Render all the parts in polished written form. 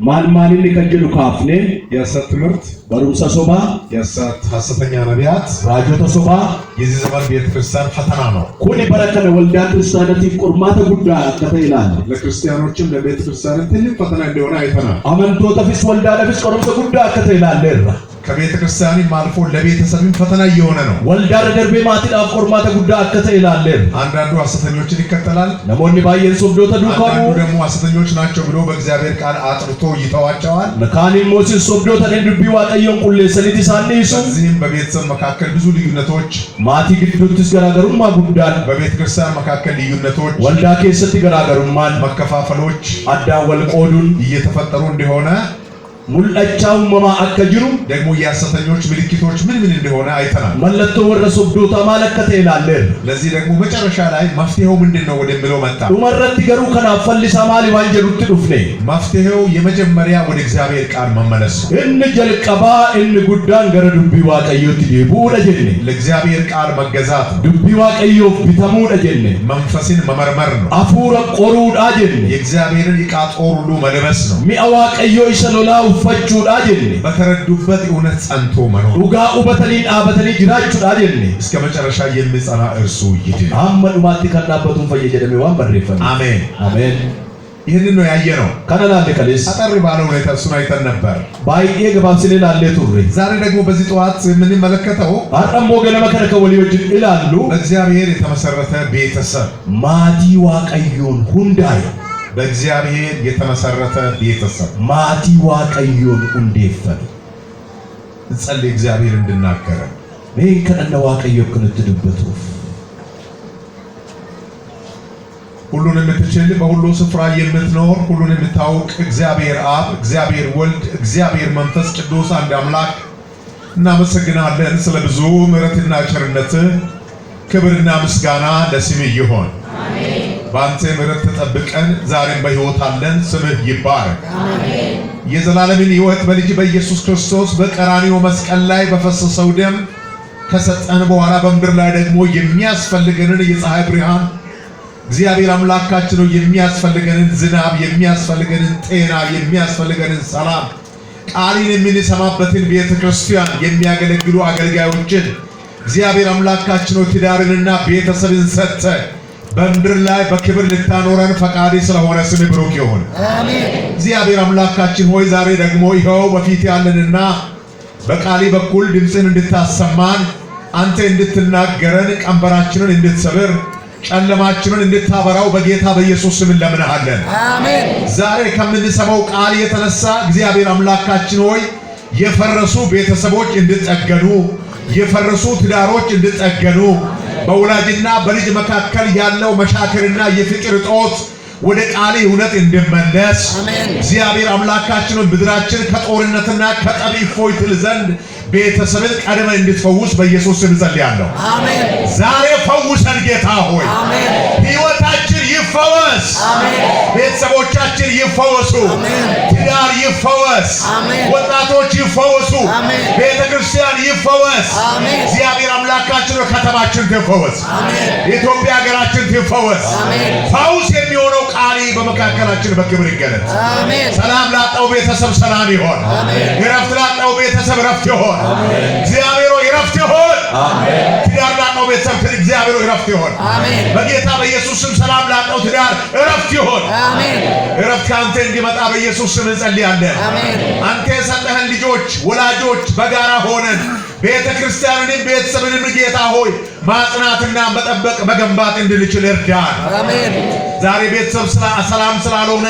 ማን ከጀሉ ካፍኔ የሐሰት ትምህርት በሩምሳ ሶባ የሐሰት ሐሰተኛ ነቢያት ራጆተ ሶባ የዚህ ዘመን ቤተክርስቲያን ፈተና ነው። ኩኒ በረከነ ወልዳ ክርስቲያናቲ ቁርማተ ጉዳ ከተይላል ለክርስቲያኖችም ለቤተክርስቲያን ትልቅ ፈተና እንደሆነ አይተናል። አመንቶተ ፊስ ወልዳ ለፊስ ቆርምተ ጉዳ ከተይላል ከቤተክርስቲያንም አልፎ ለቤተሰብም ፈተና እየሆነ ነው። ወልዳ ረደርቤ ማቲዳ ቁርማተ ጉዳ ከተይላል አንዳንዱ ሐሰተኞችን ይከተላል። ነሞኒ ባየን ሶብዶተ ዱካሙ አንዳንዱ ደግሞ ሐሰተኞች ናቸው ብሎ በእግዚአብሔር ቃል አጥርቶ ይተዋቸዋል። መካኒ ሞሲን ሶብዶተ እንዱቢ ዋቀየን ቁሌ ሰሊቲ ሳኒሱ እዚህም በቤተሰብ መካከል ብዙ ልዩነቶች ማቲ ግድዱትስ ገራገሩማ ጉዳን በቤተክርስቲያን መካከል ልዩነቶች ወልዳ ከሰት ገራገሩማን መከፋፈሎች አዳ ወልቆዱን እየተፈጠሩ እንደሆነ ሙልአቻው መማ አከጅሩ ደግሞ የሐሰተኞች ምልክቶች ምን እንደሆነ አይተናል። መለቶ ወረሱብዶታ ማለከተ ይላል። ለዚህ ደግሞ መጨረሻ ላይ መፍትሄው ምንድነው ወደሚለው መጣ። ኡመረት ገሩ ከናፈል ሰማሊ ዋንጀሩት ዱፍኔ መፍትሄው የመጀመሪያ ወደ እግዚአብሔር ቃል መመለስ እን ጀልቀባ እን ጉዳን ገረ ዱቢ ዋቀዮት ዲቡ ደጀኔ ለእግዚአብሔር ቃል መገዛት ዱቢ ዋቀዮ ቢተሙ ደጀኔ መንፈስን መመርመር ነው። አፉረ ቆሩ ዳጀኔ የእግዚአብሔርን ዕቃ ጦር ሁሉ መልበስ ነው። ሚአዋቀዮ ይሰሎላው ፈቹ ዳጀኔ በተረዱበት እውነት ጸንቶ መኖር ዱጋ ኡበተሊን አበተሊ ጅራቹ ዳጀኔ እስከ መጨረሻ የሚጸና እርሱ ይድን። አመኑ ማቲ ከናበቱን ፈየጀደሚ ዋን በረፈን አሜን አሜን። ይሄንን ነው ያየነው። ካናላለ ከለስ አጠር ባለ ሁኔታ እሱን አይተን ነበር። ባይዬ ገባስለላ ለቱሪ ዛሬ ደግሞ በዚህ ጠዋት የምንመለከተው አረሞ ገለመ ከረከ ወሊዮጅ ይላሉ በእግዚአብሔር የተመሰረተ ቤተሰብ ማቲ ዋቀዩን ሁንዳይ በእግዚአብሔር የተመሰረተ ቤተሰብ ማቲ ዋቀዩን እንዴፈን እንጸልይ። እግዚአብሔር እንድናገረ ይሄ ከነነ ዋቀዩ ከነትድበቱ ሁሉን የምትችል በሁሉ ስፍራ የምትኖር ሁሉን የምታውቅ እግዚአብሔር አብ፣ እግዚአብሔር ወልድ፣ እግዚአብሔር መንፈስ ቅዱስ አንድ አምላክ እናመሰግናለን። ስለ ብዙ ምሕረትና ቸርነትህ ክብርና ምስጋና ለስምህ ይሁን። አሜን። በአንተ ምሕረት ተጠብቀን ዛሬም በሕይወት አለን። ስምህ ይባረክ። አሜን። የዘላለምን ሕይወት በልጅ በኢየሱስ ክርስቶስ በቀራንዮ መስቀል ላይ በፈሰሰው ደም ከሰጠን በኋላ በምድር ላይ ደግሞ የሚያስፈልገንን የፀሐይ ብርሃን እግዚአብሔር አምላካችን የሚያስፈልገንን ዝናብ፣ የሚያስፈልገንን ጤና፣ የሚያስፈልገንን ሰላም ቃልን የምንሰማበትን ቤተክርስቲያን የሚያገለግሉ አገልጋዮችን እግዚአብሔር አምላካችን ትዳርንና ቤተሰብን ሰጠ በምድር ላይ በክብር ልታኖረን ፈቃድ ስለሆነ ስም ብሩክ ይሁን። አሜን። እግዚአብሔር አምላካችን ሆይ ዛሬ ደግሞ ይኸው በፊት ያለንና በቃሊ በኩል ድምጽን እንድታሰማን አንተ እንድትናገረን ቀንበራችንን እንድትሰብር ጨለማችንን እንድታበራው በጌታ በኢየሱስ ስም እንለምንሃለን። አሜን። ዛሬ ከምንሰማው ቃል የተነሳ እግዚአብሔር አምላካችን ሆይ የፈረሱ ቤተሰቦች እንድትጠገኑ፣ የፈረሱ ትዳሮች እንድትጠገኑ፣ በወላጅና በልጅ መካከል ያለው መሻከርና የፍቅር እጦት ወደ ቃል እውነት እንድመለስ እግዚአብሔር አምላካችን ምድራችን ከጦርነትና ከጠብ እፎይ ትል ዘንድ ቤተሰብን ቀድመ እንድትፈውስ በኢየሱስ ስም ጸልያለሁ። አሜን። ዛሬ ፈውሰን ጌታ ሆይ። አሜን። ሕይወታችን ይፈወስ። አሜን። ቤተሰቦቻችን ይፈወሱ። አሜን። ትዳር ይፈወስ። አሜን። ወጣቶች ይፈወሱ። አሜን። ቤተክርስቲያን ይፈወስ። አሜን። እግዚአብሔር አምላካችን ከተማችን ትፈወስ። አሜን። የኢትዮጵያ ሀገራችን ትፈወስ። አሜን። ፈውስ የሚሆነው ቃል በመካከላችን በክብር ይገለጥ። አሜን። ሰላም ላጣው ቤተሰብ ሰላም ይሆን። አሜን። እረፍት ላጣው ቤተሰብ እረፍት ይሆን። እግዚአብሔር ሆይ እረፍት ይሁን። አሜን። ትዳር ላጣው ቤተሰብ እግዚአብሔር ሆይ እረፍት ይሁን። አሜን። በጌታ በኢየሱስ ስም ሰላም ላጣው ትዳር እረፍት ይሁን። አሜን። እረፍት ካንተ እንዲመጣ በኢየሱስ ስም እንጸልያለን። አሜን። አንተ የሰጠህን ልጆች ወላጆች በጋራ ሆነን ቤተክርስቲያንንም ቤተሰብንም ጌታ ሆይ ማጽናትና መጠበቅ መገንባት እንድንችል እርዳን። አሜን። ዛሬ ቤተሰብ ሰላም ስላልሆነ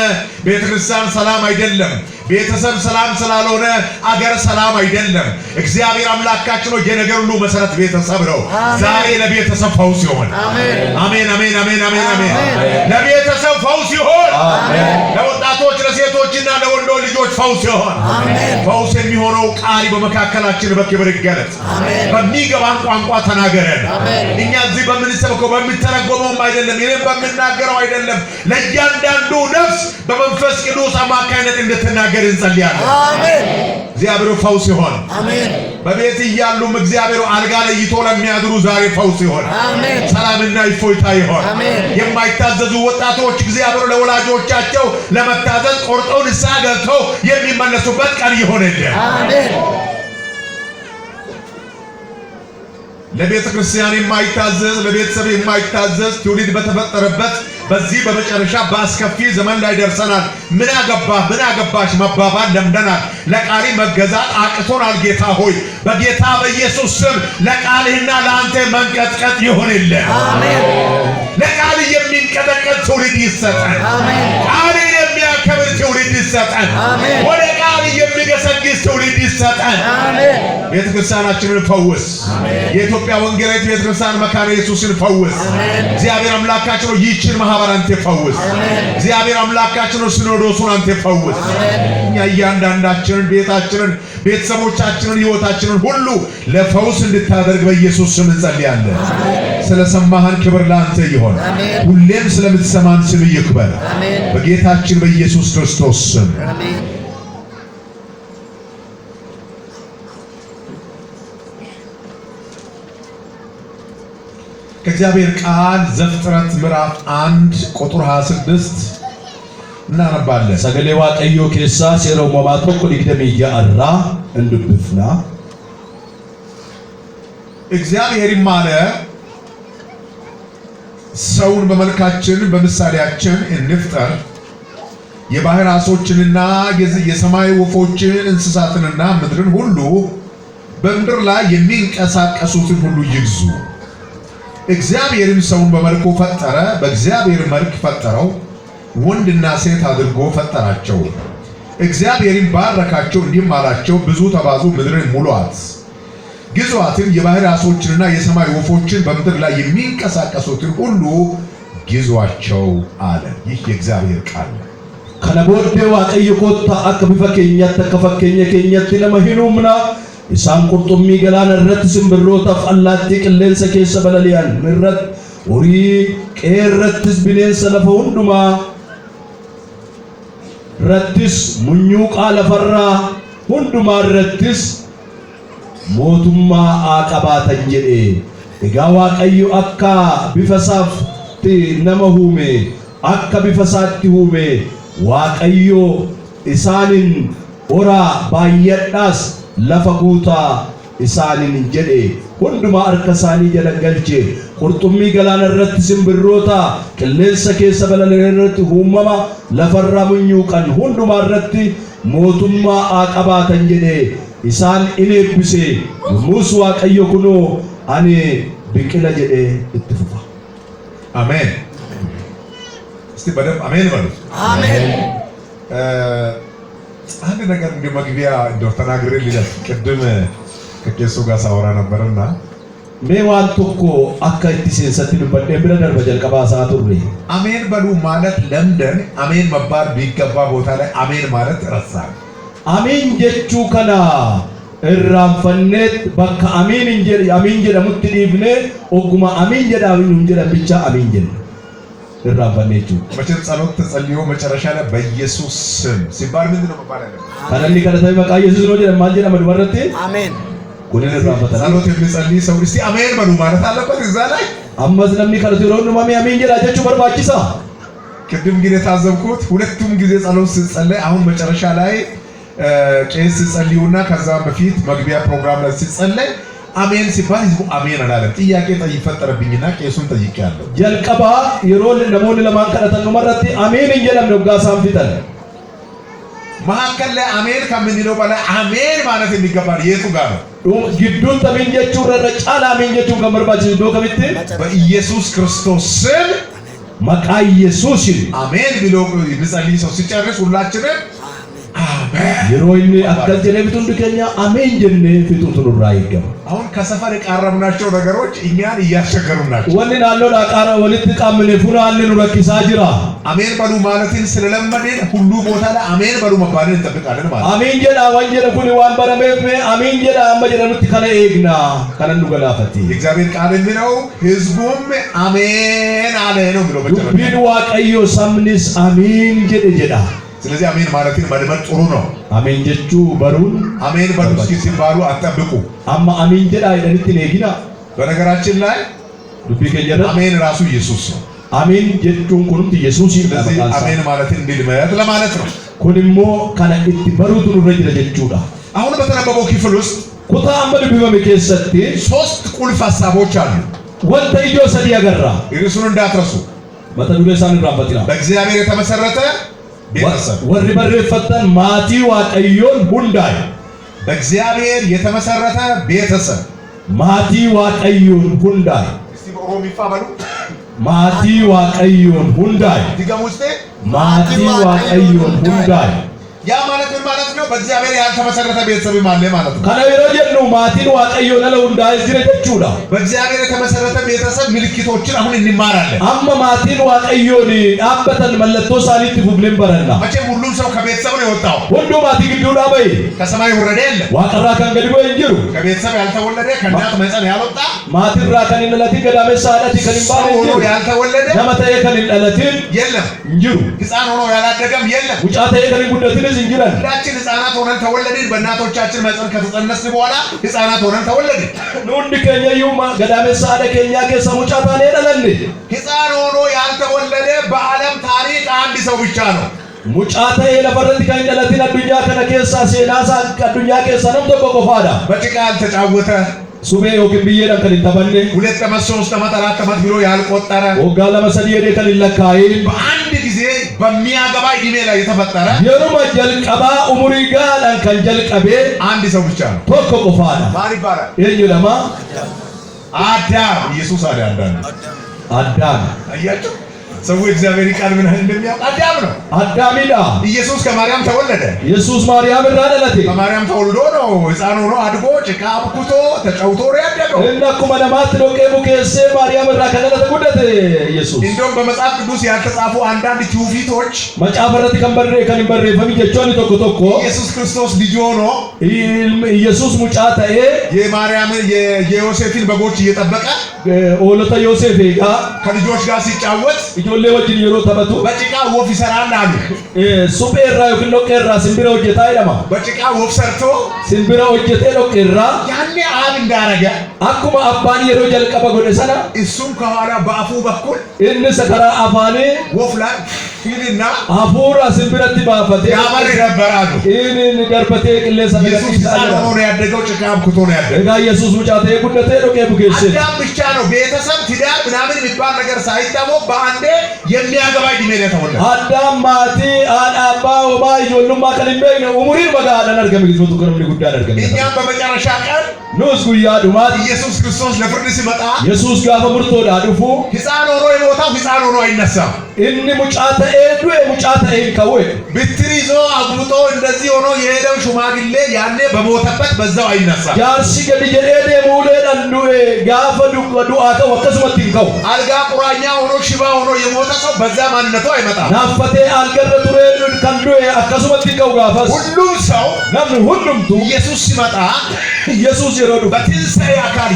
ቤተክርስቲያን ሰላም አይደለም። ቤተሰብ ሰላም ስላልሆነ አገር ሰላም አይደለም። እግዚአብሔር አምላካችን ሆይ የነገር ሁሉ መሰረት ቤተሰብ ነው። ዛሬ ለቤተሰብ ፈውስ ይሁን። አሜን አሜን አሜን አሜን አሜን አሜን። ለቤተሰብ ፈውስ ይሁን። አሜን። ለወጣቶች ለሴቶችና ለወንዶች ልጆች ፈውስ ይሁን። አሜን። ፈውስ የሚሆነው ቃል በመካከላችን በክብር ይገለጥ። አሜን። በሚገባን ቋንቋ ተናገረን። እኛ እዚህ በምንሰብከው በሚተረጎመውም አይደለም ይሄን በሚናገረው አይደለም ለእያንዳንዱ ነፍስ በመንፈስ ቅዱስ አማካይነት እንድትናገር እንጸልያለን። አሜን። እግዚአብሔር ፈውስ ይሆን። አሜን። በቤት እያሉም እግዚአብሔር አልጋ ለይቶ ለሚያድሩ ዛሬ ፈውስ ይሆን። አሜን። ሰላምና እፎይታ ይሆን። አሜን። የማይታዘዙ ወጣቶች እግዚአብሔር ለወላጆቻቸው ለመታዘዝ ቆርጠው ንስሐ ገብተው የሚመለሱበት ቀን ይሆንልን። አሜን። ለቤተ ክርስቲያን የማይታዘዝ ለቤተሰብ የማይታዘዝ ትውልድ በተፈጠረበት በዚህ በመጨረሻ በአስከፊ ዘመን ላይ ደርሰናል። ምን አገባሽ መባባል ለምደናል። ለቃሊ መገዛት አቅቶናል። ጌታ ሆይ በጌታ በኢየሱስ ስም ለቃልህና ለአንተ መንቀጥቀጥ ይሆንልህ። አሜን። ለቃል የሚንቀጠቀጥ ትውልድ ይሰጠን። አሜን። ቃልን የሚያከብር ትውልድ ይሰጠን። አሜን። ወደ ቃል የሚገሰግስ ትውልድ ይሰጠን። አሜን። ቤተ ክርስቲያናችንን ፈውስ። የኢትዮጵያ ወንጌላዊት ቤተ ክርስቲያን መካነ ኢየሱስን ፈውስ። እግዚአብሔር አምላካችን ይህችን ማህበር አንተ ፈውስ። እግዚአብሔር አምላካችን ሲኖዶሱን አንተ ፈውስ። እኛ እያንዳንዳችንን ቤታችንን ቤተሰቦቻችንን ሕይወታችንን ሁሉ ለፈውስ እንድታደርግ በኢየሱስ ስም እንጸልያለን። ስለሰማህን ክብር ለአንተ ይሁን። ሁሌም ስለምትሰማን ስም ይክበር በጌታችን በኢየሱስ ክርስቶስ ስም። ከእግዚአብሔር ቃል ዘፍጥረት ምዕራፍ 1 ቁጥር 26 እናነባለን። ሰገሌ ዋቀዮ ኬሳ ሴሮ ሞማቶ ኮሊክደሚያ አራ እንድብፍና እግዚአብሔርም አለ ሰውን በመልካችን በምሳሌያችን እንፍጠር፣ የባህር ዓሦችንና የሰማይ ወፎችን እንስሳትንና ምድርን ሁሉ በምድር ላይ የሚንቀሳቀሱትን ሁሉ ይግዙ። እግዚአብሔርም ሰውን በመልኩ ፈጠረ፣ በእግዚአብሔር መልክ ፈጠረው፣ ወንድና ሴት አድርጎ ፈጠራቸው። እግዚአብሔርም ባረካቸው፣ እንዲህም አላቸው፣ ብዙ ተባዙ፣ ምድርን ሙሉአት፣ ግዙአትም፣ የባህር ዓሦችንና የሰማይ ወፎችን በምድር ላይ የሚንቀሳቀሱትን ሁሉ ግዙአቸው አለ። ይህ የእግዚአብሔር ቃል ነው። ከነቦዴ ዋቀዮ ኮታ አከ ቢፈ ኬኛት ከፈከኘ ኬኛት ለመሂኑምና ኢሳን ቁርጡሚ ገላን ረት ሲምብሮታፍ አላቲ ቅሌንሰ ኬሰ በለሊያን ምረት ኡሪ ቄረትስ ቢኔንሰ ለፈ ሁንዱማ ረትስ ሙኙቃ ለፈራ ሁንዱማ ረትስ ሞቱማ አቀባተን ጀዴ እጋ ዋቀዮ አካ ቢፈሳፍቲ ነመ ሁሜ አካ ቢፈሳቲ ሁሜ ዋቀዮ ኢሳንን ኦራ ባየዳስ ለፈጉታ ኢሳንን ጀዴ ሁንዱማ አርከሳኒ ጀለገልቼ ቁርጡሚ ገላን ረት ሲምብሮታ ቅሌንሰ ኬሰ በለለረት ሁመማ ለፈራ ሙኙቀን ሁንዱማ ረቲ ሞቱማ አቀባተን ጀዴ ኢሳን ኢኔብሴ ሙስ ዋቀዮ ኩኖ አኔ ብቅለ ጀዴ እትፉፋ። አሜን። እስቲ በደንብ አሜን በሉ። አሜን። አንድ ነገር እንደ መግቢያ እንደው ተናግሬ ሊለፍ ቅድም ከቄሱ ጋር ሳወራ ነበርና ሜዋን ቶኮ አካይቲ ሴንሰት ዱበደ ብለደር በጀልቀባ ሳቱሪ አሜን በሉ ማለት ለምደን አሜን መባል ቢገባ ቦታ ላይ አሜን ማለት ረሳን። አሜን ጀቹ ከና እራንፈነት በካ አሜን ጀደሙት ዲብኔ ኦጉማ አሜን ጀዳዊን እንጀራ ብቻ አሜን ጀነ እራንፈነቹ መቼም ጸሎት ተጸልዮ መጨረሻ ላይ በኢየሱስ ስም ሲባል ምንድን ነው መባል ያለበት? ከነሊ ከነታይ በቃ ኢየሱስ ነው ጀነ ማንጀና መድወረቴ አሜን ኩነን እራንፈታ ጸሎት የሚጸልይ ሰው እስቲ አሜን በሉ ማለት አለበት። እዛ ላይ አመዝ ለምኒ ከረቲሮን ማሚ አሜን ጀዳ ጀቹ በርባቺሳ ቅድም ግን የታዘብኩት ሁለቱም ጊዜ ጸሎት ሲጸልይ አሁን መጨረሻ ላይ ቄስ ሲጸልዩና ከዛ በፊት መግቢያ ፕሮግራም ላይ ሲጸልይ አሜን ሲባል ህዝቡ አሜን አላለም። ጥያቄ ይፈጠረብኝና ቄሱን ጠይቄያለሁ። ጀልቀባ የሮል ነሞን ለማንቀረተን መረቲ አሜን እንጀለም ነው ጋሳም ፊተል መሐከል ላይ አሜን ከምንለው በላይ አሜን ማለት የሚገባው የቱ ጋር ነው? ግዱን ተመንጀቹ ረጫላ አሜንጀቹ ከመርባች ዶ ከብት በኢየሱስ ክርስቶስ ስም መቃ ኢየሱስ አሜን ብሎ የሚጸልይ ሰው ሲጨርስ ሁላችንም የሮይኔ አከል ጀኔ ቢቱን ድከኛ አሜን ጀኔ ፊቱቱን ራይገም አሁን ከሰፈር የቃረምናቸው ነገሮች እኛን እያስቸገሩ ናቸው። ወንን አለው ላቃራ ወልት ቃምን ፉናልን ረኪሳ ጅራ አሜን በሉ ማለትን ስለለመደን ሁሉ ቦታ ላይ አሜን በሉ መባልን እንጠብቃለን ማለት አሜን ጀና ወንጀለ ኩኒ ዋን በረመት አሜን ጀና አመጀረኑት ከለ ኤግና ከነኑ ገላፈቲ እግዚአብሔር ቃል የሚለው ህዝቡም አሜን አለ ነው ብሎ በተረፈ ቢን ዋቀዮ ሳምኒስ አሜን ጀዳ ስለዚህ አሜን ማለትን መልመድ ጥሩ ነው። አሜን ጀቹ በሩን አሜን በሉ እስኪ ሲባሉ አጠብቁ። አማ አሜን ጀዳ አይደንት ነጊና በነገራችን ላይ ዱቢ ከጀራ አሜን ራሱ ኢየሱስ ነው። አሜን ጀቹን ኩኑት ኢየሱስ ስለዚህ አሜን ማለትን እንዲልመድ ለማለት ነው። ኩንሞ ካና ኢት በሩቱን ረጅለ ጀቹዳ አሁን በተነበበው ክፍል ውስጥ ኩታ አመድ ቢበመ ከሰቲ ሶስት ቁልፍ ሐሳቦች አሉ። ወንተ ኢዮ ሰዲ ያገራ እርሱን እንዳትረሱ። መተዱለ ሳን ራፈቲና በእግዚአብሔር የተመሰረተ ቤተሰብ ወሪ በረፈተን ማቲ ዋቀዮን ሁንዳይ በእግዚአብሔር የተመሰረተ ቤተሰብ ማቲ ዋቀዮን ሁንዳይ እስቲ በኦሮሞ ይፋበሉ ማቲ ዋቀዮን ሁንዳይ ዲጋም ውስጥ ማቲ ዋቀዮን ሁንዳይ ያ ማለት ምን ማለት ነው? በእግዚአብሔር ያልተመሰረተ ቤተሰብ ማለት ማለት ነው። ከነቢሮ ጀኑ ማቲን ዋቀዮን አለ ሁንዳይ ዝረጀቹዳ በእግዚአብሔር የተመሰረተ ቤተሰብ ምልክቶችን አሁን እንማራለን። አማ ማቲን ዋቀዮን አበተን መለቶ ሳሊት ቡብልን በረና መቼም ሁሉም ሰው ከቤተሰብ ነው የወጣው። ሁሉ ማቲ ግዱዳ በይ ከሰማይ ወረደ የለም። ዋቀራ ከንገድቦ እንጅሩ ከቤተሰብ ያልተወለደ ከእናት ማህፀን ያልወጣ ማቲራ ከንነለቲ ገዳሜ ሳዳቲ ከንባል ሆኖ ያልተወለደ ነመተ ከንነለቲን የለም። እንጅሩ ሕፃን ሆኖ ያላደገም የለም። ውጫተ ከንጉደቲን እንጅራን ሁላችን ሕፃናት ሆነን ተወለድን። በእናቶቻችን ማህፀን ከተጸነስን በኋላ ሕፃናት ሆነን ተወለድን። ኑንድ ከኛ ይውማ ገዳሜ ሳዳ ከኛ ከሰ ውጫታ ነደለን ሕፃን ሆኖ ያልተወለደ በዓለም ታሪክ አንድ ሰው ብቻ ነው። ሙጫተ ለፈረድ ከንደለቲን አዱኛ ከነ ከሳ ሴናሳ አዱኛ ከሳ ነው ተቆቆፋዳ በጭቃ ያልተጫወተ ሱቤ ዮኪን ብዬዳን ከን ተበነ 2 ዓመት 3 ዓመት 4 ዓመት ብሎ ያልቆጠረ ወጋ ለመሰዲ የደ ከን ለካይ በአንድ ጊዜ በሚያገባ እድሜ ላይ የተፈጠረ የሩማ ጀልቀባ ኡሙሪ ጋላን ከን ጀልቀቤ አንድ ሰው ብቻ ነው። ተቆቆፋዳ ማን ይባላል? የኝ ለማ አዳም። ኢየሱስ አዳም አያችሁ፣ ሰው እግዚአብሔር ቃል ምን እንደሚያውቅ አዳም ነው። አዳሚዳ ኢየሱስ ከማርያም ተወለደ። ኢየሱስ ማርያም ራደለቴ ከማርያም ተወልዶ ነው ሕፃን ሆኖ አድጎ ጭቃ አብኩቶ ተጫውቶ ነው ያደገው። እንደኩ መለማት ዶቄ ሙከሴ ማርያም ራከለተ ጉደተ ኢየሱስ እንደውም በመጽሐፍ ቅዱስ ያልተጻፉ አንዳንድ ትውፊቶች መጫፈረት ከንበሬ ፈሚጀቾን ቶኮ ኢየሱስ ክርስቶስ ልጅ ሆኖ ኢየሱስ ሙጫታኤ የማርያም የዮሴፍን በጎች እየጠበቀ ኦሎታ ዮሴፍ ጋ ከልጆች ጋር ሲጫወት ኢጆሌ ወጅን የሮ ተበቱ በጭቃ ወፍ ይሰራል አሉ። ሱጴራ ይኩን ዶቄራ ሲምቢራ ወጀታ ይለማ በጭቃ ወፍ ሰርቶ ሲምቢራ ወጀቴ ዶቄራ ያኔ አብ እንዳረገ አኩማ አባን የሮ ጀልቀበ ጎደ ሰና እሱም ከኋላ በአፉ በኩል እን ሰከራ አፋኔ ወፍ ላይ ፊልና አፉራ ሲምቢራቲ ባፈቴ ያበር ነበራሉ። እን ገርበቴ ቅሌሰ ኢየሱስ ሕፃን ሆኖ ነው ያደገው። ጭቃ አብኩቶ ነው ያደገው። ጋ ኢየሱስ ሙጫቴ ጉደቴ ዶቄ ቡኬሽ አዳም ብቻ ነው ቤተሰብ ትዳር ምናምን የሚባል ነገር ሳይታወቅ በአንዴ የሚያገባ እድሜ ላይ ተወለደ። አዳም ማቲ አዳባ ወባ ይጆሉማ ከልቤ ነው ኡሙሪን በጋዳን አርገም ግዝቱ ከረም ጉዳይ አርገም እኛም በመጨረሻ ቀን ኑስ ጉያ ዱማት ኢየሱስ ክርስቶስ ለፍርድ ሲመጣ ኢየሱስ ጋር በምርቶ ዳዱፉ ሕፃን ሆኖ የሞታው ሕፃን ሆኖ አይነሳም። እኒ ሙጫተ ኤዱ ሙጫተ ኤንከው ብትር ይዞ አጉልጦ እንደዚህ ሆኖ የሄደው ሽማግሌ ያኔ በሞተበት በዛው አይነሳም። ጃርሲ ገዲ ጀዴ ሙሌ ዳንዱ ጋፈ ዱአተ ወከስመት ይንከው አልጋ ቁራኛ ሆኖ ሽባ ሆኖ የሞተ ሰው በዛ ማንነቱ አይመጣም። ናፈቴ አልገረ ቱሬ ከንዱ አከስመት ይንከው ጋፈስ ሁሉም ሰው ለምን ሁሉምቱ ኢየሱስ ሲመጣ ኢየሱስ ይሮዱ በትንሣኤ አካል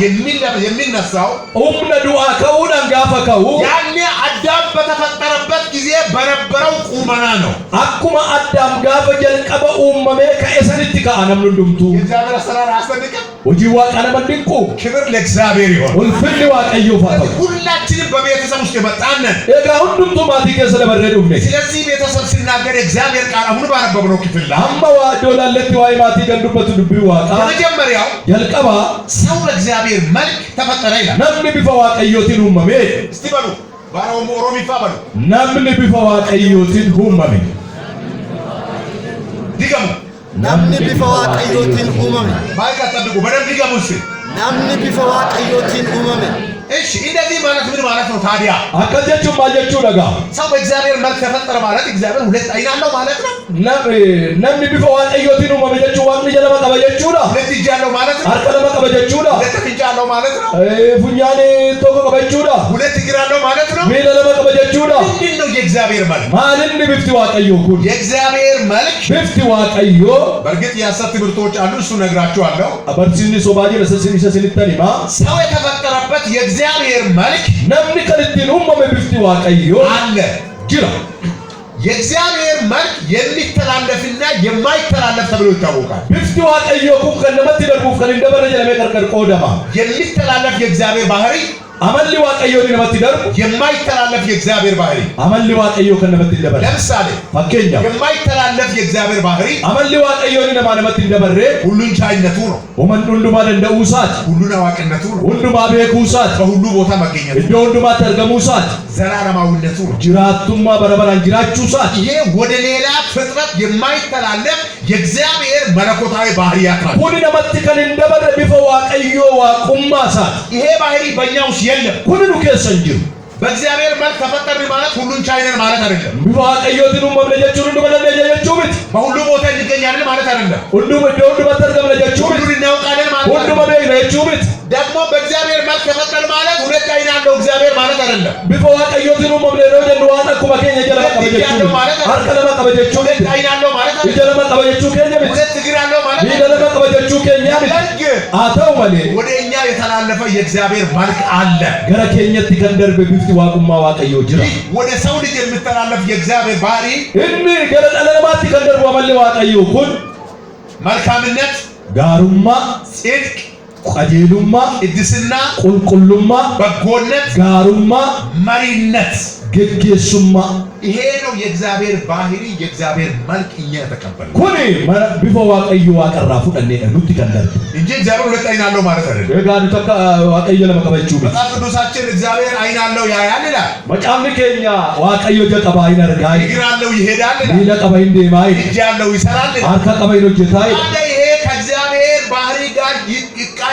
የሚነሳው ኡምነ ዱአ ከኡዳን ጋፈ ከኡ ያኔ አዳም በተፈጠረበት ጊዜ በነበረው ቁመና ነው። አኩማ አዳም ጋፈ ጀልቀበ ኡመሜ ከእሰንቲ ከአነም ንዱምቱ የእግዚአብሔር አሰራር አያስደንቅም? ወጂ ዋቃነ መንድንቁ ክብር ለእግዚአብሔር ይሁን። ወልፍል ዋቀዩ ፋታ ሁላችንም በቤተሰብ ውስጥ የመጣን ነን። ኤጋ ሁሉምቱ ማቲ ከሰ ለበረዱም ነ ስለዚህ ቤተሰብ ሲናገር የእግዚአብሔር ቃል አሁን ባነበብነው ክፍል ላይ አማ ዋዶላለት ዋይ ማቲ ገንዱበት ዱቢ ዋቃ የመጀመሪያው ጀልቀባ ሰው ለእግዚአብሔር መልክ ተፈጠረ ይላል። ነምን ቢፈ ዋቀዮቲን ኡመሜ እስቲ በሉ ባራው ኦሮሞ ይፋበሉ ነምን ቢፈ ዋቀዮቲን ኡመሜ ዲገሙ namni bifa waaqayyootiin uumame ማይካ ጠብቁ በደንብ ዲገሙ እስቲ namni bifa waaqayyootiin uumame እሺ እንደዚህ ማለት ምን ማለት ነው ታዲያ? አከጀቹ ማጀቹ ደጋ ሰው በእግዚአብሔር መልክ ተፈጠረ ማለት እግዚአብሔር ሁለት አይን አለው ማለት ነው። ነምኒ ቢፈ ዋቀዮቲኑ ማመጀቹ ዋቅኒ ጀለማ ቀበጀቹዳ ሁለት እጅ አለው ማለት ነው። አርከለማ ቀበጀቹዳ ሁለት አፍንጫ አለው ማለት ነው። ፉኛኔ ቶኮ ቀበጀቹዳ ሁለት እግር አለው ማለት ነው። ሚለለማ ቀበጀቹዳ ምንድን ነው የእግዚአብሔር መልክ? ማንን ቢፍቲ ዋቀዮ ኩን የእግዚአብሔር መልክ ቢፍቲ ዋቀዮ በእርግጥ የሐሰት ትምህርቶች አሉ፣ እሱ ነግራችኋለሁ። አበርሲኒ ሶባጂ ለሰሲኒ ሰሲኒተኒማ ሰው የተፈጠረበት የእግዚአብሔር መልክ ነምኒ ከልቲኑ ማመ ቢፍቲ ዋቀዮ አለ ጅራ የእግዚአብሔር መልክ የሚተላለፍና የማይተላለፍ ተብሎ ይታወቃል። ቢፍቲ ዋቀዮ ኩን ከነመት ደርቡፍ ከን እንደበረጀ ለመቀርቀር ቆደማ የሚተላለፍ የእግዚአብሔር ባህሪ አመሊ ዋቀዮ ነመት ደርቡ የማይተላለፍ የእግዚአብሔር ባህሪ አመሊ ዋቀዮ ከነመት ደበረ ለምሳሌ ፈከኛ የማይተላለፍ የእግዚአብሔር ባህሪ አመሊ ዋቀዮ ነማነመት ደበረ ሁሉን ቻይነቱ ነው። ወመን ሁሉማ እንደውሳት ሁሉን አዋቂነቱ ነው። ሁሉማ ቤኩሳት በሁሉ ቦታ መገኘቱ እንደ ሁሉማ ተርገሙሳት ዘላለማዊነቱ ነው። ጅራቱማ በረበራን ጅራቹሳት ይሄ ወደ ሌላ ፍጥረት የማይተላለፍ የእግዚአብሔር መለኮታዊ ባህሪያት ናቸው። ሁሉ ነመት ከን እንደበረ ቢፈ ዋቀዮ ዋቁማሳት ይሄ ባህሪ በእኛ ውስጥ የለም። ሁሉ ከሰንጅሩ በእግዚአብሔር መልክ ተፈጠርን ማለት ሁሉን ቻይነን ማለት አይደለም። ቢፈ ዋቀዮቲኑ መብለጀቹን እንደበለለጀቹ ብት በሁሉ ቦታ እንገኛለን ማለት አይደለም። ሁሉ ወደ በተርገም ለጀቹ ሁሉን እናውቃለን ማለት ሁሉ በበይነቹ ብት ደግሞ በእግዚአብሔር መልክ ተፈጠርን ማለት ሁለት አይን ያለው እግዚአብሔር ማለት አይደለም። ቢፈ ዋቀዮቲኑ መብለለው ደንዋና ኩማ ከኛ ጀለማ ቀበጀቹ አርከለማ ቀበጀቹ ሁለት አይን ያለው ማለት አይደለም። ጀለማ ቀበጀቹ ከኛ ብት ሁለት እግር ያለው ማለት ጀለማ ቀበጀቹ ከኛ ብት አተው ማለ ወደ እኛ የተላለፈ የእግዚአብሔር መልክ አለ። ገረ ከኛት ከንደርበ ቢፍቲ ዋቁማ ዋቀዮ ጅራ ወደ ሰው ልጅ የሚተላለፍ የእግዚአብሔር ባህሪ እኒ ገረ ጠለማት ከንደርበ ማለ ዋቀዮ ኩን መልካምነት፣ ጋሩማ፣ ጽድቅ፣ ቀጀሉማ፣ ቅድስና፣ ቁልቁሉማ፣ በጎነት፣ ጋሩማ፣ መሪነት ገገሱማ ይሄ ነው የእግዚአብሔር ባህሪ የእግዚአብሔር መልክ እኛ የተቀበልነው። ኩኒ ቢፈ ዋቀዮ ዋቀራፉ ደኔ ኑቲ ከንደርበ እንጂ እግዚአብሔር ሁለት አይን አለው ማለት አይደለም። የጋዱ ተካ ዋቀዮ ለመቀበቹ መጽሐፍ ቅዱሳችን እግዚአብሔር አይን አለው ያያል ይላል። መጫምኒ ከኛ ዋቀዮ ጀቀባ ይነርጋይ እግር አለው ይሄዳል ይላል። ሊለ ቀባይ እንደማይ እጅ አለው ይሰራል ይላል። አርካ ቀባይ ነው ጀታይ ታዲያ ይሄ ከእግዚአብሔር ባህሪ ጋር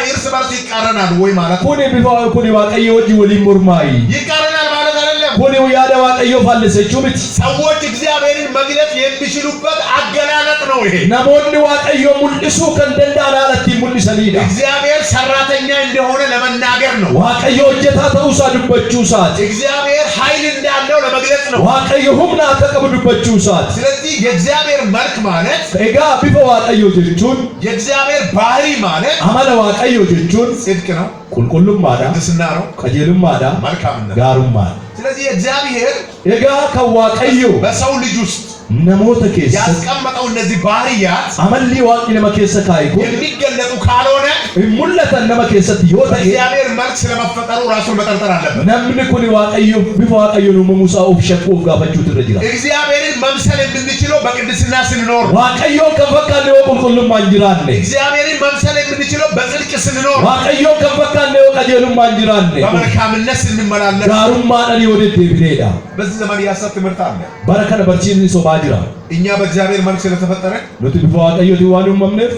እርስ በርስ ይቃረናል ወይ ማለት ነው? ኩኒ ቢፈ ኩኒ ዋቀዮ ወዲ ወሊ ሙርማይ ይቃረናል ማለት አይደለም። ኩኒ ያደ ዋቀዮ ፋለሰቹ ብት ሰዎች እግዚአብሔርን መግለጽ የሚችሉበት አገላለጥ ነው ይሄ። ነሞኒ ዋቀዮ ሙልሱ ከንደንዳና አለቲ ሙልሰኒዳ እግዚአብሔር ሰራተኛ እንደሆነ ለመናገር ነው። ዋቀዮ ጀታ ተውሳ ድበቹ ሳት እግዚአብሔር ኃይል እንዳለው ለመግለጽ ነው። ዋቀዮ ሁምና ተቀብዱበቹ ሳት ስለዚህ የእግዚአብሔር መልክ ማለት ኤጋ ቢፈ ዋቀዮ ጀቹን የእግዚአብሔር ባህሪ ማለት አመለ ዋቀዮ ጀቹን ጽድቅ ነው፣ ቁልቁሉማዳ ቅድስና ነው፣ ቀጀሉማዳ መልካምነት፣ ጋሩማዳ ስለዚህ እግዚአብሔር ኤጋ ከዋቀዮ በሰው ልጅ ውስጥ ነሞተ ኬስ ያስቀመጠው እነዚህ ባህሪያት አመሊ ዋቂ ነመ ኬሰ ካይኩ የሚገለጡ ካልሆነ ሙለተ ነመ ኬሰት ይወጣ እግዚአብሔር መልክ ስለመፈጠሩ ራሱን መጠርጠር አለበት። ነምን ኩኒ ዋቀዮ ቢፈ ዋቀዮ ነው መሙሳ ኦፍ ሸቆ ጋፈቹ ትረጅራ እግዚአብሔርን መምሰል የምንችለው በቅድስና ስንኖር፣ ዋቀዮ ከፈካ ነው ቁልቁሉም አንጅራኔ እግዚአብሔርን መምሰል የምንችለው በጽድቅ ስንኖር፣ ዋቀዮ ከፈካ ነው ቀጀሉም አንጅራኔ በመልካምነት ስንመላለስ። ጋሩማ ነኒ ወደ ዴብሌዳ በዚህ ዘመን የሐሰት ትምህርት አለ። በረከነ በርቺን ሶባጅራ እኛ በእግዚአብሔር መልክ ስለተፈጠረ ኑት ቢፈ ዋቀዮ ዲዋኑ መምነፍ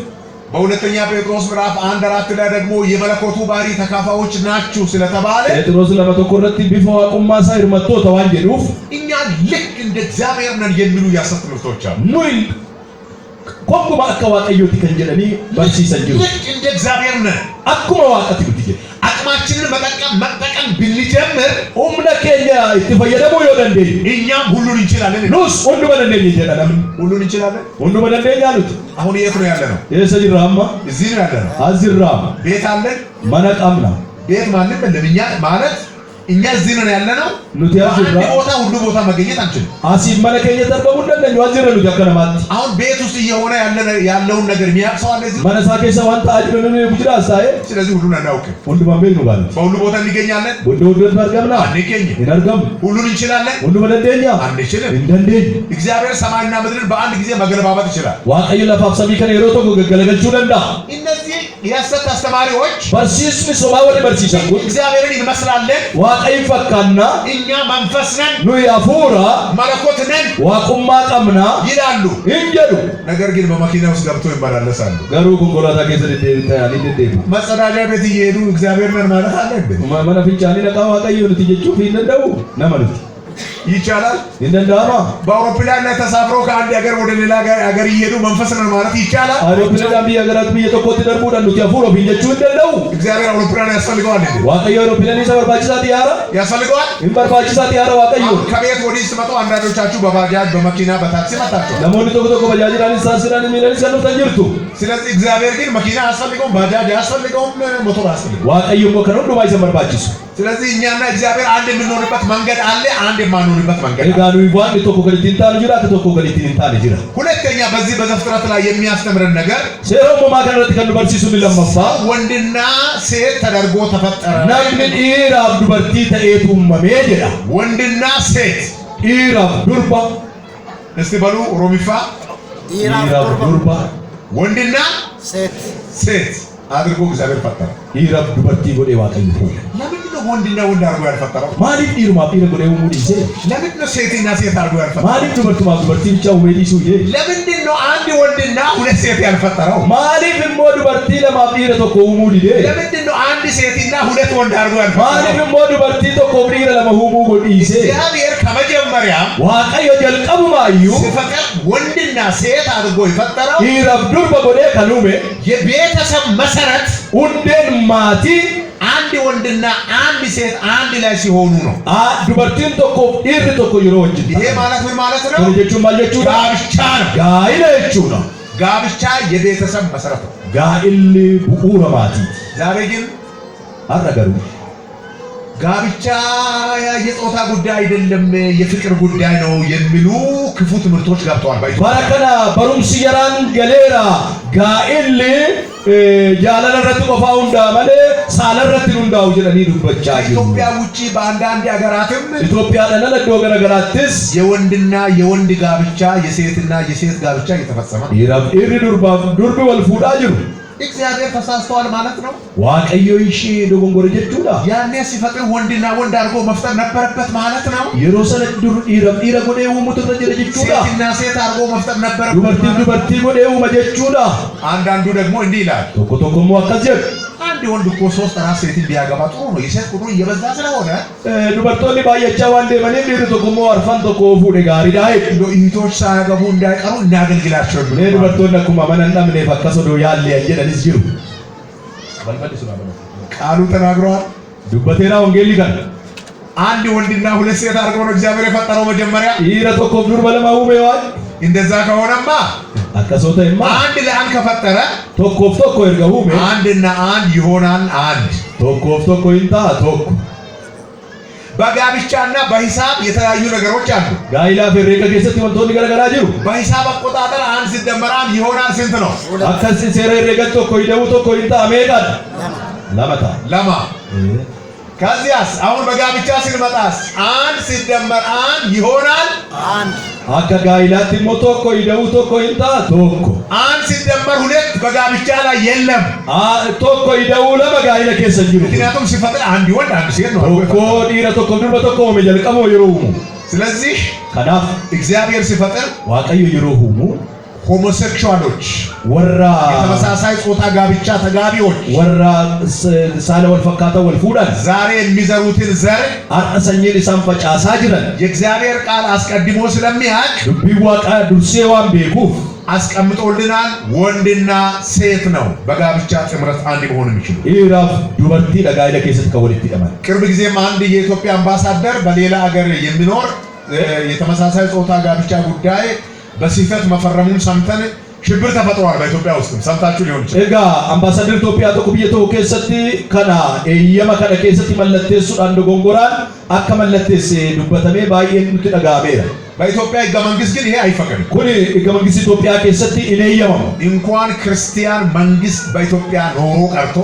በሁለተኛ ጴጥሮስ ምዕራፍ 1:4 ላይ ደግሞ የመለኮቱ ባህሪ ተካፋዮች ናችሁ ስለተባለ ጴጥሮስ ለመተኮረቲ ቢፈ ዋቁማ ሳይር መጥቶ ተዋንጀዱፍ እኛ ልክ እንደ እግዚአብሔር ነን የሚሉ የሐሰት ትምህርቶች አሉ። ኑይ ኮኩማ አከዋቀዮቲ ከንጀለኒ በርሲሰን ጅሩ ልክ እንደ እግዚአብሔር ነን አኩማ ዋቀቲ ብትጀ አቅማችንን መጠቀም ብንጀምር ኡምነ ኬኛ ይተፈየደሙ ይወደንዴ እኛም ሁሉን እንችላለን። ኑስ ወንዱ በለንዴ ይጀዳለም ሁሉን እንችላለን። ወንዱ በለንዴ ያሉት አሁን የት ነው ያለነው? የሰጅራማ እዚህ ነው ያለነው። አዝራማ ቤት አለን። መነቃምና ቤት ማንም የለም። እኛ ማለት እኛ እዚህ ነው ያለነው። ኑት ያዝራ ሁሉ ቦታ መገኘት አንችልም። አሲብ መነከየ ተርበሙ እንደነኝ ዋዝረሉ ያከነማት አሁን ቤት ውስጥ እየሆነ ያለውን ነገር የሚያቅሰው አለ እዚህ መነሳከ ሰዋንታ አጅበነ ጉጅራ ሳይ ስለዚህ ሁሉን አናውቅም። ወንዱ ባምቤል ነው ባለ በሁሉ ቦታ እንገኛለን። ወንዱ ወንዱ ተርገምና አንገኝም። ይነርገም ሁሉን እንችላለን። ወንዱ በለንዴኛ አንችልም። እንደንዴ እግዚአብሔር ሰማይና ምድርን በአንድ ጊዜ መገለባበጥ ይችላል። ዋቀዩ ለፋፍሰሚ ከነ የሮቶ ገገለገልቹ ደንዳ እነዚህ የሐሰት አስተማሪዎች barsiisni sobaa warri barsiisan kun እግዚአብሔርን እንመስላለን waaqayyoon fakkaanna እኛ መንፈስ ነን nuyi hafuura መለኮት ነን waaqummaa qabna ይላሉ hin jedhu ነገር ግን በመኪና ውስጥ ገብተው ይመላለሳሉ garuu konkolaataa keessa deddeebi'anii deddeebi'u መጸዳጃ ቤት እየሄዱ እግዚአብሔር ነን ማለት አለብን mana fincaanii dhaqaa waaqayyoo nuti jechuuf hin danda'u nama nuti ይቻላል hin danda'ama በአውሮፕላን ላይ ተሳፍሮ ከአንድ ሀገር ወደ ሌላ ሀገር እየሄዱ መንፈስ ነን ማለት ይቻላል አውሮፕላን biyya garaatti biyya tokkotti darbuudhaan nuti hafuura ofii jechuu hin danda'u እግዚአብሔር አውሮፕላን ያስፈልገዋል እንዴ waaqayyo aውሮፕላን isa barbaachisaa xiyyaara ያስፈልገዋል hin barbaachisaa xiyyaara waaqayyo ከቤት ወዲህ ስትመጡ አንዳንዶቻችሁ በባጃጅ በመኪና በታክሲ መጣችሁ namoonni tokko tokko bajaajilaanis taasisanii miilanis kan dhuftan jirtu ስለዚህ እግዚአብሔር ግን መኪና ያስፈልገውም ባጃጅ ያስፈልገውም ሞተር ያስፈልገውም waaqayyo immoo kan hundumaa isa barbaachisu ስለዚህ እኛና እግዚአብሔር አንድ የምንሆንበት መንገድ አለ አንድ የማንሆንበት መንገድ egaa nuyi waan tokko kan ittiin taanu jira tokko kan ittiin hin taane jira ሁለተኛ በዚህ በዘፍጥረት ላይ የሚያስተምረን ነገር seera uumamaa kanarratti kan nu barsiisu ni lammaffaa ወንድና ሴት ተደርጎ ተፈጠረ namni dhiiraaf dubartii ta'eetu uumamee jedha ወንድና ሴት dhiiraaf durba እስቲ በሉ ሮሚፋ dhiiraaf durba ወንድና ሴት አድርጎ እግዚአብሔር ፈጠረ dhiiraaf dubartii godhee waaqayyo uume ለምንድን ነው ወንድና ወንድ አድርጎ ያልፈጠረው maaliif dhiirumaaf dhiira godhee uumuu dhiise ለምንድን ነው ሴትና ሴት አድርጎ ያልፈጠረው maaliif dubartumaaf dubartii bichaa uumee dhiisuu idee ለምንድን ነው አንድ ወንድና ሁለት ሴት ያልፈጠረው maaliif immoo dubartii lamaaf dhiira tokko uumuu didee ለምንድን ነው አንድ ሴትና ሁለት ወንድ አድርጎ maaliif ያልፈጠረው immoo dubartii tokkoof dhiira lama uumuu godhiise እግዚአብሔር ከመጀመሪያ waaqayyo jalqabumaayyuu ሲፈጥር ወንድና ሴት አድርጎ የፈጠረው dhiiraaf durba godhee kan uume የቤተሰብ መሰረት hundeen maatii አንድ ወንድና አንድ ሴት አንድ ላይ ሲሆኑ ነው dubartiin tokkoof dhiirri tokko yeroo wajjin ይሄ ማለት ምን ማለት ነው kun jechuun maal jechuudha ጋብቻ ነው gaa'ila jechuudha ጋብቻ የቤተሰብ መሰረት ነው gaa'illi bu'uura maatiiti ዛሬ ግን har'a garuu ጋብቻ የጾታ ጉዳይ አይደለም የፍቅር ጉዳይ ነው የሚሉ ክፉ ትምህርቶች ገብተዋል ባይቶ bara kana barumsi yaraan galeera gaa'illi jaalala irratti qofaa hundaa malee saala irratti hundaa'u jedhanii dubbachaa jiru ከኢትዮጵያ ውጪ በአንዳንድ ሀገራትም ኢትዮጵያadhaan ala iddoo garagaraattis የወንድና የወንድ ጋብቻ የሴትና የሴት ጋብቻ እየተፈጸመ ነው dhiiraaf dhiirri durbaaf durbi wal fuudhaa jiru እግዚአብሔር ተሳስተዋል ማለት ነው waaqayyo ishee dogongore jechuudha ያኔ ሲፈጥር ወንድና ወንድ አድርጎ መፍጠር ነበረበት ማለት ነው yeroo sana dhiiraaf dhiira godhee uumutu irra jira jechuudha ሴትና ሴት አድርጎ መፍጠር ነበረበት dubartiif dubartii godhee uuma jechuudha አንዳንዱ ደግሞ እንዲህ ይላል tokko tokko immoo akkas jedhu አንድ ወንድ እኮ ሶስት አራት ሴትን ቢያገባ ጥሩ ነው የሴት ቁጥሩ እየበዛ ስለሆነ dubartoonni baay'achaa waan deemaniif dhiirri tokko immoo arfan tokko fuudhe gaariidha እንደው እህቶች ሳያገቡ እንዳይቀሩ እናገልግላቸው mee dubartoonni akkuma mana hin dhabneef akkas odoo yaallee jedhanis jiru ቃሉ ተናግረዋል dubbateera wangeelli kana አንድ ወንድና ሁለት ሴት አድርገው ነው እግዚአብሔር የፈጠረው መጀመሪያ dhiira tokkoof durba lama uume waan እንደዛ ከሆነማ akkasoo ta'emma አንድ ለአንድ ከፈጠረ tokkoof tokko erga uume አንድና አንድ ይሆናል አንድ tokkoof tokko hin ta'a tokko በጋብቻና በሂሳብ የተለያዩ ነገሮች አሉ gaa'ilaa fi herreega keessatti wantoonni garagaraa jiru በሂሳብ አቆጣጠር አንድ ሲደመር አንድ ይሆናል ስንት ነው akkas seera herreegatti tokko hidhuu tokko hin ta'a meeqadha lama ta'a ለማ ከዚያስ አሁን በጋብቻ ስንመጣስ አንድ ሲደመር አንድ ይሆናል አንድ akka gaa'ilaatti immoo tokko hidhuu tokko hin ta'a tokko አንድ ሲደመር ሁለት በጋብቻ ላይ የለም tokko hidhuu lama gaa'ila keessa jiru ምክንያቱም ሲፈጥር አንድ ወንድ አንድ ሴት ነው tokko dhiira tokko durba tokko uume jalqaboo yeroo uumu ስለዚህ kanaaf እግዚአብሔር ሲፈጥር waaqayyo yeroo uumu ሆሞሴክሹዋሎች warra የተመሳሳይ ጾታ ጋብቻ ተጋቢዎች warra saala wal fakkaatan wal fuudhan ዛሬ የሚዘሩትን ዘር har'a sanyiin isaan facaasaa jiran የእግዚአብሔር ቃል አስቀድሞ ስለሚያውቅ dubbii waaqaa dursee waan beekuuf አስቀምጦልናል ወንድና ሴት ነው በጋብቻ ጥምረት አንድ መሆን የሚችሉ dhiiraaf dubartii gaa'ila keessatti kan walitti hidhaman ቅርብ ጊዜም አንድ የኢትዮጵያ አምባሳደር በሌላ ሀገር የሚኖር የተመሳሳይ ጾታ ጋብቻ ጉዳይ በሲፈት መፈረሙን ሰምተን ሽብር ተፈጥሯል በኢትዮጵያ ውስጥ ሰምታችሁ ሊሆን ይችላል egaa ambaasaaddarri Itoophiyaa tokko biyya tokko keessatti kana eeyyama kana keessatti mallatteessuudhaan dogongoraan akka mallatteesse dubbatamee baay'een nutti dhaga'ameera በኢትዮጵያ ሕገ መንግስት ግን ይሄ አይፈቀድም kun eega mangistii Itoophiyaa keessatti hin eeyyamamu እንኳን ክርስቲያን መንግስት በኢትዮጵያ ኖሮ ቀርቶ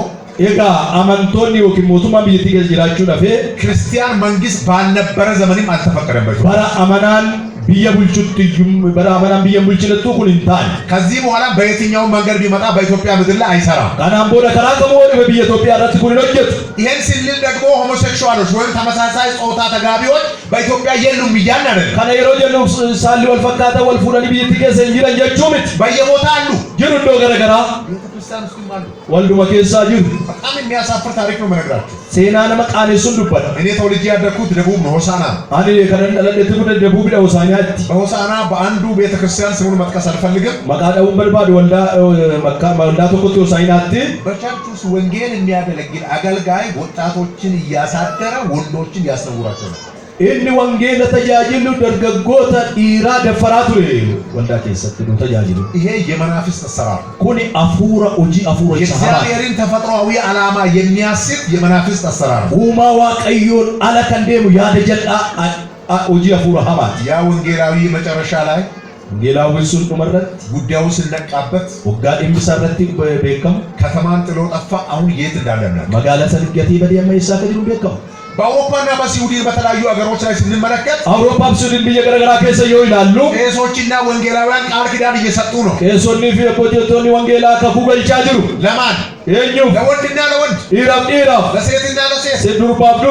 egaa amantoonni yookiin mootummaan biyyattii keessa jiraachuu dhabee ክርስቲያን መንግስት ባልነበረ ዘመንም አልተፈቀደም በኢትዮጵያ bara amanaan biyya bulchuttiyum baraamanan biyya bulchinetu kun intaan ከዚህ በኋላ በየትኛው መንገድ ቢመጣ በኢትዮጵያ ምድር ላይ አይሰራም kanaan booda karaa kamoo biyya Itoophiyaa irratti kun hin hojjetu ይሄን ሲል ደግሞ ሆሞሴክሹዋሎች ወይም ተመሳሳይ ጾታ ተጋቢዎች በኢትዮጵያ የሉም እያልን አይደለም kana yeroo jennu saalli wal fakkaata wal fuudhanii biyyatti keessa hin jiran jechuu miti በየቦታ አሉ jiru iddoo garagaraa ቤተክርስቲያን ውስጥም አሉ walduma keessaa jiru በጣም የሚያሳፍር ታሪክ ነው የምነግራችሁ seenaa nama qaanessuun dubbata እኔ ተወልጄ ያደግኩት ደቡብ ሆሳና ani kanan dhaladhetti kun debuubidha Hosaanaatti በሆሳና በአንዱ ቤተክርስቲያን ስሙን መጥቀስ አልፈልግም maqaa dha'uun barbaadu waldaa tokkotti Hosaanaatti በቸርች ውስጥ ወንጌል የሚያገለግል አገልጋይ ወጣቶችን እያሳደረ ወንዶችን ያስተምራቸው ነው inni wangeela tajaajilu dargaggoota dhiiraa dafaraa ture waldaa keessatti nu tajaajilu ይሄ የመናፍስት አሰራር kuni afuura hojii afuura የእግዚአብሔርን ተፈጥሯዊ ዓላማ የሚያስት የመናፍስት አሰራር uumaa waaqayyoon ala kan deemu yaada jal'aa hojii afuura hamaati ያ ወንጌላዊ መጨረሻ ላይ wangeelaawwan sun dhumarratti ጉዳዩ ሲነቃበት waggaa dhimmisarratti beekamu ከተማን ጥሎ ጠፋ አሁን የት እንዳለ ነው magaalaa san gatii badii amma eessaa akka jiru beekamu በአውሮፓና በስዊድን በተለያዩ ሀገሮች ላይ ስንመለከት አውሮፓም ስዊድን biyya garagaraa keessa yoo ilaallu ቄሶችና ወንጌላውያን ቃል ኪዳን እየሰጡ ነው qeessonnii fi abbootiiwwan wangeelaa kakuu galchaa jiru ለማን eenyuuf ለወንድና ለወንድ dhiiraaf ለሴትና ለሴት durbaaf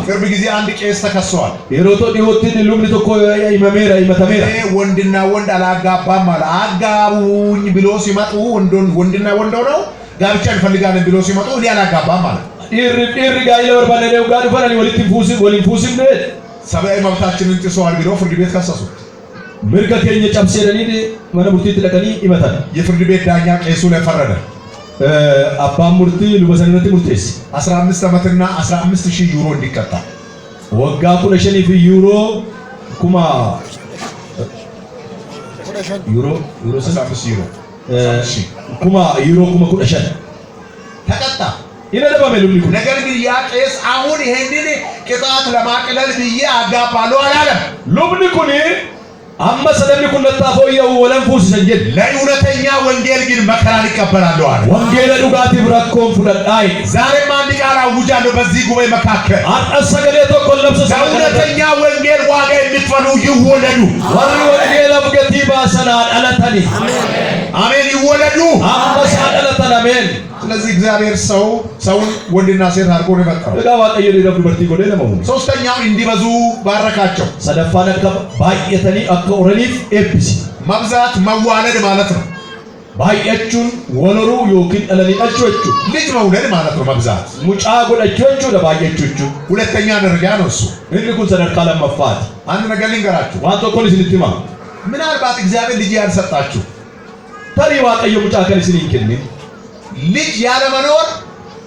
ቅርብ ጊዜ አንድ ቄስ ተከሰዋል yeroo dhiyootti lubni tokko himatameera ወንድና ወንድ አላጋባም አለ አጋቡኝ ብሎ ሲመጡ ወንድና ወንድ ሆነው ጋብቻ እንፈልጋለን ብሎ ሲመጡ እኔ አላጋባም አለ dhiirri gaa'ila barbaadanii waggaa dhufananii waliin fuusimne ሰብአዊ መብታችንን ጥሰዋል ብለው ፍርድ ቤት ከሰሱት mirga keenya cabseedhanii mana murtiitti dhaqanii himatan የፍርድ ቤት ዳኛ ቄሱ ላይ ፈረደ abbaan murtii luba sanirratti murteesse 15 ዓመትና 15000 ዩሮ እንዲቀጣ waggaa 15 fi yuuroo kuma yuuroo 15 ዩሮ kuma yuuroo kuma 15 ተቀጣ ይነደባመ ልብኒ ኩን ነገር ግን ያ ቄስ አሁን ይሄንን ቅጣት ለማቅለል ብዬ አጋባለሁ አላለም ልብኒ ኩን አማ ሰደምኒ ኩን ለታፎየው ወለም ፉሲሰን ጀድ ለእውነተኛ ወንጌል ግን መከራን ይቀበላለሁ አለ ወንጌል ዱጋቲ ብራኮን ፍለዳይ ዛሬም አንድ ቃል አውጃለሁ በዚህ ጉባኤ መካከል አጣሰገሌ ተኮል ለብሰ ለእውነተኛ ወንጌል ዋጋ የምትፈሉ ይወለዱ ወሪ ወንጌል አብገቲ ባሰና አለተኒ አሜን ይወለዱ አምሳ አለተና አሜን ስለዚህ እግዚአብሔር ሰውን ወንድና ሴት አድርጎ ነው የፈጠረው ለጋ ዋቀየለ ደብ በርቲ ጎዴ ለማው ሶስተኛው እንዲበዙ ባረካቸው ሰደፋነ ባየተኒ አከውረኒፍ ኤፕሲ መብዛት መዋለድ ማለት ነው ባየቹን ወለሩ ዮኪን አለኒ አቾቹ ልጅ መውለድ ማለት ነው መብዛት ሙጫ ጎዳቾቹ ለባየቹቹ ሁለተኛ ደረጃ ነው እሱ እንኩን ሰደርካ ለመፋት አንድ ነገር ልንገራችሁ ዋንቶ ኮሊስ ልትማ ምናልባት እግዚአብሔር ልጅ ያልሰጣችሁ ተሪ ዋቀየ ሙጫ ከሊስ ሊንከኒ ልጅ ያለ መኖር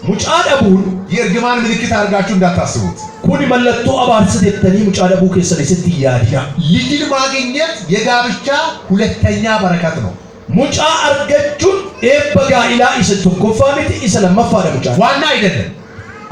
ሙጫ ደቡን የእርግማን ምልክት አድርጋችሁ እንዳታስቡት ኩኒ መለቶ አባርሰት የተኒ ሙጫ ደቡ ከሰለሰት ያዲያ ልጅን ማግኘት የጋብቻ ሁለተኛ በረከት ነው ሙጫ አርገቹን ኤበጋኢላ ኢሰተኮፋሚት ኢሰለማፋደ ሙጫ ዋና አይደለም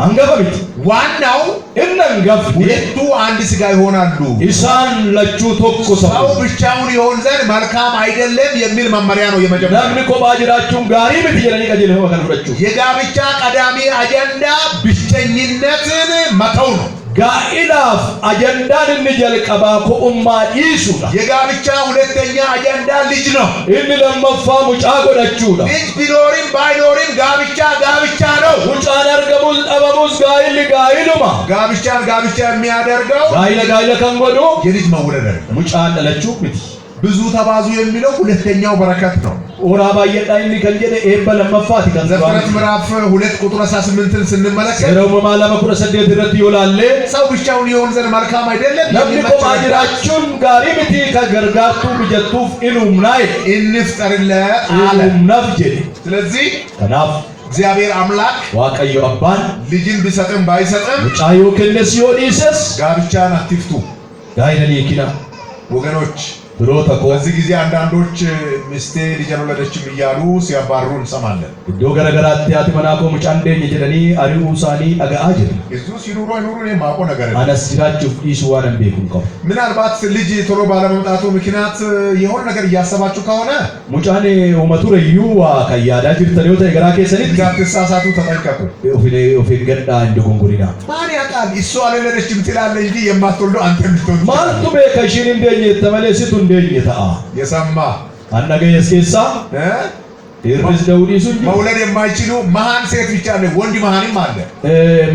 አንገባቢት ዋናው እነንገፍ ሁለቱ አንድ ስጋ ይሆናሉ ኢሳን ለቹ ቶኮ ሰው ብቻውን ይሆን ዘንድ መልካም አይደለም የሚል መመሪያ ነው የመጀመሪያ ለምን ቆባጅራችሁን ጋሪ በትየለኒ ቀጀለ ወከንፈረቹ የጋብቻ ቀዳሚ አጀንዳ ብቸኝነትን መተው ነው ጋኢላፍ አጀንዳን እንጀል ቀባ ኮኡማ ይሱዳ የጋብቻ ሁለተኛ አጀንዳ ልጅ ነው እን ለመፋ ሙጫ ጎዳችሁዳ ልጅ ቢኖርም ባይኖርም ጋብቻ ነው ሙጫን አርገሙዝ ጠበሙዝ ጋይሉማ ጋብቻ የሚያደርገው ጋይለ ከንጎዶ የልጅ መውለድ ሙጫን ለለቹ ብት ብዙ ተባዙ የሚለው ሁለተኛው በረከት ነው ኦራባ የዳይኒ ከንጀደ ኤበለ መፋት ዘፍጥረት ምዕራፍ 2 ቁጥር 18ን ስንመለከት ዘረው ማላማ ኩረ ሰደት ድረት ይውላል ሰው ብቻውን ይሆን ዘንድ መልካም አይደለም ለምን ቆባጅራችሁን ጋሪ ብቲ ከገርጋቱ ብጀቱፍ ኢሉምናይ እንፍጠርለት አለ ነፍጀ ስለዚህ ከናፍ እግዚአብሔር አምላክ ዋቀዮ አባን ልጅን ቢሰጥም ባይሰጥም ሙጫዮ ከነስ ይወዲሰስ ጋብቻን አትፍቱ ጋይለኒ ኪና ወገኖች ብሮታኮ በዚህ ጊዜ አንዳንዶች ሚስቴ ልጅ ወለደችም እያሉ ሲያባሩ እንሰማለን። ዶ ገረገራት ያቲ መናኮ ሙጫንዴኝ ጀደኒ አሪው ሳኒ አጋአጅ እዙ ሲኑሮ አይኑሩ ነው ማቆ ነገር ነው። አነስ ጅራችሁ ኢስዋን እንዴኩን ቆ ምናልባት ልጅ ቶሎ ባለመምጣቱ ምክንያት የሆነ ነገር እያሰባችሁ ከሆነ ሙጫኔ ኡመቱ ረዩዋ ከያዳ ጅርተሪው ተገራኬ ሰኒት እንዳትሳሳቱ ተጠንቀቁ። ኦፊን ገዳ እንደጎንጎሪና ማን ያውቃል? እሱ አለለችም ትላለህ እንጂ የማትወልደው አንተ ምትወልድ ማልቱ በከሽን እንደኝ ተመለሲቱ እንደኝ ታ የሰማ አናገ የስኬሳ ኢርስ ደውዲ ሱንጂ መውለድ የማይችሉ መሃን ሴት ብቻ ነው። ወንድ መሃንም አለ።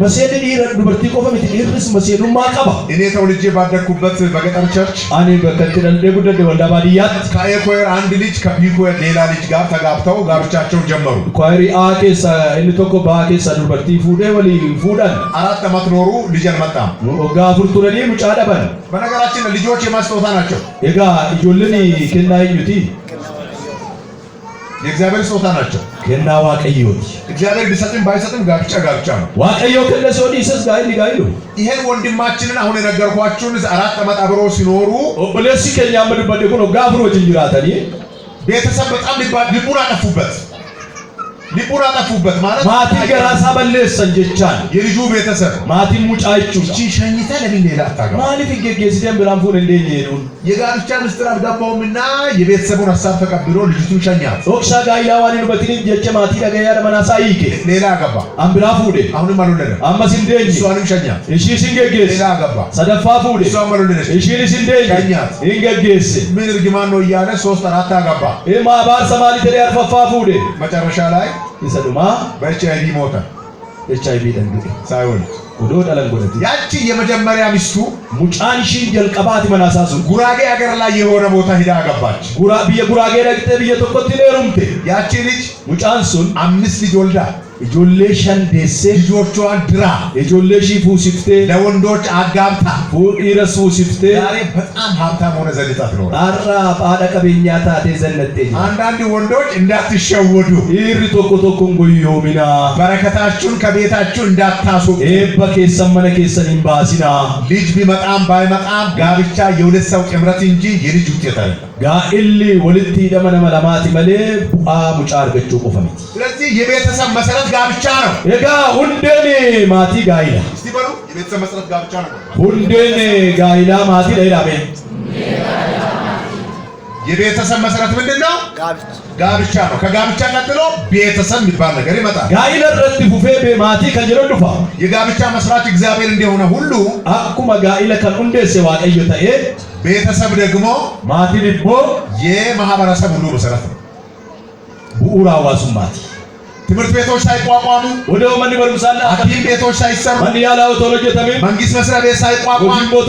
መሴልን ይረዱ በርቲ ቆፈምት ኢርስ መሴሉ ማቀባ እኔ ተወልጄ ባደኩበት በገጠር ቸርች አኔ በከንትነል ደጉደደ ወልዳ ባዲያት ከኤኮር አንድ ልጅ ከቢኮር ሌላ ልጅ ጋር ተጋብተው ጋብቻቸውን ጀመሩ። ኳሪ አኬሳ እንቶኮ ባኬሳ ዱበርቲ ፉዴ ወሊ ፉዳን 4 ዓመት ኖሩ። ልጅ አልመጣም። ጋፉርቱረኒ ሙጫ ደበን በነገራችን ልጆች የማስጦታ ናቸው። ኤጋ ኢጆልኒ ከናይኙቲ የእግዚአብሔር ስጦታ ናቸው። ከና ዋቀዮት እግዚአብሔር ቢሰጥም ባይሰጥም ጋብቻ ነው። ዋቀዮ ከለሶዲ ሰስ ጋይሉ ይሄን ወንድማችንን አሁን የነገርኳችሁን 4 ዓመት አብሮ ሲኖሩ ኦብለሲ ከኛ ምድበደ ነው ጋብሮ ጅንጅራታኒ ቤተሰብ በጣም ልቡን አጠፉበት ማለት ማቲ ገራሳ በለሰን ጀቻን የልጁ ቤተሰብ ማቲ ሙጫይቹ እቺ ሸኝታ ለምን ሌላ አታጋ ማሊፍ ገገሲደም ብራንፉን እንደኝ ነው የጋብቻ ምስጢር አልገባውምና የቤተሰቡን ሐሳብ ተቀብሎ ልጅቱን ሸኛት። ኦክሳ ጋይላዋኒ በትሪን ጀቸ ማቲ ደገያ ለመናሳ ይኬ ሌላ አገባ። አምብራ ፉዴ አሁንም አልወለደም። አማስ እንደኝ እሷንም ሸኛት። እሺ ሲንገገስ ሌላ አገባ። ሰደፋ ፉዴ እሷም አልወለደች። እሺ ሲንደኝ ሸኛት። ይንገገስ ምን እርግማን ነው እያለ 3 4 አገባ። ማባር ሰማሊ ተሪያ አርፋፋ ፉዴ መጨረሻ ላይ ይሰዱማ በኤችአይቪ ሞተ። ኤችአይቪ ደንግጤ ሳይወልድ ወዶ ዳለንጎለት ያቺ የመጀመሪያ ሚስቱ ሙጫንሺ ጀልቀባት መናሳሱ ጉራጌ ሀገር ላይ የሆነ ቦታ ሂዳ አገባች። ጉራጌ ደግጤ በየተቆጥ ነሩምቴ ያቺ ልጅ ሙጫንሱን 5 ልጅ ወልዳ ኢጆሌ ሸንዴሴ ልጆቿን ድራ ኢጆሌ ሺፉ ሲፍቴ ለወንዶች አጋብታ ኢረሱ ሲፍቴ ዛሬ በጣም ሀብታም ሆነ ዘልጣት ነው። አራ ባዳ ቀበኛታ ተዘነቴ አንዳንድ ወንዶች እንዳትሸወዱ ኢሪ ቶኮን ጎዮሚና በረከታችሁን ከቤታችሁ እንዳታስወጡ። ኤባ ከሰመነ ከሰን ኢምባሲና ልጅ ቢመጣም ባይመጣም ጋብቻ የሁለት ሰው ጥምረት እንጂ የልጅ ውጤት አይደለም። ጋኢሊ ወልቲ ደመነ መላማቲ መሌ ቡአ ሙጫር ገቹ ቆፈሚት። ስለዚህ የቤተሰብ መሰረት ጋብቻ ነው። ኤጋ ሁንደኔ ማቲ ጋይላ እስቲ በሉ የቤተሰብ መሰረት ጋብቻ ነው። ሁንደኔ ጋይላ ማቲ ለይላሜ የቤተሰብ መሰረት ምንድነው? ጋብቻ ነው። ከጋብቻ ቀጥሎ ቤተሰብ የሚባል ነገር ይመጣል። ጋይላ ረቲ ፉፌ በማቲ ከጀሮ ዱፋ የጋብቻ መስራች እግዚአብሔር እንደሆነ ሁሉ አኩማ ጋይላ ከኡንደሴ ዋቀዮ ተኤ ቤተሰብ ደግሞ ማቲ ሊቦ የማህበረሰብ ሁሉ መሰረት ነው። ቡኡራ ዋሱማቲ ትምህርት ቤቶች ሳይቋቋሙ ወደው ማን ይበርምሳላ ሐኪም ቤቶች ሳይሰሩ ማን ያላው ቶሎጀ ተሜ መንግስት መስሪያ ቤት ሳይቋቋም ሞቱ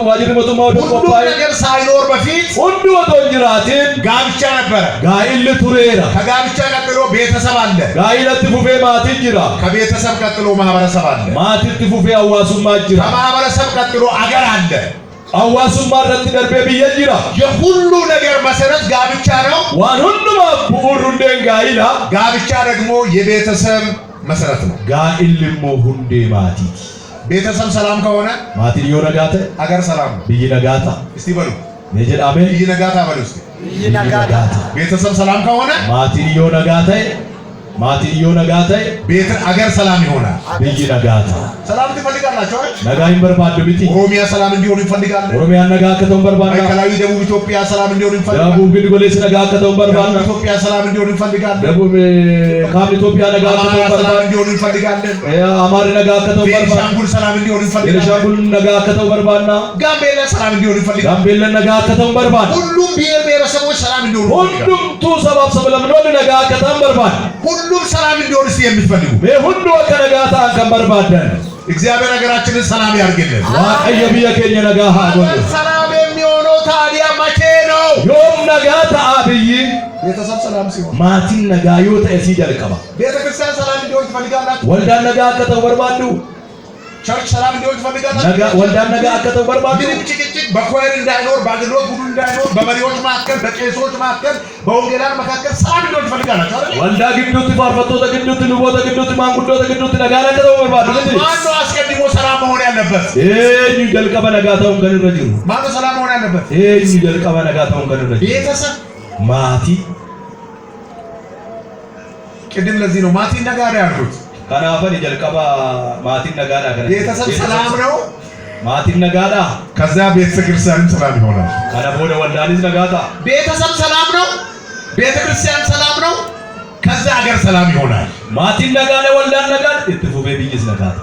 ዋጅር ሞቱ ማውደ ሁሉ ነገር ሳይኖር በፊት ሁሉ ወቶ እንጅራቲን ጋብቻ ነበረ። ጋይል ቱሬራ ከጋብቻ ቀጥሎ ቤተሰብ አለ። ጋይለት ፉፌ ማቲ ጅራ ከቤተሰብ ቀጥሎ ማህበረሰብ አለ። ማቲ ፉፌ አዋሱማ ጅራ ከማህበረሰብ ቀጥሎ አገር አለ። አዋሱማ ረቲ ደርቤ ቢየጅራ የሁሉ ነገር መሰረት ጋብቻ ነው። ዋን ሁሉ ማቡሩ እንደን ጋይላ ጋብቻ ደግሞ የቤተሰብ መሰረት ነው። ጋኢልሞ ሁንዴ ማቲ ቤተሰብ ሰላም ከሆነ ማቲ ዮነጋተ አገር ሰላም ነው። ቢይነጋታ እስቲ በሉ ነጀዳሜ ቢይነጋታ በሉ እስቲ ቢይነጋታ ቤተሰብ ሰላም ከሆነ ማቲ ዮነጋተ ማቲ ዮነጋተ ቤት አገር ሰላም ይሆናል። ቢይነጋታ ሰላም ትፈልጋላችሁ አይደል? ነጋይን በርባዱ ቢቲ ኦሮሚያ ሰላም እንዲሆን ይፈልጋል። ኦሮሚያ ነጋከተው በርባና ማዕከላዊ ደቡብ ኢትዮጵያ ሰላም እንዲሆን ይፈልጋል። ደቡብ ግልጎሌስ ነጋከተው በርባና ኢትዮጵያ ሰላም እንዲሆን ይፈልጋል። ደቡብ ካብ ኢትዮጵያ ነጋከተው በርባና እንዲሆን ይፈልጋል። አማሪ ነጋከተው በርባና ቤኒሻንጉል ሰላም እንዲሆን ይፈልጋል። ቤኒሻንጉል ነጋከተው በርባና ጋምቤላ ሰላም እንዲሆን ይፈልጋል። ጋምቤላ ነጋከተው በርባና ሁሉም ብሔር ብሔረሰቦች ሰላም እንዲሆኑ ሁሉም ቱ ሰባብ ሰብለምኖ ነጋከተው በርባና ሁሉም ሰላም እንዲሆን የሚፈልጉ ሁሉ ወከነጋታ አንከበርባደን እግዚአብሔር ሀገራችንን ሰላም ያርግልን። ዋቀየ ቢየከኘ ነጋሃ ጎል ሰላም የሚሆነው ታዲያ መቼ ነው? ዮም ነጋታ አብይ ቤተሰብ ሰላም ሲሆን ማቲ ነጋዮ ተሲ ጀልቀባ ቤተክርስቲያን ሰላም እንዲሆን ትፈልጋላችሁ? ወልዳ ነጋከተው በርባዱ ቸርች ሰላም እንዲሆን ትፈልጋላችሁ? ወልዳ ነጋከተው በርባዱ ምንም ጭቅጭቅ በኮየር እንዳይኖር፣ በአገልግሎት ቡድን እንዳይኖር፣ በመሪዎች መካከል፣ በቄሶች መካከል፣ በወንጌላን መካከል ሰላም እንዲሆን ትፈልጋላችሁ አይደል? ወልዳ ግዱት ፋርፈቶ ተግዱት ልቦ ተግዱት ማንጉዶ ተግዱት ነጋከተው በርባዱ ማን ነው አስቀድሞ ሰላም መሆን ያለበት? ጀልቀባ ነጋታው ከነረጅሩ ማን ነው ሰላም መሆን ያለበት? ኤኝ ጀልቀባ ነጋታውን ከነደ ቤተሰብ ማቲ ቅድም ለዚህ ነው ማቲ ነጋዳ ያልኩት። ከናፈን ጀልቀባ ማቲ ነጋዳ ከነ ቤተሰብ ሰላም ነው። ማቲ ነጋዳ ከዛ ቤተክርስቲያን ሰላም ይሆናል። ከነ ቦደ ወልዳኒስ ነጋታ ቤተሰብ ሰላም ነው። ቤተክርስቲያን ሰላም ነው። ከዛ ሀገር ሰላም ይሆናል። ማቲ ነጋዳ ወልዳን ነጋዳ እትፉቤ ቢይስ ነጋታ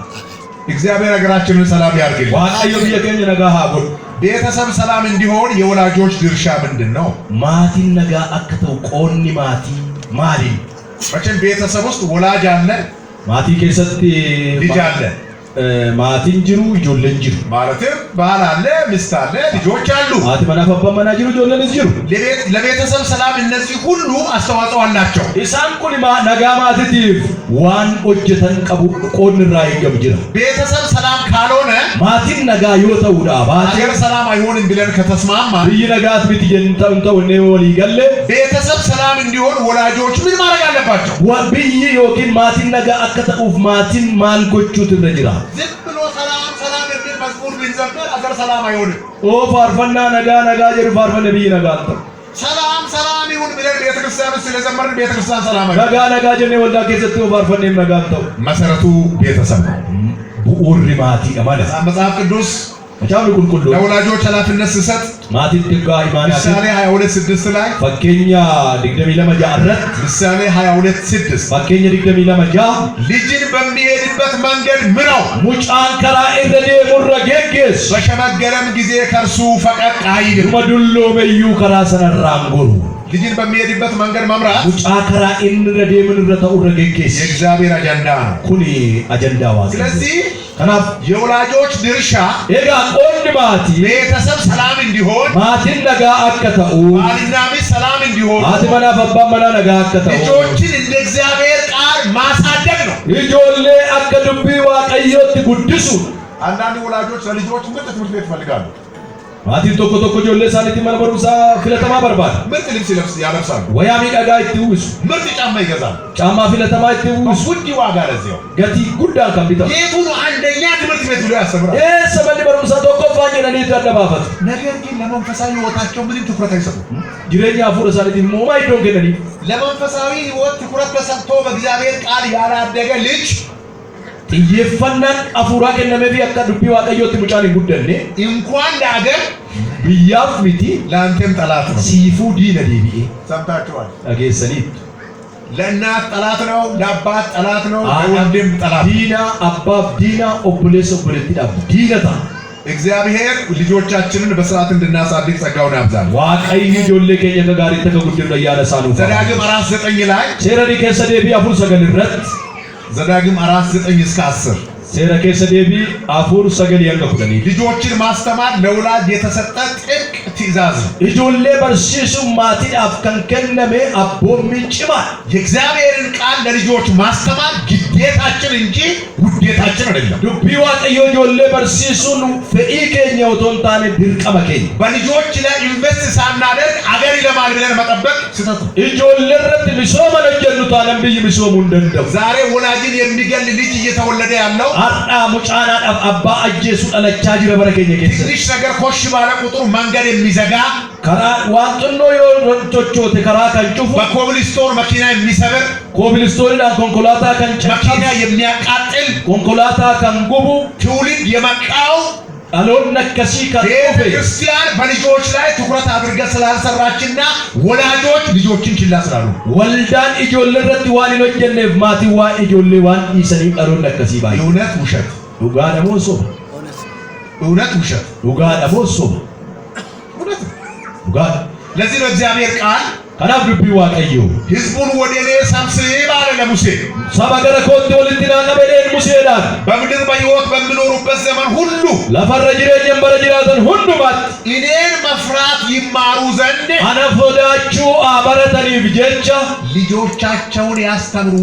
እግዚአብሔር ሀገራችንን ሰላም ያርግልን። ዋቃዮ ቢየከኝ ነጋሃ ጎል ቤተሰብ ሰላም እንዲሆን የወላጆች ድርሻ ምንድነው? ማቲ ነጋ አከተው ቆኒ ማቲ ማሊ መቼም ቤተሰብ ውስጥ ወላጅ አለ፣ ማቲ ከሰት ልጅ አለ። ማቲን ጅሩ ጆለን ጅሩ ማለትም ባል አለ፣ ሚስት አለ፣ ልጆች አሉ። ማቲ መናፈባ መናጅሩ ጆለን ጅሩ ለቤተሰብ ሰላም እነዚህ ሁሉ አስተዋጽኦ አላቸው። ኢሳን ኩሊማ ነጋ ማቲቲፍ ዋን ኦጀተን ቀቡ ቆን ራይ ገብጅራ ቤተሰብ ሰላም ካልሆነ ማቲን ነጋ ይወተውዳ ሀገር ሰላም አይሆንም ብለን ከተስማማ ይነጋት ቢትየንተው እንተው ነው ወሊገለ ቤተሰብ ሰላም እንዲሆን ወላጆች ምን ማድረግ አለባቸው? ወብይ ዮኪን ማቲን ነጋ አከተኡፍ ማቲን ማልጎቹ ትረጅራ ዝም ብሎ ሰላም ሰላም የሚል መዝሙር ቢንዘምር ሀገር ሰላም አይሆንም። ኦ ፋርፈና ነጋ ነጋ ጀሩ ፋርፈነ ቢይ ነጋታ ሰላም ሰላም ይሁን ብለን ቤተክርስቲያን ውስጥ ስለዘመርን ቤተክርስቲያን ሰላም አይሆንም። ነጋ ነጋ ጀኔ ወልዳ ከሰተው ፋርፈኔም ነጋታው መሰረቱ ቤተሰብ ነው። ቡኡሪ ማቲ ማለት መጽሐፍ ቅዱስ መቻም ቁልቁሉ ለወላጆች ኃላፊነት ሲሰጥ ማቲ ድጋ ኢማናት ምሳሌ 22:6 ላይ ፈከኛ ድግደሚ ለመጃረት ምሳሌ 22:6 ፈከኛ ድግደሚ ለመጃ ልጅን በሚሄድበት መንገድ ምራው፣ ሙጫን ከራ እንደደ ሙረገገስ በሸመገለም ጊዜ ከርሱ ፈቀቅ አይልም። መዱሎ መዩ ከራ ሰነራንጎሩ ልጅን በሚሄድበት መንገድ መምራት ሙጫ ከራ እንደደ ምንረታው ረገገስ የእግዚአብሔር አጀንዳ ነው። ኩኒ አጀንዳ ዋስ ስለዚህ ከናፍ የወላጆች ድርሻ ኤጋ ቆንድ ማቲ ቤተሰብ ሰላም እንዲሆን ማቲን ነጋ አከተኡ ባልና ሚስት ሰላም እንዲሆን ማቲ መና ፈባ መና ነጋ አከተኡ ልጆችን እንደ እግዚአብሔር ቃል ማሳደግ ነው። ልጆሌ አከዱቢ ዋቀዮት ጉድሱ አንዳንድ ወላጆች ለልጆች ምርጥ ትምህርት ቤት ይፈልጋሉ። ማቲ ቶኮ ቶኮ ጆሌ ሳንቲ ማልበሩሳ ፍለተማ በርባድ ምርጥ ልብስ ያለብሳሉ። ወያሚ ቀጋ ይትውስ ምርጥ ጫማ ይገዛሉ። ጫማ ፍለተማ ይትውስ ውድ ዋጋ ለዚያው ገቲ ጉዳ ከምቢታ የቱን አንደኛ ትምህርት ቤት ብሎ ያስተምራል። ሰበኒ በሩሳ ቶኮ ፋኝ ለኔ ተደባፈት ነገር ግን ለመንፈሳዊ ህይወታቸው ምንም ትኩረት አይሰጡም። ጅሬኛ ፉረ ሳንቲ ሞማ ይዶገነኒ ለመንፈሳዊ ህይወት ትኩረት ተሰጥቶ በእግዚአብሔር ቃል ያላደገ ልጅ ጥየፈናን አፉራ ከነመቢ አከዱቢ ዋቀዮት ሙጫኒ ጉደኔ እንኳን ለአገር ብያፍ ሚቲ ለአንተም ጠላት ነው። ሲፉ ዲነ ዲቢኤ ሰምታችኋል። አገሰኒ ለእናት ጠላት ነው፣ ለአባት ጠላት ነው፣ ለወንድም ጠላት ዲና አባፍ ዲና ኦቡሌስ ኦቡሌቲ ዳብ ዲነታ እግዚአብሔር ልጆቻችንን በስርዓት እንድናሳድግ ጸጋውን ያብዛል። ዋቀይ ጆሌ ከየ ጋሪ ተከጉድም ያለሳኑ ዘዳግም 4:9 ላይ ሴረዲ ከሰደቢ አፉር ሰገልረት ዘዳግም 4:9 እስከ 10 ሴረ ከሰደቢ አፉር ሰገል ያንገፉደኒ ልጆችን ማስተማር ለወላጅ የተሰጠ ጥብቅ ትእዛዝ ነው። ኢጆሌ በርሲሱ ማቲ አፍከንከነሜ አቦሚ ጭማ የእግዚአብሔርን ቃል ለልጆች ማስተማር ግዴታችን እንጂ ውዴታችን አይደለም። ዱቢ ዋቀዮ ጆሌ በርሲሱን ፈኢ ከኛው ቶንታኔ ድርቀመከኝ በልጆች ላይ ኢንቨስት ሳናደርግ አገር ይለማል ብለን መጠበቅ ስህተት ነው። ኢጆሌ ረድ ሚሶማ ለጀኑ ታለም ቢይ ሚሶሙ እንደንደው ዛሬ ወላጅን የሚገል ልጅ እየተወለደ ያለው አጣ ሙጫና አባ አጀሱ ጠለቻ ጅረ በረከኝ ከሰ ትንሽ ነገር ኮሽ ባለ ቁጥር መንገድ የሚዘጋ ከራ ዋጥኖ ዮቶቾቴ ከራ ካንጩፉ በኮብልስቶን መኪና የሚሰብር ኮብልስቶን ኮንኮላታ ካንጨ መኪና የሚያቃጥል ኮንኮላታ ካንጉቡ ትውልድ የመቃው አሎን ነከሲ ካቶፌ ክርስቲያን በልጆች ላይ ትኩረት አድርገ ስላልሰራችና ወላጆች ልጆችን ችላ ስላሉ ወልዳን ኢጆሌ ረድ ዋን ይኖጀነፍ ማቲዋ ኢጆሌ ዋን ኢሰኒ አሎን ነከሲ ባይ እውነት ውሸት ዱጋ ደሞሶ እውነት ውሸት ዱጋ ደሞሶ እውነት ዱጋ ለዚህ ነው እግዚአብሔር ቃል ከናፍ ዱቢ ዋቀዮ ህዝቡን ወደ እኔ ሰብስብ አለ ለሙሴ። ሰባገረ ኮት ወልንቲና ቀበሌን ሙሴዳን በምድር በሕይወት በሚኖሩበት ዘመን ሁሉ ለፈረ ጅሬኛን በረ ጅራተን ሁንዱማት እኔን መፍራት ይማሩ ዘንድ አነፎዳችሁ አበረተኒፍ ጀቻ ልጆቻቸውን ያስተምሩ።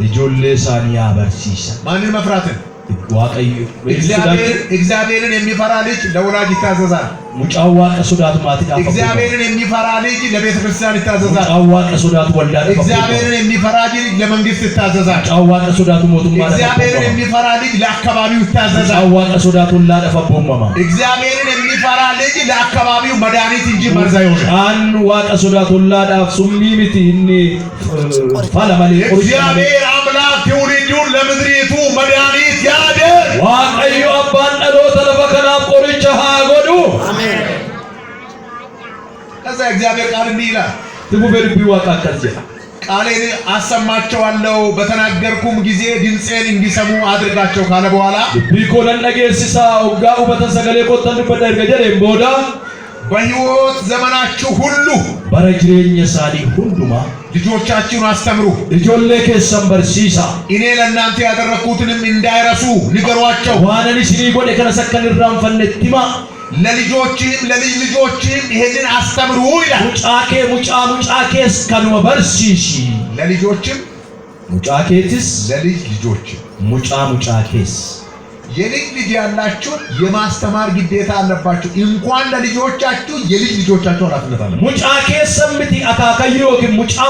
ኢጆሌ ሳኒ ያበርሲሳ ማንን መፍራትን? እግዚአብሔርን የሚፈራ ልጅ ለወላጅ ይታዘዛል። ሙጫው ዋቀ ሱዳቱ ማቲካ እግዚአብሔርን የሚፈራ ልጅ ለቤተ ክርስቲያን ይታዘዛል። ሙጫው ዋቀ ሱዳቱ ወልዳ እግዚአብሔርን የሚፈራ ልጅ ለመንግስት ይታዘዛል። ሙጫው ዋቀ ሱዳቱ ሞቱማ እግዚአብሔርን የሚፈራ ልጅ ለአካባቢው ይታዘዛል። ሙጫው ዋቀ ሱዳቱ ላደፈቦማማ እግዚአብሔርን የሚፈራ ልጅ ለአካባቢው መድኃኒት እንጂ መርዝ አይሆንም። አን ዋቀ ሱዳቱ ላዳፍ ሱሚሚቲ እኒ ፋላማሊ እግዚአብሔር አምላክ ትውልዱን ለምድሪቱ መድኃኒት ያድርግ። ዋቀዩ አባን ጸሎተ ለበከናፍ ቆርቻ ሃጎዱ አሜን። ከዛ እግዚአብሔር ቃል እንዲህ ይላል ትቡበል ቢዋቃ ከዚህ ቃሌን አሰማቸዋለሁ በተናገርኩም ጊዜ ድምጼን እንዲሰሙ አድርጋቸው ካለ በኋላ ቢኮነን ነገስሳ ወጋው በተሰገለ ቆጠን በደርገጀ ቦዳ በሕይወት ዘመናችሁ ሁሉ በረጅሬኝ ሳዲ ሁሉማ ልጆቻችሁን አስተምሩ። ልጆሌ ከሰም በርሲሳ እኔ ለእናንተ ያደረኩትንም እንዳይረሱ ንገሯቸው። ዋነኒ ሲኒ ጎደ ከነሰከን ራም ፈነቲማ ለልጆችም ለልጅ ልጆችም ይሄንን አስተምሩ ይላል። ሙጫኬስ ከኑ በርሲሲ ለልጆችም ሙጫኬትስ ለልጅ ልጆችም ሙጫኬስ የልጅ ልጅ ያላችሁ የማስተማር ግዴታ አለባችሁ። እንኳን ለልጆቻችሁ የልጅ ልጆቻችሁ ኃላፊነት አለ። ሙጫኬስ ሰምቲ አካካዩ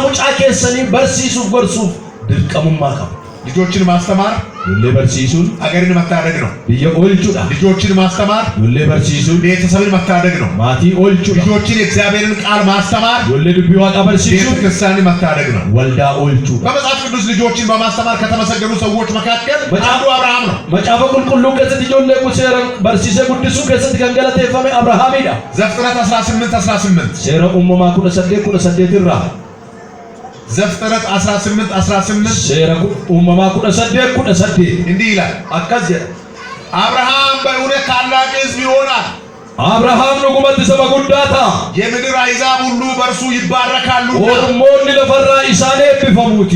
ሙጫኬስኒ በርሲሱፍ ጎርሱፍ ድርቀሙማ ካው ልጆችን ማስተማር ለበርሲሱን አገርን መታደግ ነው። በየኦልቹዳ ልጆችን ማስተማር ለበርሲሱን ቤተሰብን መታደግ ነው። ማቲ ኦልቹ ልጆችን የእግዚአብሔርን ቃል ማስተማር ለልቢዋ ቀበርሲሱን ክርስቲያንን መታደግ ነው። ወልዳ ኦልቹ በመጽሐፍ ቅዱስ ልጆችን በማስተማር ከተመሰገኑ ሰዎች መካከል አንዱ አብርሃም ነው። መጫፈ ቁልቁሉ ከዚህ ልጆለ ቁሴረ በርሲሰ ጉድሱ ከዚህ ገንገለተ ፈመ አብርሃም ይዳ ዘፍጥረት 18 ሴረ ኡመማ ኩነ ሰዴት ይራ ዘፍጥረት 18 ሴረ ኡመማ ኩነ ሰዴት እንዲህ ይላል አካዘ አብርሃም በእውነት ታላቅ ሕዝብ ይሆናል። አብርሃም ንጉመት ሰበ ጉዳታ የምድር አሕዛብ ሁሉ በእርሱ ይባረካሉ። ኦርሞን ለፈራ ኢሳኔ ቢፈሙቲ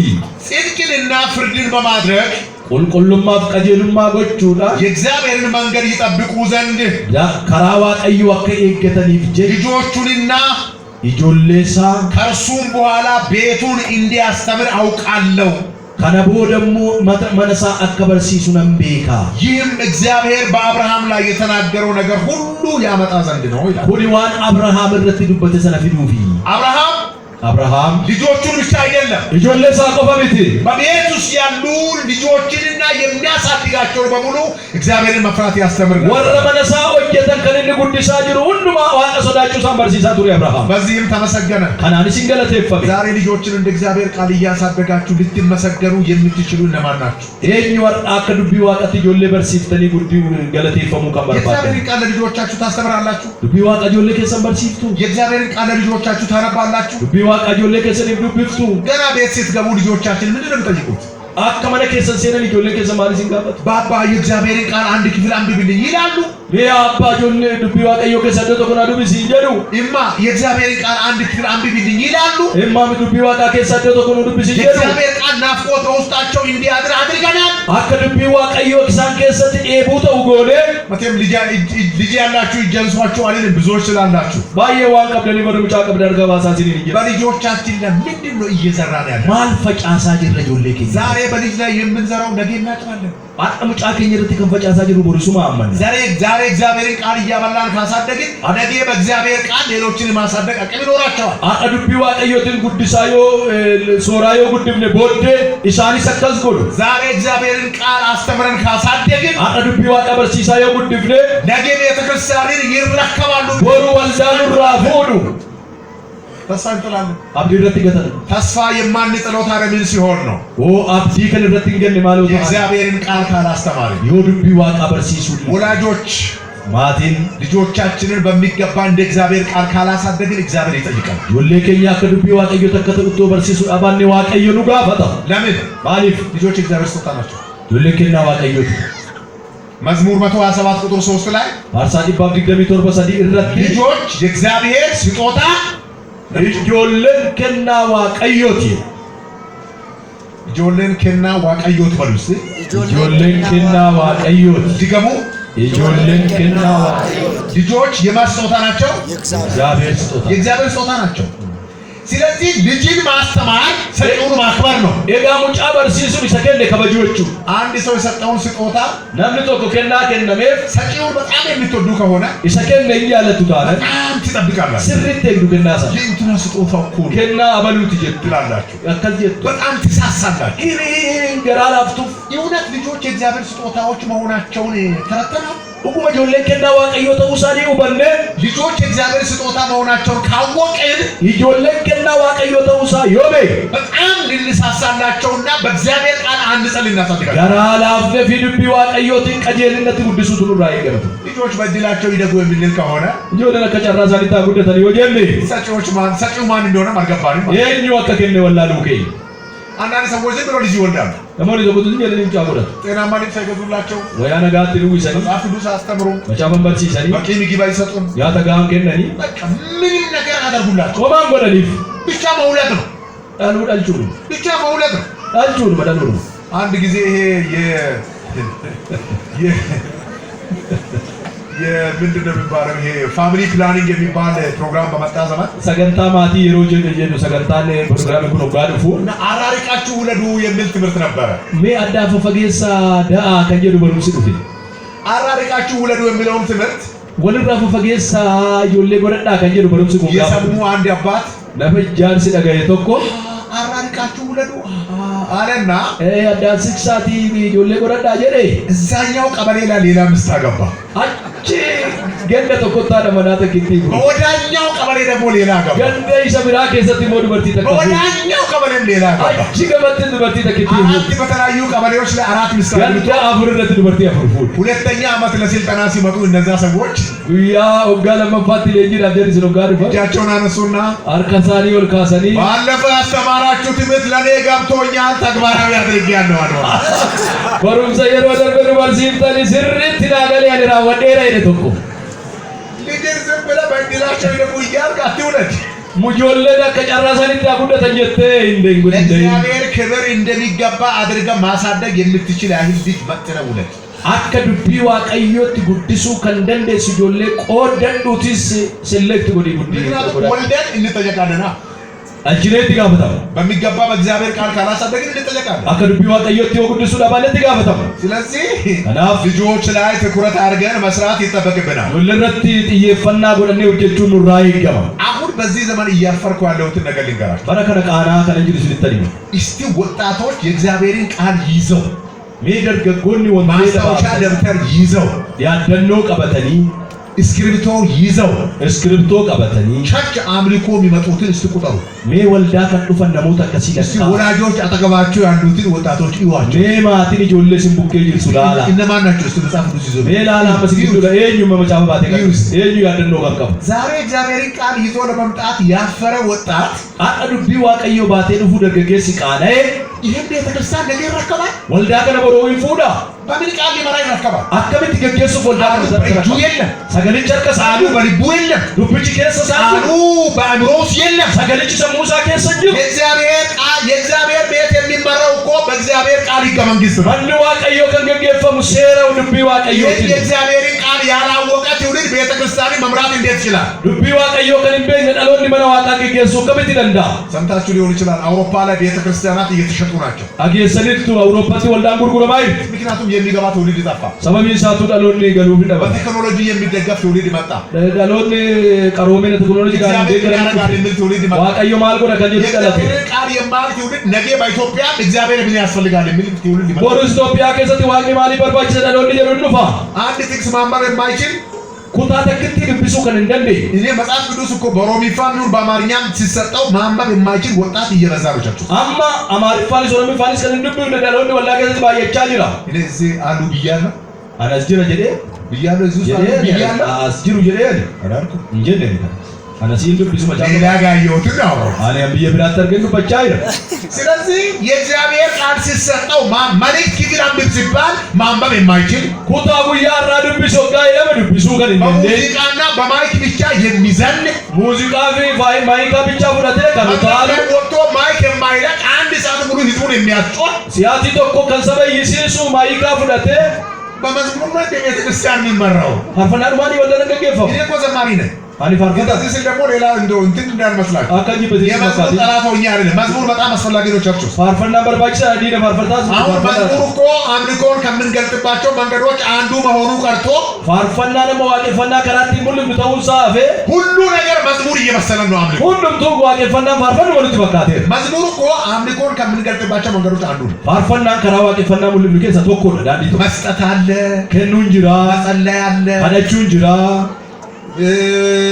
ጽድቅንና ፍርድን በማድረግ ቁልቁሉማ ቀጀሉማ ጎቹዳ የእግዚአብሔርን መንገድ ይጠብቁ ዘንድ ከራዋ ቀዩ ወከ ኤገተኒፍ ልጆቹንና ኢጆሌሳ ከእርሱም በኋላ ቤቱን እንዲያስተምር አውቃለሁ። ከነቦ ደግሞ መነሳ አከበርሲሱን ቤካ ይህም እግዚአብሔር በአብርሃም ላይ የተናገረው ነገር ሁሉ ያመጣ ዘንድ ነው ይላል። ሁዲዋን አብርሃም ረትዱበት ሰነፊዱፊ አብርሃም ልጆቹን ብቻ አይደለም ኢጆሌሳ ቆፈሚቲ በቤት ውስጥ ያሉ ልጆችንና የሚያሳድጋቸውን በሙሉ እግዚአብሔርን መፍራት ያስተምር ነበር። ወረ መነሳ ወጀተን ከነን ጉዲሳ ጅሩ ሁሉማ ዋቀ ሶዳቹ ሳምበርሲሳ ቱሪ አብርሃም በዚህም ተመሰገነ። ካናኒ ሲንገለተ ይፈቅ ዛሬ ልጆችን እንደ እግዚአብሔር ቃል እያሳደጋችሁ ልትመሰገኑ የምትችሉ እነማን ናችሁ? ኤኒ ወር አከዱቢ ዋቀት ኢጆሌ በርሲፍተኒ ጉዲ ገለተ ይፈሙ ከመርባ የእግዚአብሔርን ቃል ለልጆቻችሁ ታስተምራላችሁ። ዱቢ ዋቀ ጆሌ ከሰምበርሲፍቱ የእግዚአብሔርን ቃል ለልጆቻችሁ ታነባላችሁ። ቃጆሌ ከሰን ዱብፍቱ ገና ቤት ስትገቡ ልጆቻችን ምንድን ነው የምትጠይቁት? አከመነ ከሰን ሰነን ጆሌ ከሰን ማለት ሲንጋበት ባባ የእግዚአብሔርን ቃል አንድ ክፍል አንብብልኝ ይላሉ። አባ ጆሌ ዱቢ ዋቀዮ ከሰደቶ ኮና ዱቢ ሲጀሩ እማ የእግዚአብሔርን ቃል አንድ ክፍል አንብብልኝ ይላሉ። እማ ዱቢ ዋቃ ከሰደቶ ኮና ዱቢ ሲጀሩ የእግዚአብሔር ቃል ናፍቆት በውስጣቸው እንዲያድር አድርገናል። አከ ዱቢ ዋቀዮ ከሳን ከሰት ኤቡተው ጎሌ መቼም ልጅ ያላችሁ ይጀንሷችሁ አይደል? ብዙዎች ስላላችሁ ባየ ዋን ቀብደኒ በርምጫ ቀብደር ገባሳሲን ይጀ በልጆቻችን ላይ ምንድን ነው እየዘራን ያለው? ማልፈጫሳ ጅረ ጆሌ ዛሬ በልጅ ላይ የምንዘራው ነገ እናጭዳለን። አጥሙጫ ከኝረት ከንፈጫሳ ጅሩ ቦሪሱማ አመን ዛሬ እግዚአብሔርን ቃል እያበላን ካሳደግን ነገ በእግዚአብሔር ቃል ሌሎችን ማሳደግ አቅም ይኖራቸዋል። አዱቢ ዋቀዮትን ጉድሳዮ ሶራዮ ጉድብነ ቦዴ ኢሳኒ ሰከዝ ጎዱ ዛሬ እግዚአብሔርን ቃል አስተምረን ካሳደግን አዱቢ ዋቀ በርሲሳዮ ጉድብነ ነገ ቤተክርስቲያንን ይረከባሉ። ቦሩ ወልዳኑ ራፎዱ ተስፋ እንጥላለን። አብዲ ረቲ ገተን ተስፋ የማንጥለው ታዲያ ምን ሲሆን ነው? አብዲ ከን ረቲ ገን ማለት የእግዚአብሔርን ቃል ካላስተማርን የዱቢ ዋቃ በርሲሱ ወላጆች ማቲን ልጆቻችንን በሚገባ እንደ እግዚአብሔር ቃል ካላሳደግን እግዚአብሔር ይጠይቃል። ወለከኛ ከዱቢ ዋቀዮ ተከተውቶ በርሲሱ አባኔ ዋቀዮ ኑጋ ፈታ ለምን ማሊፍ ልጆች እግዚአብሔር ስጦታ ናቸው። ወለከኛ ዋቀዮ መዝሙር 127 ቁጥር 3 ላይ አርሳዲ ባብ ዲገሚቶር በሰዲ እረት ልጆች የእግዚአብሔር ስጦታ ኢጆለን ከና ዋቀዮት ኢጆለን ከና ዋቀዮት በሉስ ኢጆለን ከና ዋቀዮት ድገሙ። ኢጆለን ከና ዋቀዮት ልጆች የማን ስጦታ ናቸው? የእግዚአብሔር ስጦታ ናቸው። ስለዚህ ልጅን ማስተማር ሰጪውን ማክበር ነው። ኤጋሙጫ በርሲሱ ይሰከለ ከበጆቹ አንድ ሰው የሰጠውን ስጦታ namni tokko kennaa kennameef ሰጪውን በጣም የምትወዱ ከሆነ ይሰከለ እያለቱ ታለ በጣም ትጠብቃላችሁ። ስርት ይግዱ ከናሳ የእንትና ስጦታው እኮ ነው ከና አበሉት ይጀትላላችሁ ያከዚህ በጣም ትሳሳላችሁ። ይሄን ገራላፍቱ የእውነት ልጆች የእግዚአብሔር ስጦታዎች መሆናቸውን ተረተናል። ሁኩመ ጆሌን ከና ዋቀዮ ተውሳኒ ኡበነ ልጆች የእግዚአብሔር ስጦታ መሆናቸውን ካወቅን ይጆሌን ከና ዋቀዮ ተውሳ ዮቤ በጣም ልንሳሳላቸውና በእግዚአብሔር ቃል አንጸል እናሳድጋለን። ገራላፍለ ፊድቢ ዋቀዮትን ቀጀልነት ጉድሱት ኑራ ይገርቱ ልጆች በእድላቸው ይደጉ የሚል ከሆነ ጆሌን ከጨራሳ ሊታ ጉደተን ይወጀል ሰጪው ማን እንደሆነ አልገባንም። ይሄን ወከከነ ወላሉ ከይ አንዳንድ ሰዎች ዝም ብሎ ልጅ ይወልዳሉ። ለሞኒ ዘቡቱን የለንም ጫጉረት ጤናማ ልጅ ሳይገዙላቸው ወያ ነጋት ነው ይሰኒ መጽሐፍ ቅዱስ አስተምሩ መቻፈን በርሲ ይሰኒ በቂ ምግብ አይሰጡም። ያ ተጋም ከነኒ በቃ ምንም ነገር አደርጉላቸው ወማን ጎለሊፍ ብቻ መውለድ ነው። አልቹሉ ብቻ መውለድ ነው። አልቹሉ በዳሉ አንድ ጊዜ ምንድን ነው የሚባለው ይሄ ፋሚሊ ፕላኒንግ የሚባል ፕሮግራም በመጣ ዘመን ሰገንታ ማቲ የሮጀ የጀዱ ሰገንታን ፕሮግራም ጉኖ ጋድፉ አራሪቃችሁ ውለዱ የሚል ትምህርት ነበረ። ሜ አዳፈ ፈጌሳ ዳአ ከጀዱ በሩስ ዱፊ አራሪቃችሁ ውለዱ የሚለውን ትምህርት ወልራፈ ፈጌሳ ዮሌ ጎረዳ ከጀዱ በሩስ ጉንጋ የሰሙ አንድ አባት ለፈጃር ሲደጋየ ቶኮ አራሪቃችሁ ውለዱ አለና አዳን ስክሳቲ ዮሌ ጎረዳ ጀዴ እዛኛው ቀበሌ ላይ ሌላ ምስት አገባ። አቺ ገንደ ተቆጣ ደመናተ ኪቲ ወዳኛው ቀበሌ ደግሞ ሌላ አገባ። ገንደ ይሰብራ ከሰቲ ሞድ በርቲ ተቀበሉ ወዳኛው ቀበሌ ሌላ አገባ። አቺ ገበትን በርቲ ተኪቲ አራት በተለያዩ ቀበሌዎች ላይ አራት ምስት አገባ። ገንደ አፍርነት በርቲ አፍርፉ ሁለተኛ ዓመት ለስልጠና ሲመጡ እነዛ ሰዎች ያ ወጋለ መፋት ለጂ ዳጀር ስለጋር እጃቸውን አነሱና አርካሳኒ ወልካሳኒ ባለፈው ያስተማራችሁ ትምህርት ለኔ ገብቶኛል፣ ተግባራዊ አድርጌያለሁ አሉ። ወሩም ሰየሮ ደርበሩ ወርሲፍታኒ ስርት ናገለ ያለራ ወዴራ ይደተኮ ልጅን ዝም ብለህ በእንግላቸው ይደጉ እያልክ አትውለድ። ሙጆለዳ ከጨራሳኒ ታጉደ ተጀተ እንደንጉድ ለእግዚአብሔር ክብር እንደሚገባ አድርገህ ማሳደግ የምትችል ያህል ልጅ መጥነህ ውለድ። akka dubbii waaqayyootti guddisuu kan dandeessu ijoollee qoodadhuutis select godhi ምክንያቱም ወልደን እንጠየቃለና አጅሬtti gaafatama በሚገባ በእግዚአብሔር ቃል ካላሳደግን እንጠየቃለን። akka dubbii waaqayyootti yoo guddisuu dhabaaletti gaafatama ስለዚህ kanaaf ልጆች ላይ ትኩረት አድርገን መስራት ይጠበቅብናል። ijoolleerratti xiyyeeffannaa godhannee hojjechuun nurraa eegama። አሁን በዚህ ዘመን እያፈርኩ ያለሁትን ነገር ልንገራችሁ። bara kana qaanaa kana jiru isinitti hima እስቲ ወጣቶች የእግዚአብሔርን ቃል ይዘው dargaggoonni ማስታወሻ ደብተር ይዘው yaadannoo qabatanii እስክሪብቶ ይዘው qabatanii ቸርች አምልኮ የሚመጡትን እስቲ ቁጠሩ። waldaa kan dhufan namoota akkasii እስቲ ወላጆች አጠገባቸው ያሉትን ወጣቶች ይዋቸው። maatiin ijoollee isin bukkee jirtu laala እነማን ናቸው? እስቲ መጽሐፍ ቅዱስ ይዘው laala masgidu eenyuma macaafa baate kan eenyu yaadannoo kan qabu ዛሬ እግዚአብሔርን ቃል ይዞ ለመምጣት ያፈረ ወጣት akka dubbii waaqayyoo baatee dhufuu dargaggeessi qaana'e ይሄን ቤተክርስቲያን ነገ ይረከባል። waldaa kana boroo hin fuudha በምን ቃል ሊመራ ይረከባል? akkamitti geggeessuuf waldaa kana በእጁ የለም፣ sagalicha harka ቃሉ saanu በልቡ የለም፣ dubbichi keessa saanu ቃሉ በአእምሮ ውስጥ የለም። sagalichi sammuu isaa keessa jiru የእግዚአብሔር ቤት የሚመራው እኮ በእግዚአብሔር ቃል ሕገ መንግሥት ነው። manni waaqayyoo kan geggeeffamu seera dubbii waaqayyootiin የእግዚአብሔርን ቃል ያላወቀ ትውልድ ቤተክርስቲያንን መምራት እንዴት ይችላል? dubbii waaqayyoo kan hin beekne dhaloonni mana waaqaa geggeessuu akkamitti danda'a? ሰምታችሁ ሊሆን ይችላል። አውሮፓ ላይ ቤተክርስቲያናት እየተሸጡ ናቸው። ageessaniittu awurooppaatti waldaan gurguramaa jirti. ምክንያቱም የሚገባ ትውልድ ጠፋ። sababiin isaatu dhaloonni galuuf hin dhaban. በቴክኖሎጂ የሚደገፍ ትውልድ መጣ። dhaloonni qaroomina teekinooloojii kan deeggaran የሚል ትውልድ መጣ። waaqayyo maal godha kan jedhu dhalate. የእግዚአብሔርን ቃል የማያውቅ ትውልድ ነገ በኢትዮጵያ እግዚአብሔር ምን ያስፈልጋል የሚል ትውልድ መጣ። boru Itoophiyaa keessatti waaqni maalii barbaachisa dhaloonni jedhu hin dhufa. አንድ ጥቅስ ማንበብ የማይችል kutaa takkitti dubbisuu kan hin dandeenye. እኔ መጽሐፍ ቅዱስ እኮ በኦሮሚፋም ይሁን በአማርኛም ሲሰጠው ማንበብ የማይችል ወጣት እየበዛ ነው። ቸርች amma amaariffaanis oromifaanis kan hin dubbifne dhaloonni waldaa keessatti baay'achaa jira. እኔ እዚህ አሉ ብያለሁ anas jira jedhee ብያለሁ እዚህ ውስጥ አሉ ብያለሁ as jiru jedhee አላልኩ hin jenne anasiin dubbisu ሌላ macaafa ጋር ያየሁትን ነው። ani biyya biraatti arginu dubbachaa jira. ስለዚህ የእግዚአብሔር ቃል ሲሰጠው መልእክት ግን አንብብ ሲባል ማንበብ የማይችል kutaa guyyaa irraa dubbisu hoggaa jedhame dubbisuu kan hin dandeenye. በሙዚቃና በማይክ ብቻ የሚዘል muuziqaa fi maayikaa bichaa fudhatee kan utaalu ወጥቶ ማይክ የማይለቅ አንድ ሰዓት ሙሉ ህዝቡን የሚያስጮህ siyaasii tokko kan saba iyyisiisu maayikaa fudhatee በመዝሙር ነው ቤተክርስቲያን የሚመራው። faarfannaadhumaan waldaan gaggeeffamu. እኔ እኮ ዘማሪ ነኝ። አኒ ፋርፈታ እንደዚህ ሲል ደግሞ ሌላ እንደው እንትን እንዳልመስላችሁ አካጂ በዚህ የመዝሙር ጠላት ሆኜ አይደለም። መዝሙር በጣም አስፈላጊ ነው ቸርች ውስጥ። ፋርፈና በርባጭ ዲነ ፋርፈታ አሁን መዝሙር እኮ አምልኮን ከምንገልጥባቸው መንገዶች አንዱ መሆኑ ቀርቶ ፋርፈና ነው ዋቄፈና ከራቲ ሙሉ ምተውሳ አፌ ሁሉ ነገር መዝሙር እየመሰለን ነው። አምልኮ ሁሉም ቱ ዋቄፈና ፋርፈን ወሉት በቃቴ መዝሙር እኮ አምልኮን ከምንገልጥባቸው መንገዶች አንዱ ነው። ፋርፈና ከራ ዋቄፈና ሙሉ ምከ ሰቶኮ ዳዲቱ መስጠት አለ፣ ከኑንጅራ መጸለይ አለ፣ አዳቹንጅራ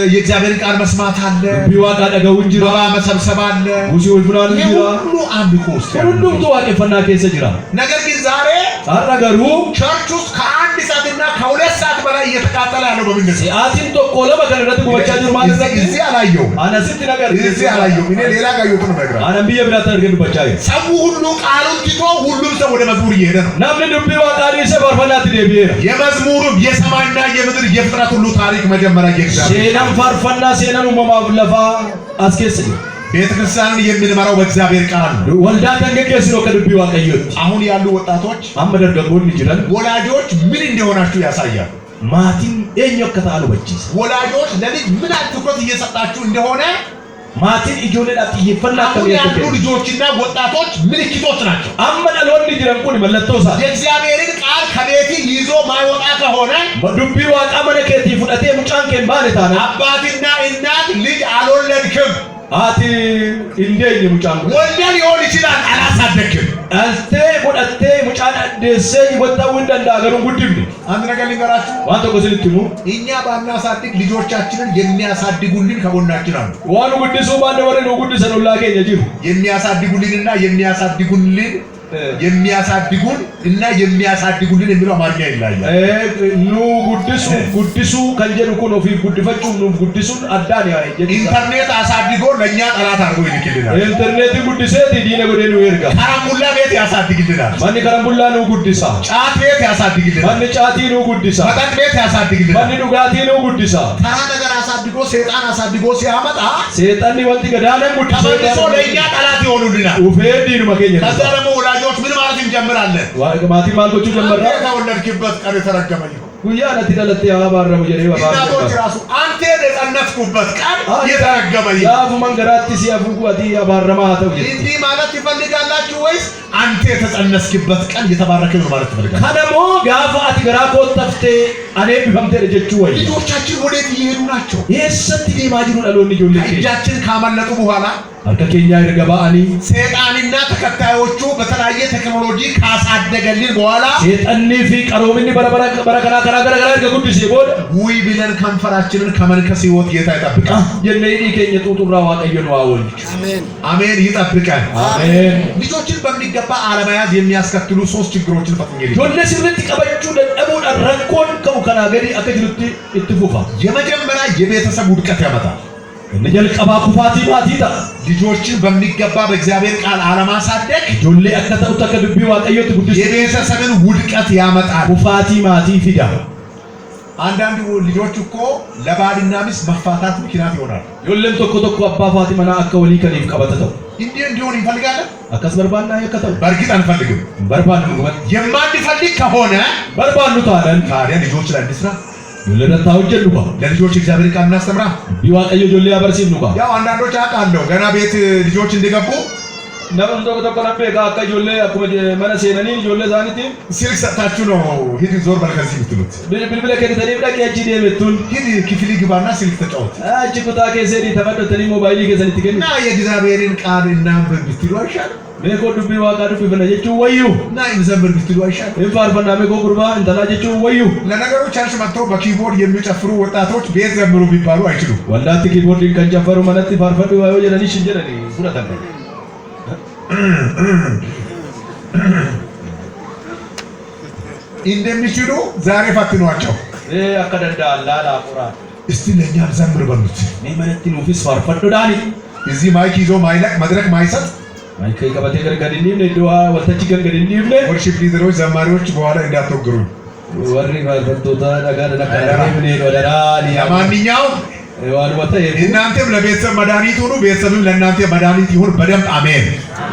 የእግዚአብሔር ቃል መስማት አለ፣ ቢዋቃ ደጋው እንጅራ መሰብሰብ አለ፣ ሙሲው ፍናን እንጅራ ሁሉ አምልኮ ውስጥ ሁሉም ተዋቄፈና ከሰ ጅራ። ነገር ግን ዛሬ አራጋሩ ቸርች ውስጥ ከአንድ ሰዓትና ከሁለት ሰዓት በላይ እየተቃጠለ ያለው በምንድን ነው? ሲአቲን ተቆለ በከነረት ጎቻ ጅር ማለት ነው። እዚህ አላየሁም፣ አነሲት ነገር እዚህ አላየሁም። እኔ ሌላ ጋር ነው ነገር አነ ቢየ ብላ ተርገብ በቻይ ሰው ሁሉ ቃሉን ትቶ ሁሉም ሰው ወደ መዝሙር እየሄደ ነው። ናምን ዱቢ ዋቃሪ ሰባርፈናት ደቢራ የመዝሙሩ የሰማይና የምድር የፍጥረት ሁሉ ታሪክ መጀመሪያ ሴናም ፋርፈና ሴናን ኡመማፍ ለፋ አስከስል ቤተክርስቲያንን የምንመራው በእግዚአብሔር ቃል ነው። ወልዳ ተንገከስ ነው ከዱቢ ዋቀዮት አሁን ያሉ ወጣቶች አመደር ደጎን ይችላል ወላጆች ምን እንደሆናችሁ ያሳያል። ማቲን እኞ ከተአሉ በጂስ ወላጆች ለልጅ ምን ትኩረት እየሰጣችሁ እንደሆነ ማቲን ኢጆሌ ዳት ይፈና ያሉ ልጆችና ወጣቶች ምልክቶች ናቸው። አመዳል ወንድ ይጀምቁን መለተውሳ የእግዚአብሔርን ቃል ከቤት ይዞ ማይወጣ ከሆነ ዱቢ ዋቃ መነከቲ ፉደቴ ሙጫን ከንባለታና አባትና እናት ልጅ አልወለድክም አቲ እንዴኝ ሙጫን ወልደ ሊሆን ይችላል አላሳደግክም አልቴ ፉደቴ ሙጫን ደሰይ ወጣው እንደንዳገሩ ጉድም አንድ ነገር ልንገራችሁ ዋንተ ኮስልትሙ እኛ ባናሳድግ ልጆቻችንን የሚያሳድጉልን ከጎናችን አሉ። ዋኑ ጉድሱ ባንደ ወሬ ነው ጉድሰ ነው ላከኝ ጅሩ የሚያሳድጉልንና የሚያሳድጉልን እና የሚያሳድጉልን የሚለው አማርኛ ይለያያል። ኑ ጉድሱ ከንጀሩ ኮ ነው ፊ ጉድፈጩ ኑ ጉድሱን አዳን ያ ኢንተርኔት አሳድጎ ለኛ ጠላት አድርጎ ይልክልናል። ኢንተርኔት ጉድሰት ዲነ ጎዴ ነው ይርጋ ከረምቡላ ቤት ያሳድግልናል። ማን ከረምቡላ ነው ጉድሳ ጫት ቤት ያሳድግልናል። ማን ጫቲ ነው ጉድሳ መጠጥ ቤት ያሳድግልናል። ማን ዱጋቲ ነው ጉድሳ ተራ ነገር አሳድጎ ሰይጣን አሳድጎ ሲያመጣ ሰይጣን ወልቲ ገዳነ ጉድሳ ተመልሶ ለኛ ጠላት ይሆኑልናል። ኡፌዲ ነው ማገኘ ከዛ ደግሞ ወላጆች ምን ማለት እንጀምራለን? ማቲ ማልኮቹ ጀመራ የተወለድክበት ቀን የተረገመ ይሁን ጉያ ለትደለተ ያባረው ጀሬ እናቶች ራሱ አንተ የጸነስኩበት ቀን የተረገመ ይሁን ያፉ መንገራቲ ሲያፉ ጉዲ ያባረማ ተው እንዲህ ማለት ይፈልጋላችሁ ወይስ አንተ የተጸነስክበት ቀን የተባረከ ነው ማለት ትፈልጋላችሁ? ከነሞ ጋፋ አትገራ ኮተፍቴ አኔ ቢፈምተ ልጆቹ ወይ ልጆቻችን ወዴት እየሄዱ ናቸው? የሰት ዲማጅኑ ዳሎን ጆሌ እጃችን ካመለጡ በኋላ አርከኬኛ ይርገባኒ ሰይጣንና ተከታዮቹ በተለያየ ቴክኖሎጂ ካሳደገልን በኋላ ሰይጣን ፊ ቀሮምኒ በረበራ በረከና ከራገራ ገጉድስ ይቦድ ውይ ብለን ከንፈራችንን ከመንከስ ህይወት ጌታ ይጠብቃል። የነይዲ ከኘ ጡጡራ ዋቀየ ነው አወል አሜን አሜን ይጠብቃል። አሜን ልጆችን በሚገባ አለመያዝ የሚያስከትሉ ሶስት ችግሮችን ፈጥኜ ጆሌ ሲብት ቀበቹ ደደቡን ረንኮን ከውከና ገዲ አከጅሉት ይትፉፋ የመጀመሪያ የቤተሰብ ውድቀት ያመጣል። እንጀል ቀባ ኩፋቲ ማቲታ ልጆችን በሚገባ በእግዚአብሔር ቃል አለማሳደግ ጆሌ አከታው ተከድቢ ዋቀየት ጉድስ የቤተሰብን ውድቀት ያመጣል። ኩፋቲ ማቲ ፊዳ አንዳንድ ልጆች እኮ ለባልና ሚስት መፋታት ምክንያት ይሆናል። ዮለም ቶኮ ቶኮ አባ ፋቲማና አከወሊ ከሊፍ ቀበተው እንዲሆን ይፈልጋል። አከስ በርባና የከተው በርግጥ አንፈልግም። በርባን ነው የማንፈልግ ከሆነ በርባን ነው ታዲያ ልጆች ላይ እንስራ። ለለታው ጀሉባ ለልጆች እግዚአብሔር ቃል እናስተምራ። ቢዋቀየ ጆሌ ያበርሲም ነው ያው አንዳንዶች አውቃለሁ ገና ቤት ልጆች እንዲገቡ ነብን ዶክ ተቆራበ ጋካ ጆሌ አኩመ መነሴነኒ ጆሌ ዛኒቲ ስልክ ሰጣችሁ ነው ሂድ ዞር በል ከዚህ ብትሉት ብልብለ ከዲተኒ ብላ ከጂ ደምቱን ሂድ ክፍል ግባና ስልክ ተጫወት አጂ ኩታ ከሰዲ ተፈደተኒ ሞባይል ከሰኒ ትገኝ እና የእግዚአብሔርን ቃል እናንብብ ብትሉ አይሻልም? ሜኮ ዱቢ ዋቃ ዱቢ ፈነጀቹ ወዩ እና እንዘምር ብትሉ አይሻልም? እንፋርፈና ሜኮ ጉርባ እንተላጀቹ ወዩ ለነገሩ ቸርች መጥተው በኪቦርድ የሚጨፍሩ ወጣቶች ቤት ዘምሩ ቢባሉ አይችሉም። ወላቲ ኪቦርድን ከንጨፈሩ መነቲ ፋርፈዱ ዋዮ ጀለኒ ሽንጀለኒ ፉራታን እንደሚችሉ ዛሬ ፈትኗቸው አከደንዳ ላላ ቁራ እስቲ ለኛ ዘምር በሉት። ነመነቲ ኑፊስ ፋርፈዱ ዳኒ እዚህ ማይክ ይዞ ማይለቅ መድረክ ማይሰጥ ማይክ ከበቴ ገርጋዲኒ ነዶዋ ወልተቺ ገርጋዲኒ ብለ ወርሺፕ ሊደሮች ዘማሪዎች በኋላ እንዳትወግሩ ወሪ ፋርፈዱታ ነገር ነከራ ምን ወደራኒ ለማንኛውም እናንተም ለቤተሰብ መድኃኒት ሁኑ፣ ቤተሰብም ለእናንተ መድኃኒት ይሁን። በደንብ አሜን።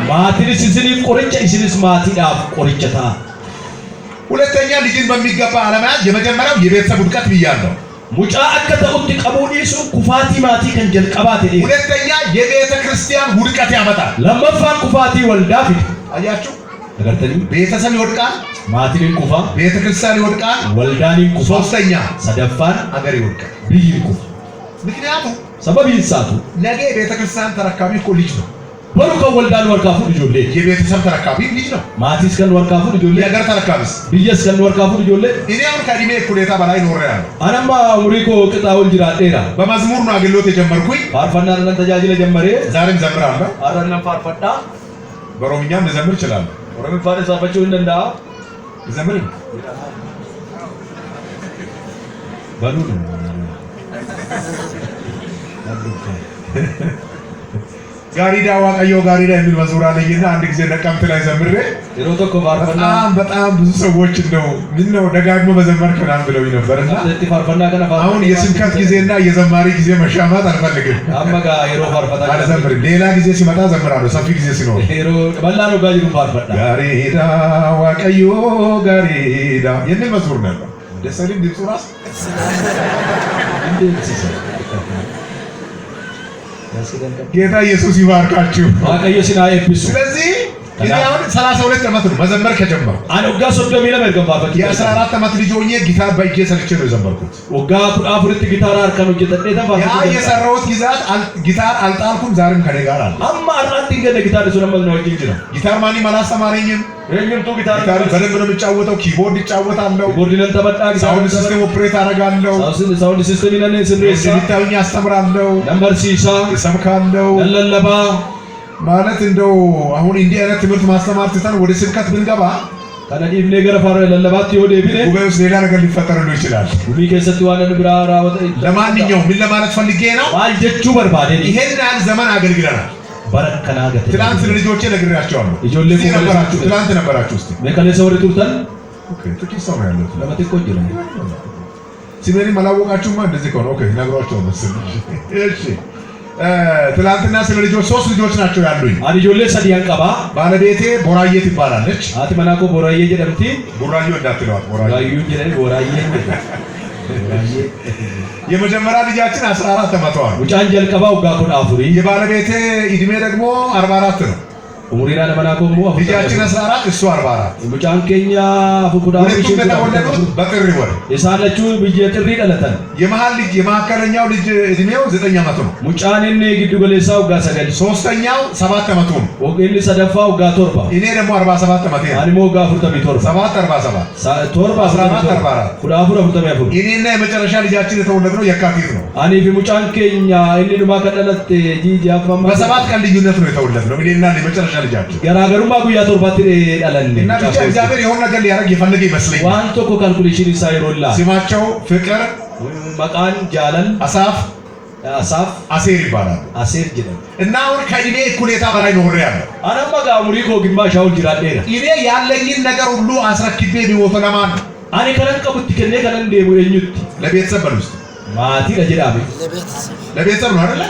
ማቲን ሲስኒ ቆርጨ ኢስኒስ ማቲዳ ቆርጨታ ሁለተኛ ልጅን በሚገባ አለመያዝ የመጀመሪያው የቤተሰብ ውድቀት ብያለሁ። ሙጫ አከተውት ቀቡዲሱ ኩፋቲ ማቲ ከንጀል ቀባት ዲ ሁለተኛ የቤተ ክርስቲያን ውድቀት ያመጣል ለመፋ ኩፋቲ ወልዳፊ አያችሁ ተገርተኒ ቤተሰብ ይወድቃል ማቲን ኩፋ ቤተ ክርስቲያን ይወድቃል ወልዳኒ ኩፋ ሶስተኛ ሰደፋን አገር ይወድቃል ቢይ ኩፋ ምክንያቱም ሰበብ ይንሳቱ ነገ ቤተ ክርስቲያን ተረካቢ እኮ ልጅ ነው በሩከ ወልዳን ወርካፉ ልጆሌ የቤተሰብ ተረካቢ ልጅ ነው ማቲስ ከን ወርካፉ ልጆሌ የሀገር ተረካቢስ ቢየስ ከን ወርካፉ ልጆሌ እኔ አሁን ከእድሜ እኩሌታ በላይ ኖሬያለሁ አናማ ሙሪኮ ቅጣውን ጅራዴራ በመዝሙር ነው አገልግሎት የጀመርኩኝ ፋርፈና ነን ተጃጅለ ጀመረ ዛሬም ዘምራለሁ አረና ፋርፈዳ በሮምኛም ልዘምር እችላለሁ ወረን ፋርሳ ፈቸው እንደንዳ ልዘምር ባሉ ጋሪዳ ዋቀዮ ጋሪዳ የሚል መዝሙር አለኝና አንድ ጊዜ ነቀምት ላይ ዘምሬ ሮቶኮ ፋርፈና በጣም ብዙ ሰዎች ነው ደጋግሞ መዘመርክ ምናምን ብለውኝ ነበርና ፋርፈና ከነ አሁን የስብከት ጊዜና የዘማሪ ጊዜ መሻማት አልፈልግም አመጋ የሮ ፋርፈታ አልዘምርም ሌላ ጊዜ ሲመጣ ዘምራለሁ ሰፊ ጊዜ ሲኖር የሮ በላኖ ጋጅሩ ፋርፈታ ጋሪዳ ዋቀዮ ጋሪዳ የሚል መዝሙር ነበር ደሰልም ድምፁ ራስ ጌታ ኢየሱስ ይባርካችሁ ዋቀየሲና ኤፒሱ ስለዚህ ጊዜውን 32 ዓመት ነው መዘመር ከጀመርኩ አንኦጋ ሶዶ ሚለ መርገም ባፈክ የ14 ዓመት ልጅ ሆኜ ጊታር በእጄ ሰርቼ ነው የዘመርኩት ወጋ ቁጣፍርት ጊታር አርከኑ ጀተደታ ያ የሰራሁት ጊታር አልጣልኩም ዛሬም ከኔ ጋር አለ አማ አራት እንገደ ጊታር ስለመል ነው እንጂ ነው ጊታር ማንም አላስተማረኝም የኝምቱ ጊታር በደንብ ነው የምጫወተው ኪቦርድ እጫወታለሁ ኪቦርድ ነን ተበጣ ሳውንድ ሲስተም ኦፕሬት አደርጋለሁ ሳውንድ ሲስተም ይነን ስንሬሳ ሲታውኝ አስተምራለሁ ነምበር ሲሳ እሰብካለሁ ለለለባ ማለት እንደው አሁን እንዲህ አይነት ትምህርት ማስተማር ትተን ወደ ስብከት ብንገባ ከነዲብ ነገር ፈረ ለለባት ይወደ ቢለ ጉባኤ ውስጥ ሌላ ነገር ሊፈጠር ነው ይችላል ጉቢ ከሰት ዋለን ብራራ ወጣ ለማንኛውም ምን ለማለት ፈልጌ ነው ማልጀቹ በርባዴ ይሄን ያህል ዘመን አገልግለናል በረከና ገተ ትላንት ልጆቼ ነግራቸዋለሁ ልጆሌ ነበራችሁ ትላንት ነበራችሁ እስቲ መከለ ሰው ሪቱርተን ኦኬ ጥቂት ሰው ነው ያለው ለማት ይቆጅለ ሲበሪ ማላወቃችሁማ እንደዚህ ከሆነ ኦኬ ነግሯቸው መሰለኝ እሺ ትላንትና ስለ ልጆች ሶስት ልጆች ናቸው ያሉኝ አዲጆሌ ሰዲያን ቀባ ባለቤቴ ቦራዬ ትባላለች አቲ መናኮ ቦራዬ ጀደምቲ ቦራዬ እንዳትለዋት ቦራዬ ጀደይ ቦራዬ የመጀመሪያ ልጃችን 14 ዓመቷ ነው ውጫን ጀልቀባው ጋኩን አፉሪ የባለቤቴ እድሜ ደግሞ 44 ነው ኡሙሪና ለመናኮ ልጃችን 14 እሱ 44 ውጫን ኬኛ አፉኩዳ ሁለቱም የተወለዱት በጥር ወር የሳለችው በየጥሪ ደለተን የመሃል ልጅ የማከለኛው ልጅ እድሜው 9 ዓመቱ ነው ሙጫንኔ ግዱ ገሌሳው ጋሰገል ሶስተኛው 7 ዓመቱ ነው ወገን ሰደፋው ጋቶርባ እኔ ደግሞ 47 ዓመቴ ነው አኒሞ ጋፉር ተቢቶር 7 47 ቶርባ 14 44 ኩዳፉር አፉር ተቢያፉር እኔና የመጨረሻ ልጃችን የተወለደው የካቲት ነው አኒ ቢሙጫን ኬኛ እኒ ዱማ ከደለት ጂጂ አፋማ በ7 ቀን ልዩነት ነው የተወለድነው እኔና የመጨረሻ ልጃችን ገራገሩማ ጉያ ቶርባት ዳላል እና ብቻ እግዚአብሔር የሆነ ነገር ሊያደርግ የፈለገ ይመስለኛል ዋንቶ ኮ ካልኩሌሽን ሳይሮላ ስማቸው ፍቅር መቃን ጃላል አሳፍ አሴር ይባላል አሴር ጅለ እና አሁን ከእኔ እኩሌታ በላይ ኖሬያለሁ አናማ ጋሙሪኮ ግማሻው ጅራዴራ እኔ ያለኝን ነገር ሁሉ አስረክቤ ቢሞት ለማን አኔ ከነቀቡት ከኔ ከነንዴ ወየኙት ለቤተሰብ በሉስ ማቲ ለጅራቤ ለቤተሰብ ነው አይደል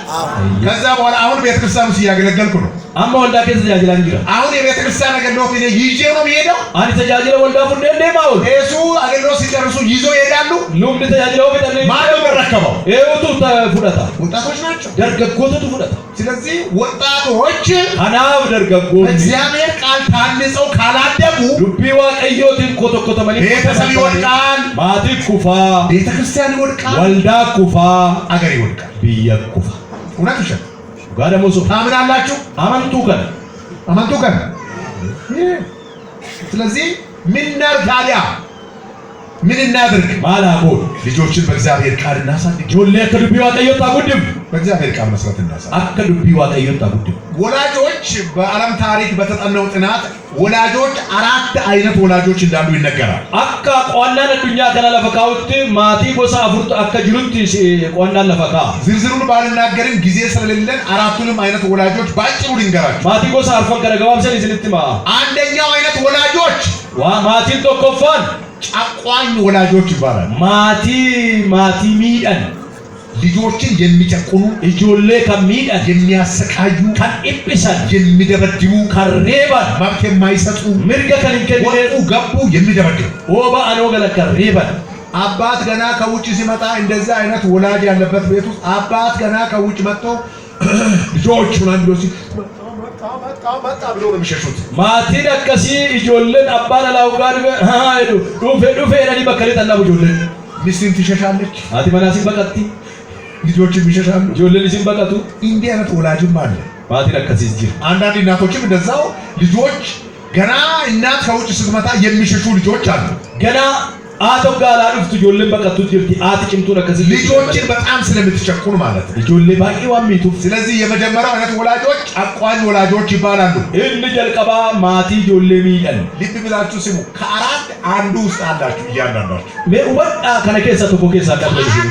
ከዛ በኋላ አሁን ቤተክርስቲያን ውስጥ እያገለገልኩ ነው አማ ወልዳ ከዚህ ተጃጅላን ጅራ አሁን የቤተክርስቲያን አገልግሎት እኔ ይዤው ነው የሚሄደው አኒ ተጃጅለ ወልዳ ፉንዴ እንደማው እሱ አገልግሎት ሲጨርሱ ይዞ ይሄዳሉ ሉም ተጃጅለው በተነ ማን ነው መረከበው ኤውቱ ተፉዳታ ወጣቶች ናቸው ደርገጎቱ ፉዳታ ስለዚህ ወጣቶች አናብ ደርገጎ እግዚአብሔር ቃል ታንጸው ካላደጉ ዱቢ ዋቀዮትን ኮተኮተ ማለት ቤተሰብ ይወድቃል ማቲ ኩፋ ቤተክርስቲያን ይወድቃል ወልዳ ኩፋ አገር ይወድቃል ብየ ኩፋ እውነት ውሸት ጋደሞሱ ታምናላችሁ አመንቱ ከን ስለዚህ ምን ታዲያ ምን እናድርግ ማላጎ ልጆችን በእግዚአብሔር ቃል እናሳድግ ጆሌ ከዱቢ ዋቀዮታ ጉድም በእግዚአብሔር ቃል መሰረት እናሳድግ አከዱቢ ዋቀዮታ ጉድም ወላጆች በዓለም ታሪክ በተጠናው ጥናት ወላጆች 4 አይነት ወላጆች እንዳሉ ይነገራል አካ ቋና ለዱኛ ከላ ለፈካውት ማቲ ጎሳ አፍርቱ አካ ጅሩት ቋና ለፈካ ዝርዝሩን ባልናገርም ጊዜ ስለሌለን አራቱንም አይነት ወላጆች ባጭሩ ልንገራችሁ ማቲ ጎሳ አርፈን ከረጋባምሰን ይዝልትማ አንደኛው አይነት ወላጆች ማቲ ተቆፋን ጨቋኝ ወላጆች ይባላል ማቲ ሚዳን ልጆችን የሚጨቁኑ እጆሌ ከሚዳን የሚያሰቃዩ ከኢብሳን የሚደበድቡ ከሬባን መብት የማይሰጡ ምርገ ከንከ ወጡ ገቡ የሚደበድቡ ወባ አኖ ገለ ከሬባን አባት ገና ከውጭ ሲመጣ እንደዛ አይነት ወላጅ ያለበት ቤት ውስጥ አባት ገና ከውጭ መጥቶ ልጆቹን አንዱ መጣ ብሎ ነው የሚሸሹት። ማቲን አከሲ ኢጆለን አባና ላውጋን ሃይዱ ዱፌ ለኒ በከለጠና ቡጆለን ሚስትን ትሸሻለች። አቲ መናሲን በቀጥቲ ልጆችን ይሸሻሉ። ጆለን ሲንበቀቱ እንዲህ አይነት ወላጅም አለ። ማቲን አከሲ ጅር አንዳንድ እናቶችም እንደዛው ልጆች ገና እናት ከውጭ ስትመጣ የሚሸሹ ልጆች አሉ። ገና አቶ ጋላ ዱፍቱ ጆለን በቀጥቱ ጅርቲ አቲ ጭምቱ ነከሲ ልጆችን በጣም ስለምትቸኩን ማለት ነው። ጆሌ ባቂ ዋሚቱ ስለዚህ የመጀመሪያው አይነት ወላጆች አቋኝ ወላጆች ይባላሉ። እን ጀልቀባ ማቲ ጆሌ ሚቀን ልብ ብላችሁ ስሙ። ከአራት አንዱ ውስጥ አላችሁ እያንዳንዳችሁ ወጣ ከነከሰ ተኮ ከሰ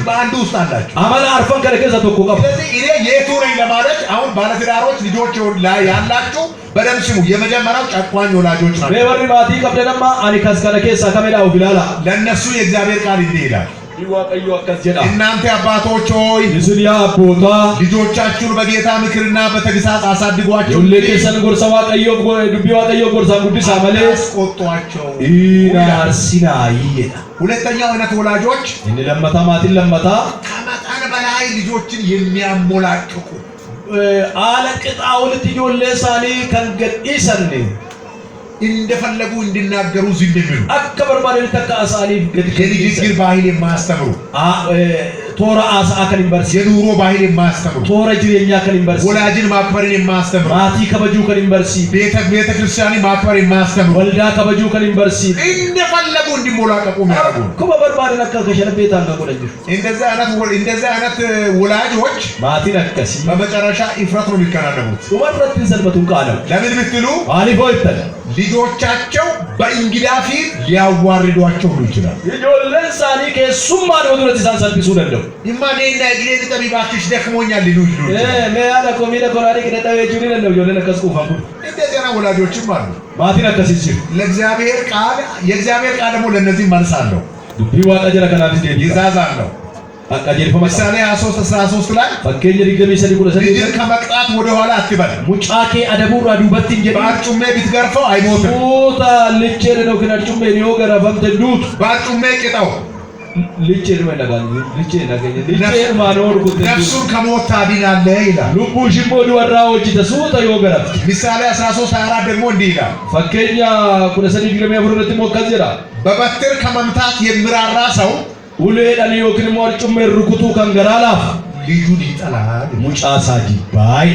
በአንዱ ውስጥ አላችሁ። አማላ አርፈን ከነከሰ ተኮ ቀብ ስለዚህ እኔ የቱ ነኝ ለማለት አሁን ባለትዳሮች ልጆች ላይ ያላችሁ በደም ስሙ። የመጀመሪያው ጨቋኝ ወላጆች ናቸው። በወሪ ማቲ ቀብደናማ አኒ ከነከሰ ከመዳው ቢላላ ለነሱ የእግዚአብሔር ቃል እንዲህ ይላል፣ ይዋቀዩ አከጀዳ እናንተ አባቶች ሆይ ይስሊያ አቦታ ልጆቻችሁን በጌታ ምክርና በተግሳጽ አሳድጓቸው። ለከሰን ጎርሰዋ ቀዮ ዱቢዋ ቀዮ ጎርሳ ጉዲሳ ማለ አስቆጧቸው። ኢናርሲና ይየዳ ሁለተኛው አይነት ወላጆች እነ ለመታ ማቲን ለመታ ከመጠን በላይ ልጆችን የሚያሞላቅቁ አለቅጣውል ትጆለሳኒ ከንገዲሰን እንደፈለጉ እንዲናገሩ ዝም የሚሉ አከበር ባለ ተካሳኒ የንግግር ባህል የማያስተምሩ ቶራ አሳ አከን ዩኒቨርሲቲ የኑሮ ባህል የማያስተምሩ ቶራ ጅሬኛ ከን ዩኒቨርሲቲ ወላጅን ማክበርን የማያስተምሩ ማቲ ከበጁ ከን ዩኒቨርሲቲ ቤተ ክርስቲያን ማክበር የማያስተምሩ ወልዳ ከበጁ ከን ዩኒቨርሲቲ እንደፈለጉ እንዲሞላቀቁ የሚያደርጉ ከበበር ባለ ከከሸለ ቤት አንገቆለኝ እንደዛ አይነት ወላጆች ማቲ ነከሲ በመጨረሻ ኢፍራት ነው የሚከናነቡት። ወመረት ሰልበቱን ቃለው ለምን ብትሉ አሊፎ ይተለ ልጆቻቸው በእንግዳ ፊት ሊያዋርዷቸው ሁሉ ይችላል። ይጆለን ሳኒ ከሱማ ወዱረት ሳንሰልቢሱ ደንደው ይማኔና ግሬት ጠቢባክሽ ደክሞኛል ሊሉ ለያለ ኮሚለ ኮራሪ ከደታው ጁሪ ነው ይጆለን ከስኩ ፋኩ እንደዚህ አይነት ወላጆችም አሉ። ማቲና ከሲጂ ለእግዚአብሔር ቃል የእግዚአብሔር ቃል ደግሞ ለነዚህ መልስ አለው። ዱቢዋ ቀጀራ ከናፊ ይዛዝ አለው። አቃጀር ምሳሌ 23:13 ላይ ፈከኝ ሪገሚ ሰሊቁ ለሰሊ ልጅን ከመቅጣት ወደ ኋላ አትበል። ሙጫኬ አደቡራ ዱበት እንጀ ባርጩሜ ቢትገርፈው አይሞትም። ኡታ ልቸር ነው ከናርጩሜ ነው ገራፈምተ ዱት ባርጩሜ ቅጣው ልቸር ነው ያጋል ልቸር ያገኘ ልቸር ማኖር ጉት ነፍሱን ከሞት ታድናለህ ይላል። ልቡ ሽሞዱ ወራዎች ተሱታ ይወገራፍ ምሳሌ 13:24 ደግሞ እንዲህ ይላል፣ ፈከኛ ኩለሰሊ ዲገሚ አፍሮረት ሞከዘራ በበትር ከመምታት የሚራራ ሰው ሁሌ ዳኒ ወክን ሞርጩሜ ሩኩቱ ከንገራላፍ ልጁን ይጠላል። ሙጫሳ ዲባይ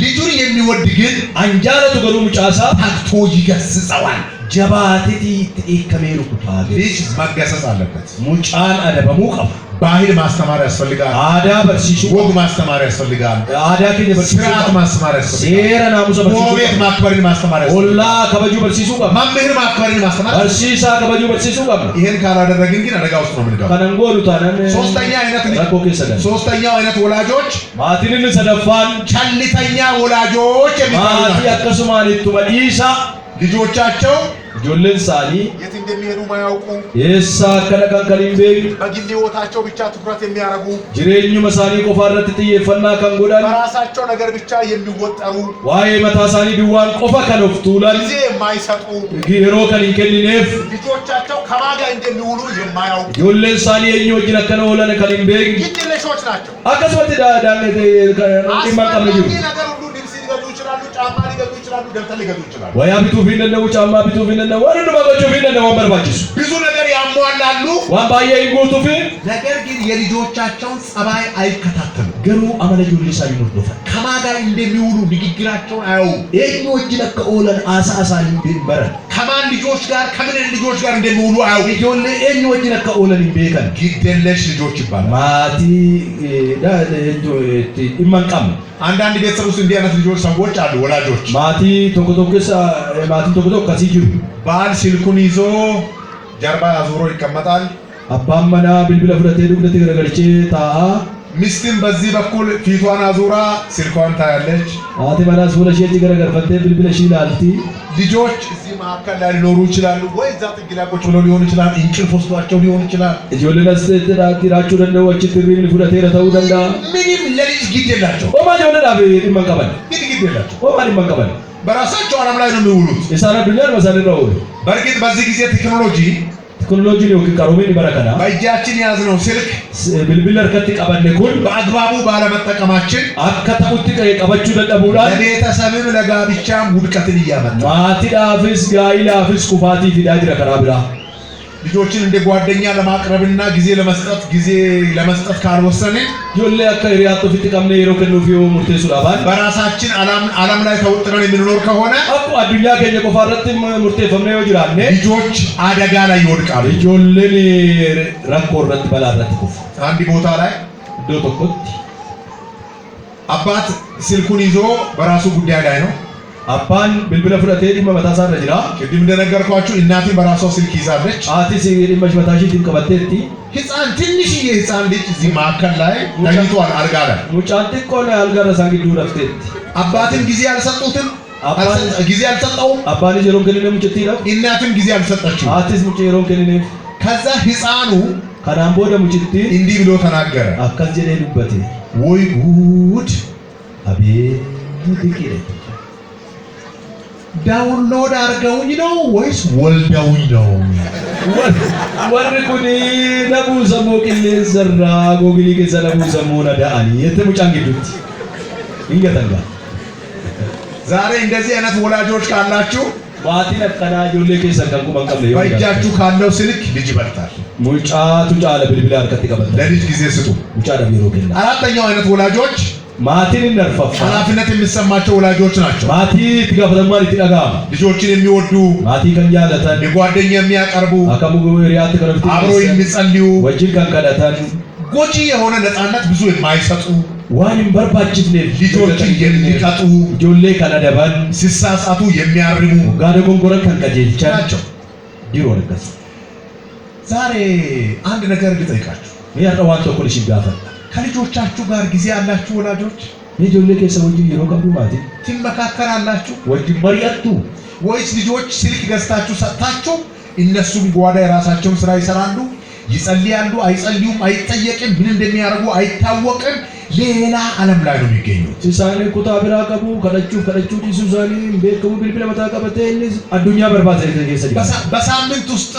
ልጁን የሚወድ ግን አንጃለቱ ገሩ ሙጫሳ ታክቶ ይገስጸዋል። ጀባቲቲ ተከሜሩ ኩታገ ልጅ መገሰጽ አለበት። ሙጫን አደበሙ ቀፍ ባህል ማስተማር ያስፈልጋል። አዳ በርሲሱ ወግ ማስተማር ያስፈልጋል። አዳ ከየ በርሲሱ ስርዓት ማስተማር ያስፈልጋል። ሴራ ናሙሰ በርሲሱ ጎረቤት ማክበርን ማስተማር ያስፈልጋል። ወላ ከበጁ በርሲሱ ቀፍ መምህር ማክበርን ማስተማር በርሲሳ ከበጁ በርሲሱ ቀፍ ይሄን ካላደረግን ግን አደጋ ውስጥ ነው የምንገባው። ከነንጎሉ ታነን ሶስተኛው አይነት ወላጆች ማቲንን ሰደፋን ቸልተኛ ወላጆች የሚባሉ ማቲ አከሱማኒቱ መዲሳ ልጆቻቸው ጆለን ሳኒ የት እንደሚሄዱ ማያውቁ የሳ ከነካን ከሊምቤ በግል ሕይወታቸው ብቻ ትኩረት የሚያደርጉ ጅሬኙ መሳኒ ቆፋረት ጥየፈና ከንጎዳን በራሳቸው ነገር ብቻ የሚወጠሩ ዋይ መታሳኒ ዲዋን ቆፋ ከነፍቱላን ጊዜ የማይሰጡ ጊሮ ከሊንከሊኔፍ ልጆቻቸው ከማጋ እንደሚውሉ የማያውቁ ጆለን ሳኒ የኙ ወጅነ ከነወለን ከሊምቤ ግድለሾች ናቸው። አከስወት ዳዳንገ ከኢማንቀመጁ ነገር ሁሉ ልብስ ሊገዙ ይችላሉ፣ ጫማ ሊገዙ ይችላሉ፣ ደብተር ሊገዙ ይችላሉ። ወይ አቢቱ ፊነነው ጫማ አቢቱ ፊነነው ወንዱ ማገቹ ፊነነው ወንበርባችስ ብዙ ነገር ያሟላሉ። ዋንባየ ይጎቱ ፊ ነገር ግን የልጆቻቸውን ጸባይ አይከታተሉ። ገሩ አመለጁ ሊሳኒ ነው ከማጋ እንደሚውሉ ንግግራቸውን አያው የኙ ወጅነ ከኦለን አሳሳኒ ቢበረ ከማን ልጆች ጋር ከምን ልጆች ጋር እንደሚውሉ አያው ጆለ የኙ ወጅነ ከኦለን ቢከን ግድለሽ ልጆች ይባላል። ማቲ ዳደ ኢማንቀም አንዳንድ ቤተሰብ ውስጥ እንዲህ አይነት ልጆች ሰዎች አሉ። ወላጆች ማቲ ቶኮቶክስ ማቲ ቶኮቶክ ከሲጁ ባል ስልኩን ይዞ ጀርባ አዙሮ ይቀመጣል። አባመና ብልብለ ፍለቴ ዱግለቴ ገረገልቼ ታአ ሚስትም በዚህ በኩል ፊቷን አዙራ ስልኳን ታያለች። አቲ መናስ ወለሼቲ ገረገርፈቴ ብልብለ ሺላልቲ ልጆች እዚህ መካከል ላይ ሊኖሩ ይችላሉ፣ ወይ እዛ ጥግ ላይ ቁጭ ብለው ሊሆን ይችላል። እንቅልፍ ወስዷቸው ሊሆን ይችላል። ጆለነስ ተራቲራቹ ደንደው ትሪም ፍለቴ ረተው ደንዳ ምንም ለልጅ ግድ የላቸው። ኦማ ጆለና በመንቀበል ግድ የላቸው። ኦማ በመንቀበል በራሳቸው ዓለም ላይ ነው የሚውሉት። የሳራ ዱንያ መሰለ ነው። በእርግጥ በዚህ ጊዜ ቴክኖሎጂ ቴክኖሎጂ ነው ከቀሮሜን በረከና በእጃችን ያዝነው ስልክ ብልብል እርከት ቀበነ ኩን በአግባቡ ባለመጠቀማችን አከታውት ቀበቹ ደደቡላ ለቤተሰብም ለጋብቻም ውድቀትን እያመጣ ማቲ ዳፍስ ጋይላ አፍስ ኩፋቲ ፊዳጅ ረከራብላ ልጆችን እንደ ጓደኛ ለማቅረብና ጊዜ ለመስጠት ካልወሰነ ጆሌ አከሪያቶ ፍትቀምነ ይሮከኑ ፊዮ ሙርቴሱ ዳባን በራሳችን ዓለም ላይ ተወጥረን የምንኖር ከሆነ አቁ አዱኛ ከኘ ቆፋረት ሙርቴ ፈምነ ይጅራነ ልጆች አደጋ ላይ ይወድቃሉ ጆሌን ረኮረት በላረት ኩፍ አንድ ቦታ ላይ ዶቶኮት አባት ስልኩን ይዞ በራሱ ጉዳይ ላይ ነው አባን ብልብለ ፍረቴ ዲማ መታሳ ረጅራ ቅድም እንደነገርኳችሁ እናቴን በራሷ ስልክ ይዛለች አቲስ ዲማ መታሺ ዲንቀበቴቲ ትንሽዬ ህፃን ልጅ እዚህ ማዕከል ላይ ተኝቷል አልጋ ላይ ሙጫንት ቆነ አልጋ ረሳንጊዱ ረፍቴት አባትን ጊዜ አልሰጡትም ጊዜ አልሰጠውም አባን ጀሮን ከነነ ሙጭቲ ነው እናትም ጊዜ አልሰጠችው አቲስ ሙጭ ጀሮን ከነነ ከዛ ህፃኑ ከናምቦ ደሙጭቲ እንዲህ ብሎ ተናገረ አካል ጀኔ ዱበቴ ወይ ጉድ አቤት ዲቂለ ዳውንሎድ አድርገውኝ ነው ወይስ ወልደውኝ ነው? ወርቁኒ ነቡ ሰሞ ቅሌ ዘራ ጎግሊ ከዘነቡ ሰሞ ነዳአኒ የተሙጫን ግዱት ይንገተንጋ ዛሬ እንደዚህ አይነት ወላጆች ካላችሁ ባቲ ነቀና ጆሌ ከሰከንኩ መንቀም ነው በእጃችሁ ካለው ስልክ ልጅ ይበልጣል። ሙጫቱ ጫለ ብልብላ አርከት ይቀበል ለልጅ ጊዜ ስጡ። ሙጫ ደብሮ ከላ አራተኛው አይነት ወላጆች ማቲን ነርፈፋ ኃላፊነት የሚሰማቸው ወላጆች ናቸው። ማቲ ትጋፈተማል ይጥጋም ልጆችን የሚወዱ ማቲ ከንጃለተን የጓደኛ የሚያቀርቡ አከሙ ሪያት ከረፍት አብሮ የሚጸልዩ ወጅን ከንቀደተን ጎጂ የሆነ ነፃነት ብዙ የማይሰጡ ዋንም በርባችፍኔ ልጆችን የሚቀጡ ጆሌ ከነደበን ሲሳሳቱ የሚያርሙ ጋደ ጎንጎረን ከንቀጀልቻ ናቸው። ዲሮ ለከስ ዛሬ አንድ ነገር ልጠይቃችሁ ያጠዋንቶ ኮልሽ ይጋፈል ከልጆቻችሁ ጋር ጊዜ አላችሁ ወላጆች? የጆሌ ከሰውጂ ይሮቀቡ ማለት ትመካከራላችሁ ወጅ መሪያቱ ወይስ ልጆች ስልክ ገዝታችሁ ሰጣችሁ እነሱም ጓዳ የራሳቸውን ስራ ይሰራሉ? ይጸልያሉ፣ አይጸልዩም፣ አይጠየቅም፣ ምን እንደሚያደርጉ አይታወቅም። ሌላ ዓለም ላይ ነው የሚገኙት። ሲሳኔ ኩታብራ ቀቡ ከለቹ ዲሱዛኒ ቤከቡ ብልብለ መታቀበተንስ አዱኛ በርባተ ከሰዲ በሳምንት ውስጥ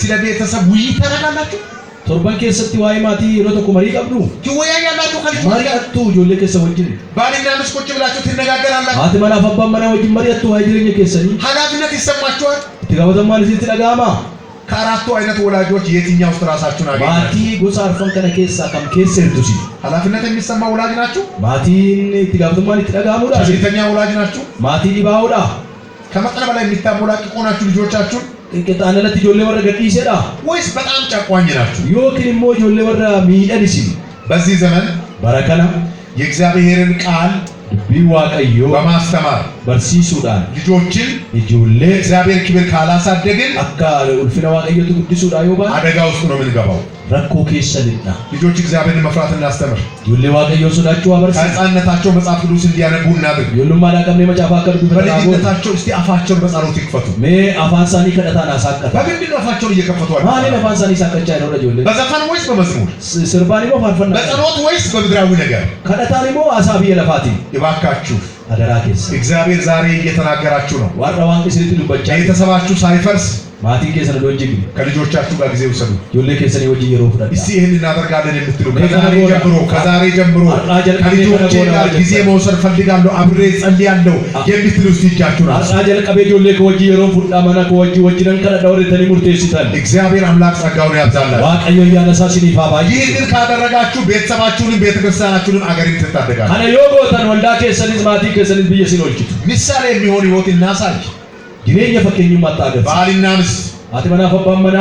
ስለ ቤተሰብ ውይይት ታደርጋላችሁ? ቶርባን ከሰቲ ዋይ ማቲ ሮቶ ኩመሪ ቀብዱ ትወያያላችሁ ከልጆች ማሪያቱ ጆሌ ከሰውጂ ባልና ሚስት ቁጭ ብላችሁ ትነጋገራላችሁ? አት መናፈባ መና ወጅ ማሪያቱ አይጅረኝ ከሰኒ ኃላፊነት ይሰማችኋል? ትጋወተማል ሲት ተጋማ ከአራቱ አይነት ወላጆች የትኛው ውስጥ ራሳችሁን አገኛችሁ? ማቲ ጎሳ አርፈን ከነ ከሳ ከም ከሰርቱሲ ኃላፊነት የሚሰማ ወላጅ ናችሁ? ማቲን ትጋወተማል ትጋሙዳ ሴተኛ ወላጅ ናችሁ? ማቲ ሊባውዳ ከመጠን በላይ የሚታሞላቅቁ ናችሁ ልጆቻችሁን? እንቀጣነለት ጆሌ ወረ ገዲሰዳ ወይስ በጣም ጨቋኝ ናችሁ? ዮኪን ሞ ጆሌ ወረ ሚደንሲ በዚህ ዘመን በረከና የእግዚአብሔርን ቃል ቢዋቀዮ በማስተማር በርሲሱዳን ልጆችን ጆሌ እግዚአብሔር ክብር ካላሳደግን አካ ኡልፊና ዋቀዮቱ ቅዱሱዳ ዮባ አደጋ ውስጥ ነው የምንገባው። ረኮ ከሰልና ልጆች እግዚአብሔርን መፍራት እናስተምር። ጆሌ ዋቀዮ ሱዳቸው አበርሲ ከሕፃንነታቸው መጽሐፍ ቅዱስ እንዲያነቡ እናድርግ። ዮሉም ማዳቀም ለመጫፋ ከርዱ በልጅነታቸው እስቲ አፋቸውን በጸሎት ይክፈቱ። ሜ አፋንሳኒ ከደታና ሳቀታ በግድ አፋቸውን እየከፈቱ አለ። ማን አፋንሳኒ ሳቀቻ ነው ጆሌ በዘፈን ወይስ በመዝሙር? ስርባኒ ሞ ፋርፈና በጸሎት ወይስ በምድራዊ ነገር? ከደታኒ ሞ አሳቢ የለፋቲ ይባካችሁ አደራኬስ እግዚአብሔር ዛሬ እየተናገራችሁ ነው። ዋራዋን ከስሪቱ ዱበቻ ቤተሰባችሁ ሳይፈርስ ማቲ ከሰነ ዶንጂ ከልጆቻችሁ ጋር ጊዜ ውሰዱ። ጆሌ ከሰነ ወጂ የሮፍዳ እስቲ ይሄን እናደርጋለን የምትሉ ከዛሬ ጀምሮ ከልጆቼ ጋር ጊዜ መውሰድ ፈልጋለሁ፣ አብሬ ጸልያለሁ የምትሉ እስቲ እጃችሁን አንሱ። አሳጀል ቀቤ ጆሌ ከወጂ የሮፍዳ ማና ከወጂ ወጂነን ከዳውሪ ተኒ ሙርቴሲታል እግዚአብሔር አምላክ ጸጋውን ያብዛላችሁ። ዋቀዮ ያነሳሲኒ ፋባ ይህንን ካደረጋችሁ ቤተሰባችሁንም ቤተክርስቲያናችሁንም አገርን ትታደጋላችሁ። አነ ዮጎተን ወልዳ ከሰኒዝ ማቲ ከሰኒዝ ብየሲኖልችቱ ምሳሌ የሚሆን ህይወት እናሳይ። ጅሬኛ ፈከኝ ማጣገብ ባልና ሚስት አትመና ፈባመና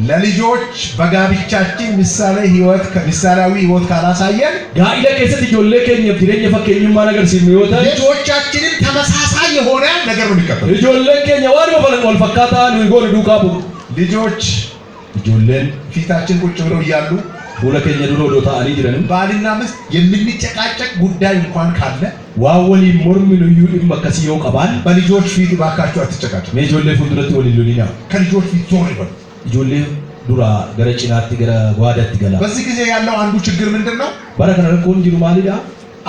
ለልጆች በጋብቻችን ምሳሌያዊ ህይወት ካላሳየን ጋኢለ ከሰት ጆሌ ከኝ ጅሬኛ ፈከኝ ማ ነገር ሲሚወታ ልጆቻችንን ተመሳሳይ የሆነ ነገር ነው የሚከተሉ። ጆሌ ከኝ ዋድ በፈለን ወልፈካታ ነው ይጎል ዱካቡ ልጆች ጆሌን ፊታችን ቁጭ ብለው እያሉ ሁለከኛ ድሮ ዶታ አሊ ጅረንም ባልና ሚስት የምንጨቃጨቅ ጉዳይ እንኳን ካለ ዋወሊ ሞርሚኑ ዩዲ መከሲዮ ቀባል በልጆች ፊት ባካችሁ አትጨቃጨቁ። ሜጆሌ ፉንዱረት ወሊሉኒና ከልጆች ፊት ዞር ይበሉ። ጆሌ ዱራ ገረጭናት ገረ ጓዳት ገላ በዚህ ጊዜ ያለው አንዱ ችግር ምንድነው? በረከነ ረኮን ጅሩ ማሊዳ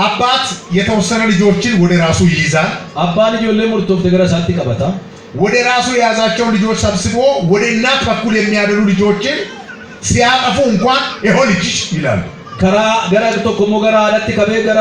አባት የተወሰነ ልጆችን ወደ ራሱ ይይዛል። አባን ጆሌ ሙርቶፍ ተገረ ሳቲ ቀበታ ወደ ራሱ የያዛቸው ልጆች ሰብስቦ ወደ እናት በኩል የሚያደሉ ልጆችን ሲያጠፉ እንኳን ይሆን ልጅ ይላሉ ከራ ገራ ተቆሞ ገራ አለቲ ከበ ገራ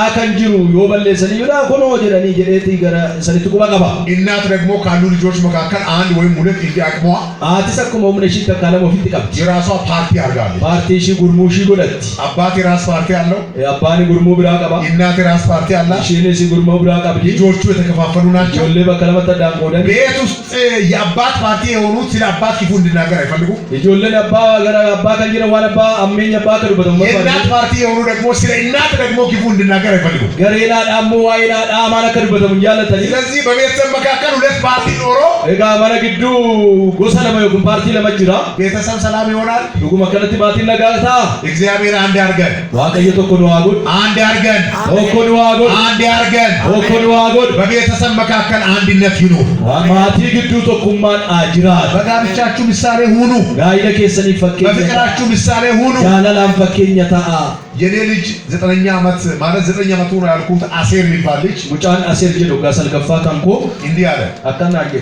አካንጂሩ ዮበለሰኒ ይላ ኮኖ ጀዳኒ ጀዴቲ ገራ ሰሊቱ ቆባቀባ እናት ደግሞ ካሉ ልጆች መካከል አንድ ወይም ሁለት እንዲያቅሟ አትሰኩሞ ምንሽ ተካለሞ ፊት ቀብ የራሷ ፓርቲ አርጋለች ፓርቲ ሺ ጉርሙ ሺ ጎለት አባት የራስ ፓርቲ አለው አባኒ ጉርሙ ብራ ቀባ እናት የራስ ፓርቲ አላት ሺኔ ሲ ጉርሙ ብራ ቀብ ልጆቹ የተከፋፈሉ ናቸው ጆሌ በከለመተ ዳንቆደ ቤት ውስጥ የአባት ፓርቲ የሆኑት ስለ አባት ክፉ እንድናገር አይፈልጉም ጆሌ አባ ገራ አባ ከንጂረ ዋለባ አሜኛ አባ ከዱበደም የእናት ፓርቲ የሆኑ ደግሞ ስለ እናት ደግሞ ክፉ እንድናገር አይፈልጉም ገሬና ዳሙ ዋይና ዳማና ከዱበደም ያለተኒ ስለዚህ በቤተሰብ መካከል ሁለት ፓርቲ ኖሮ እጋ ማነ ግዱ ጎሳ ለማየው ፓርቲ ለመጅራ ቤተሰብ ሰላም ይሆናል ዱጉ መከለቲ ማቲ ነጋታ እግዚአብሔር አንድ ያርገን ዋቀየ ተኮኑ ዋጉድ አንድ ያርገን ተኮኑ ዋጉድ አንድ ያርገን ተኮኑ ዋጉድ በቤተሰብ መካከል አንድነት ይኑር ማቲ ግዱ ተኩማን አጅራት በጋብቻችሁ ምሳሌ ሁኑ ጋይደ ከሰኒ ፈከኝ በፍቅራችሁ ምሳሌ ሁኑ ጃላላም ፈከኝታ የኔ ልጅ 9ኛ ዓመት ማለት 9 ዓመቱ ነው ያልኩት አሴር የሚባል ልጅ ሙጫን አሴር ጀዶ ጋሰል ገፋ ታንኮ እንዲህ አለ አከናገ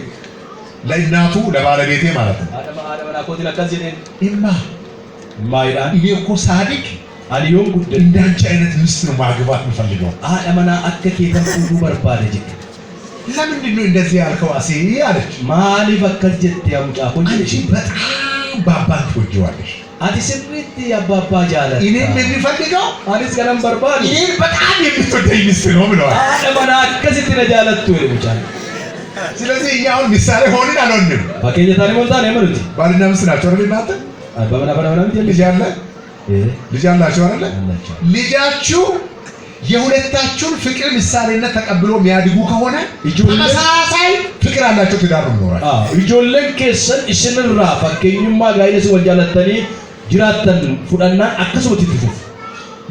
ለእናቱ ለባለቤቴ ማለት ነው አደማ ኮቲ ለከዚኔ ኢማ ማይዳን ይሄ እኮ ሳዲቅ አልዮም ጉድ እንዳንቺ አይነት ሚስት ነው ማግባት የምፈልገው አደማና አከኬ ተንኩ በርባደ ጅክ ለምንድን ነው እንደዚህ ያልከው አሴ አለች ማሊ ፈከል ጀት ያሙጫ ኮጂ በጣም ባባን ትወጂዋለሽ አዲስብት ያባባ ጃለ እኔም የሚፈልገው አዲስ ገለም በርባድ እኔ በጣም የምትወደኝ ሚስት ነው ብለዋል አደማና ከዚህ ተጃለቱ ይሙጫ ስለዚህ እኛ አሁን ምሳሌ ሆነን አልሆንም ባከየታኒ ሞልታን የምሩት ባልና ሚስት ናቸው አይደል እናንተ በመናበራና ልጅ አለ ልጅ አላችሁ አይደል ልጃችሁ የሁለታችሁን ፍቅር ምሳሌነት ተቀብሎ የሚያድጉ ከሆነ ተመሳሳይ ፍቅር አላችሁ ትዳር ነው ኖራል ኢጆለን ከሰን እስንራ ፈከኝማ ጋይደስ ወንጃለተኒ ጅራተን ፉዳና አከሰውት ይጥፉ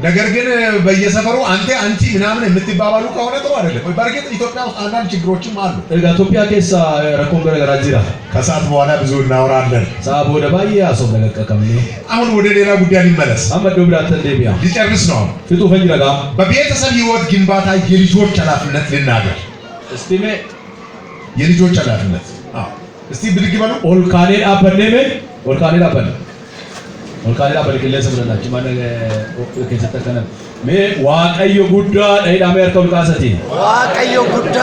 ነገር ግን በየሰፈሩ አንቺ ምናምን የምትባባሉ ከሆነ ጥሩ አይደለም በርግጥ ኢትዮጵያ ውስጥ አንዳንድ ችግሮችም አሉ ኢትዮጵያ ከሳ ረኮን ገረገራ ጅራ ከሰዓት በኋላ ብዙ እናወራለን ሳቦ ደባይ ያሰው ነገቀከም አሁን ወደ ሌላ ጉዳይ እንመለስ አመዶ ብራተ እንደሚያ ሊጨርስ ነው ፍቱ ፈንጅራጋ በቤተሰብ ህይወት ግንባታ የልጆች ኃላፊነት ልናገር እስቲሜ የልጆች ኃላፊነት እስቲ ብድግ በሉ ኦልካኔ አበነመ ኦልካኔ አበነ ወልካሌላ በልክለሰ ብለናች ማነ ከሰተከነ ሜ ዋቀዮ ጉዳ ዳይዳሜ አርከው ቃሰቲ ዋቀዮ ጉዳ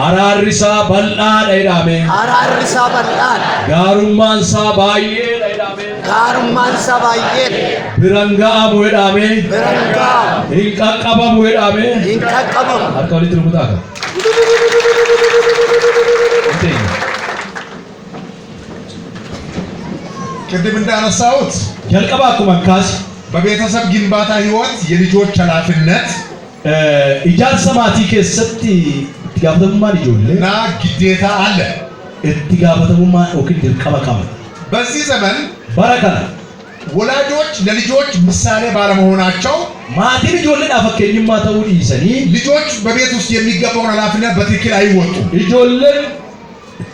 አራሪሳ በልዳ ዳይዳሜ አራሪሳ በልዳ ጋሩማንሳ ባዬ ዳይዳሜ ጋሩማንሳ ባዬ ብረንጋ ሙዳሜ ብረንጋ ኢንቃቀባ ሙዳሜ ኢንቃቀባ አርከው ሊትሩታካ ቅድም እንዳነሳሁት ጀልቀባኩ መንካስ በቤተሰብ ግንባታ ህይወት የልጆች ኃላፊነት ኢጃርሰማቲ ከሰቲ ትጋፈተሙማ ልጆልና ግዴታ አለ እትጋፈተሙማ ኦክል ድርቀባካም በዚህ ዘመን በረከና ወላጆች ለልጆች ምሳሌ ባለመሆናቸው ማቲ ልጆልን አፈከኝማ ተውል ይሰኒ ልጆች በቤት ውስጥ የሚገባውን ኃላፊነት በትክክል አይወጡም ልጆልን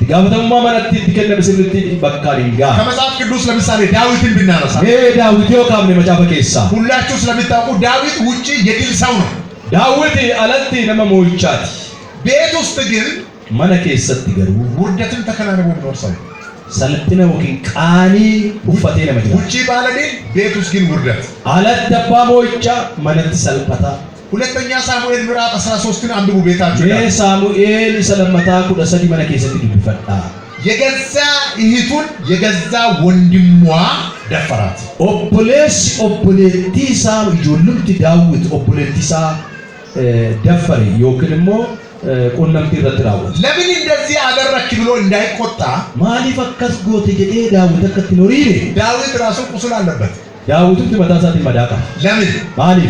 ጋብተውማ ማለት ትከነ በስልት በካሪንጋ ከመጽሐፍ ቅዱስ ለምሳሌ ዳዊትን ብናነሳ ዳዊት የካምነ መጽሐፈ ቄሳ ሁላችሁ ስለምታውቁ ዳዊት ውጪ የድል ሰው ነው ዳዊት አለቲ ለመሞይቻት ቤት ውስጥ ግን መነከሰት ይገሩ ውርደትን ተከናንቦ ነው ሰው ሰልጥነ ወኪን ቃኒ ውፈቴ ለመጀመር ውጪ ባለድል ቤት ውስጥ ግን ውርደት አለት ደባሞይቻ መነት ሰልፈታ ሁለተኛ ሳሙኤል ምዕራፍ 13ን አንብቡ ቤታችሁ ሳሙኤል ሰለመታ ኩደሰዲ መነከሰት ይፈጣ የገዛ እህቱን የገዛ ወንድሟ ደፈራት ኦፖሌቲሳ ይጆልምት ዳዊት ኦፖሌቲሳ ደፈረ ይወክልሞ ቆነምት ይረትራው ለምን እንደዚህ አደረክ ብሎ እንዳይቆጣ ማሊ ፈከስ ጎት ጀዴ ዳዊት ተከትኖሪ ዳዊት ራሱ ቁስል አለበት ዳዊት ተመታሳት ይመዳቃ ለምን ማሊ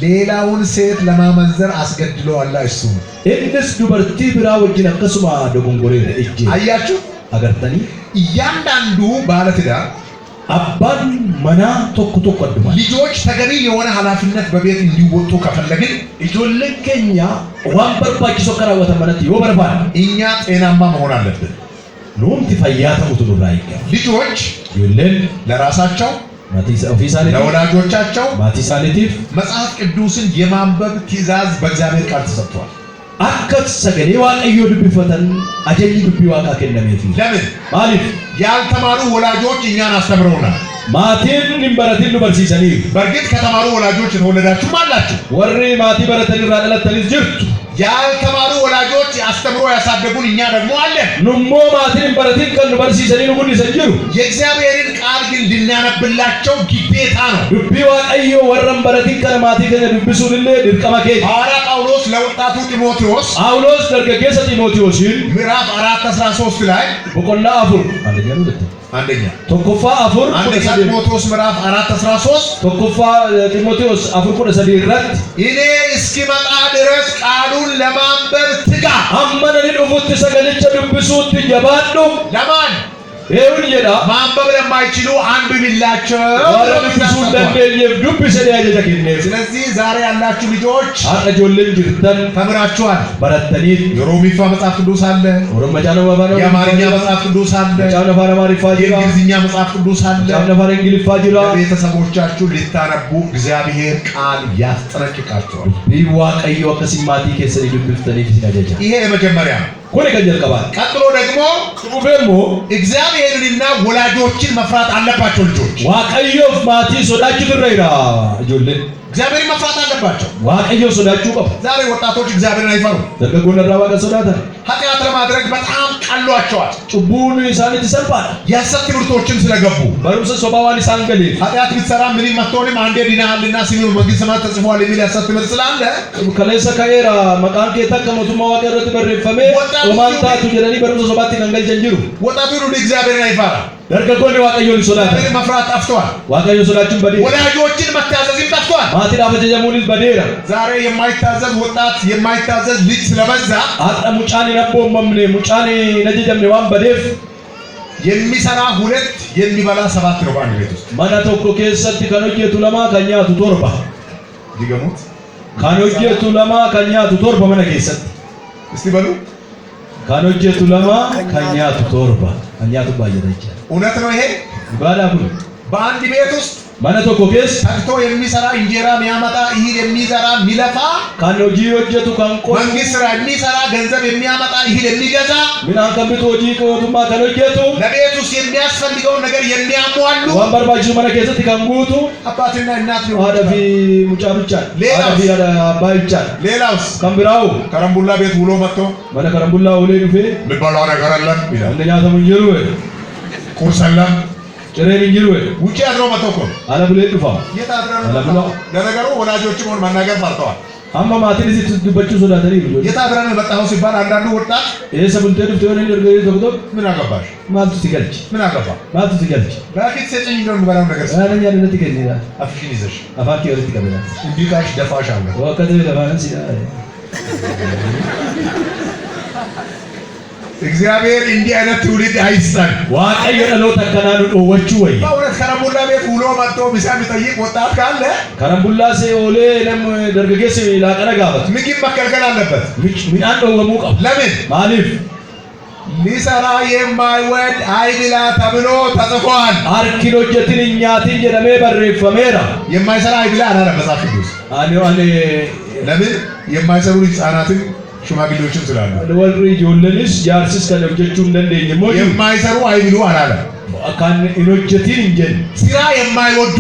ሌላውን ሴት ለማመንዘር አስገድሎ አላ እሱ እንስ ዱበርቲ ብራ ወጅነ ከሱማ ደጎንጎሬ እጂ አያችሁ አገርተኒ እያንዳንዱ ባለትዳር አባን መና ቶኩ አድማ ልጆች ተገቢ የሆነ ኃላፊነት በቤት እንዲወጡ ከፈለግን ኢጆለከኛ ዋንበር ባቂሶ ከራወተ ማለት ይወበርባል እኛ ጤናማ መሆን አለብን ሎምቲ ፈያተው ትሉራይ ልጆች ይልን ለራሳቸው ለወላጆቻቸው ማቲሳሊቲቭ መጽሐፍ ቅዱስን የማንበብ ትእዛዝ በእግዚአብሔር ቃል ተሰጥቷል አከስ ሰገሌ ዋቀዮ ድብፈተን አጀኝ ድብ ዋቃ ከነሜፊ ለምን ማሊፍ ያልተማሩ ወላጆች እኛን አስተምረውናል ማቲን ንበረቲን በርሲሰኒ በርግጥ ከተማሩ ወላጆች ተወለዳችሁ አላችሁ ወሬ ማቲ በረተን ራቀለተን ጅርቱ ያልተማሩ ወላጆች አስተምሮ ያሳደጉን እኛ ደግሞ አለን ኑሞ ማቲን በረቲን ከን በርሲሰኒ ንጉን ይሰጅሩ የእግዚአብሔርን ቃል ግን ልናነብላቸው ግዴታ ነው ድብ ዋቀዮ ወረን በረቲን ከን ማቲ ከነ ድብሱልለ ድርቀማከ ሐዋርያ ጳውሎስ ለወጣቱ ጢሞቴዎስ ጳውሎስ ደርገጌሰ ጢሞቴዎስን ምዕራፍ 4:13 ላይ በቆላ አፉር አንደኛ ተኮፋ አፉር አንደኛ ጢሞቴዎስ ምዕራፍ 4:13 ተኮፋ ጢሞቴዎስ አፉር ቆደ ሰዲራት እኔ እስኪመጣ ድረስ ቃሉን ለማንበብ ትጋ አመነን ዱፉት ሰገለቸ ድብሱት ጀባዱ ለማን ይሁን ይዳ ማንበብ ለማይችሉ አንብብላቸው ወረብሱ እንደየ ዱብሰ ያጀተከነ ስለዚህ ዛሬ ያላችሁ ልጆች አቀጆልን ጅርተን ተምራችኋል በረተኒት የሮሚፋ መጽሐፍ ቅዱስ አለ ኦሮመጃኖ ባባኖ የአማርኛ መጽሐፍ ቅዱስ አለ ጃኖ ባራማሪ ፋጂራ የእንግሊዝኛ መጽሐፍ ቅዱስ አለ ጃኖ ባራ እንግሊዝ ፋጂራ ቤተሰቦቻችሁ ሊታነቡ እግዚአብሔር ቃል ያስጠነቅቃቸዋል ቢዋቀዮ ከሲማቲ ከሰሪ ድብፍተኒ ሲናጀጃ ይሄ የመጀመሪያ ኮኔ ከጀልቀባ ቀጥሎ ደግሞ ኡበሞ እግዚአብሔርንና ወላጆችን መፍራት አለባቸው ልጆች ዋቀዮ ማቲ ሶዳቹ ድረይራ ጆለ እግዚአብሔርን መፍራት አለባቸው ዋቀዮ ሶዳቹ ቀፍ ዛሬ ወጣቶች እግዚአብሔርን አይፈሩ ደገጎነ ራባቀ ሶዳታ ኃጢአት ለማድረግ በጣም ቀሏቸዋል ጩቡኑ ይሳንት ይሰልፋል የሐሰት ትምህርቶችን ስለገቡ በሩስ ሶባዋን ይሳንገሌ ኃጢአት ቢሰራ ምንም መጥቶንም አንዴ ዲናልና ሲሚው መንግስት ሰማያት ተጽፏል የሚል የሐሰት ትምህርት ስላለ ከለሰ ካየራ መቃን ከታ ከሞቱማ ዋቀረት በረፈሜ ወማንታቱ ጀለኒ በሩስ ሶባት ከንገል ጀንጅሩ ወጣቱ ሁሉ እግዚአብሔርን አይፈራ ደርገጎነ ዋቀዮ ሶዳታ መፍራት ጠፍቷል ዋቀዮ ሶዳቹን በዴ ወላጆችን መታዘዝም ጠፍቷል ማቲ ዳፈጀሙኒስ በዴራ ዛሬ የማይታዘዝ ወጣት የማይታዘዝ ልጅ ስለበዛ አጣ ሙጫኒ ነቦ መምኔ ሙጫኒ ነጀጀምኔ ዋን በዴፍ የሚሰራ ሁለት የሚበላ ሰባት ነው በአንድ ቤት ውስጥ ማና ቶኮ ከሰት ከኖጀቱ ለማ ከኛቱ ቶርባ ዲገሙት ከኖጀቱ ለማ ከኛቱ ቶርባ ማና ከሰት እስቲ በሉ ከኖጀቱ ለማ ከኛቱ ቶርባ ከኛቱ ባየደቻ እውነት ነው ይሄ ይባላ ሁሉ በአንድ ቤት ውስጥ ማና ቶኮ ከስ ተግቶ የሚሰራ እንጀራ የሚያመጣ ይሄ የሚዘራ የሚለፋ ካኖጂ ወጀቱ ካንቆ መንግስት ስራ የሚሰራ ገንዘብ የሚያመጣ ይሄ የሚገዛ ምን አንከብቶ ወጂ ከወቱማ ከኖጀቱ ለቤት ውስጥ የሚያስፈልገውን ነገር የሚያሟሉ ዋን በርባጁ ማና ከሰት ካንጉቱ አባትና እናት ነው አዳፊ ሙጫ ብቻ አዳፊ አባይ ብቻ ሌላውስ ከምብራው ከረምቡላ ቤት ውሎ መጥቶ ማና ከረምቡላ ውሌ ዱፌ ልበላው ነገር አለን ይላል እንደኛ ተሙንጀሩ ቁርስ አለን ጭሬን እንጅሩ ውጪ አድረው መጥቶ እኮ አለ ብለ ዱፋ የታድረው ለነገሩ ወላጆችም ሆነ መናገር ፈርተዋል አማ ማቲን እዚህ ትድበቹ ሶዳተሪ ልጆች የታድረው መጣው ሲባል አንዳንዱ ወጣት ይሄ ሰብልተ ድፍት የሆነ እንደርገ ዶክተር ምን አገባሽ ማቱ ሲገልጭ ምን አገባ ማቱ ሲገልጭ ባኪት ሰጪኝ ነው የሚባለው ነገር አለኛ ለነት ይገኝላ አፍሽን ይዘሽ አፋኪ ወርት ይቀበላል እንዲህ ካሽ ደፋሽ አለ ወከተ ለማን ሲዳ እግዚአብሔር እንዲህ አይነት ትውልድ አይስጠን ዋቀዮ ነው ተከናኑ ዶወቹ ወይ በእውነት ከረምቡላ ቤት ውሎ መጥቶ ምሳ የሚጠይቅ ወጣት ካለ ከረምቡላ ኦሌ ለም ደርገጌስ ላቀረጋበት ምግብ መከልከል አለበት ምን አንዶ ወሙቃ ለምን ማሊፍ ሊሰራ የማይወድ አይብላ ተብሎ ተጽፏል አርኪኖጀትን ኛቲን ጀደሜ በረፈሜራ የማይሰራ አይብላ አላለም መጽሐፍ ቅዱስ አኔ ለምን የማይሰሩ ህፃናትን ሽማግሌዎችን ስላሉ ወልሪ ጆለንስ ያርሲስ ከለብጀቹ እንደንደኝ ሞጂ የማይሰሩ አይብሉ አላለም ካን ኢኖጀቲን እንጀን ስራ የማይወዱ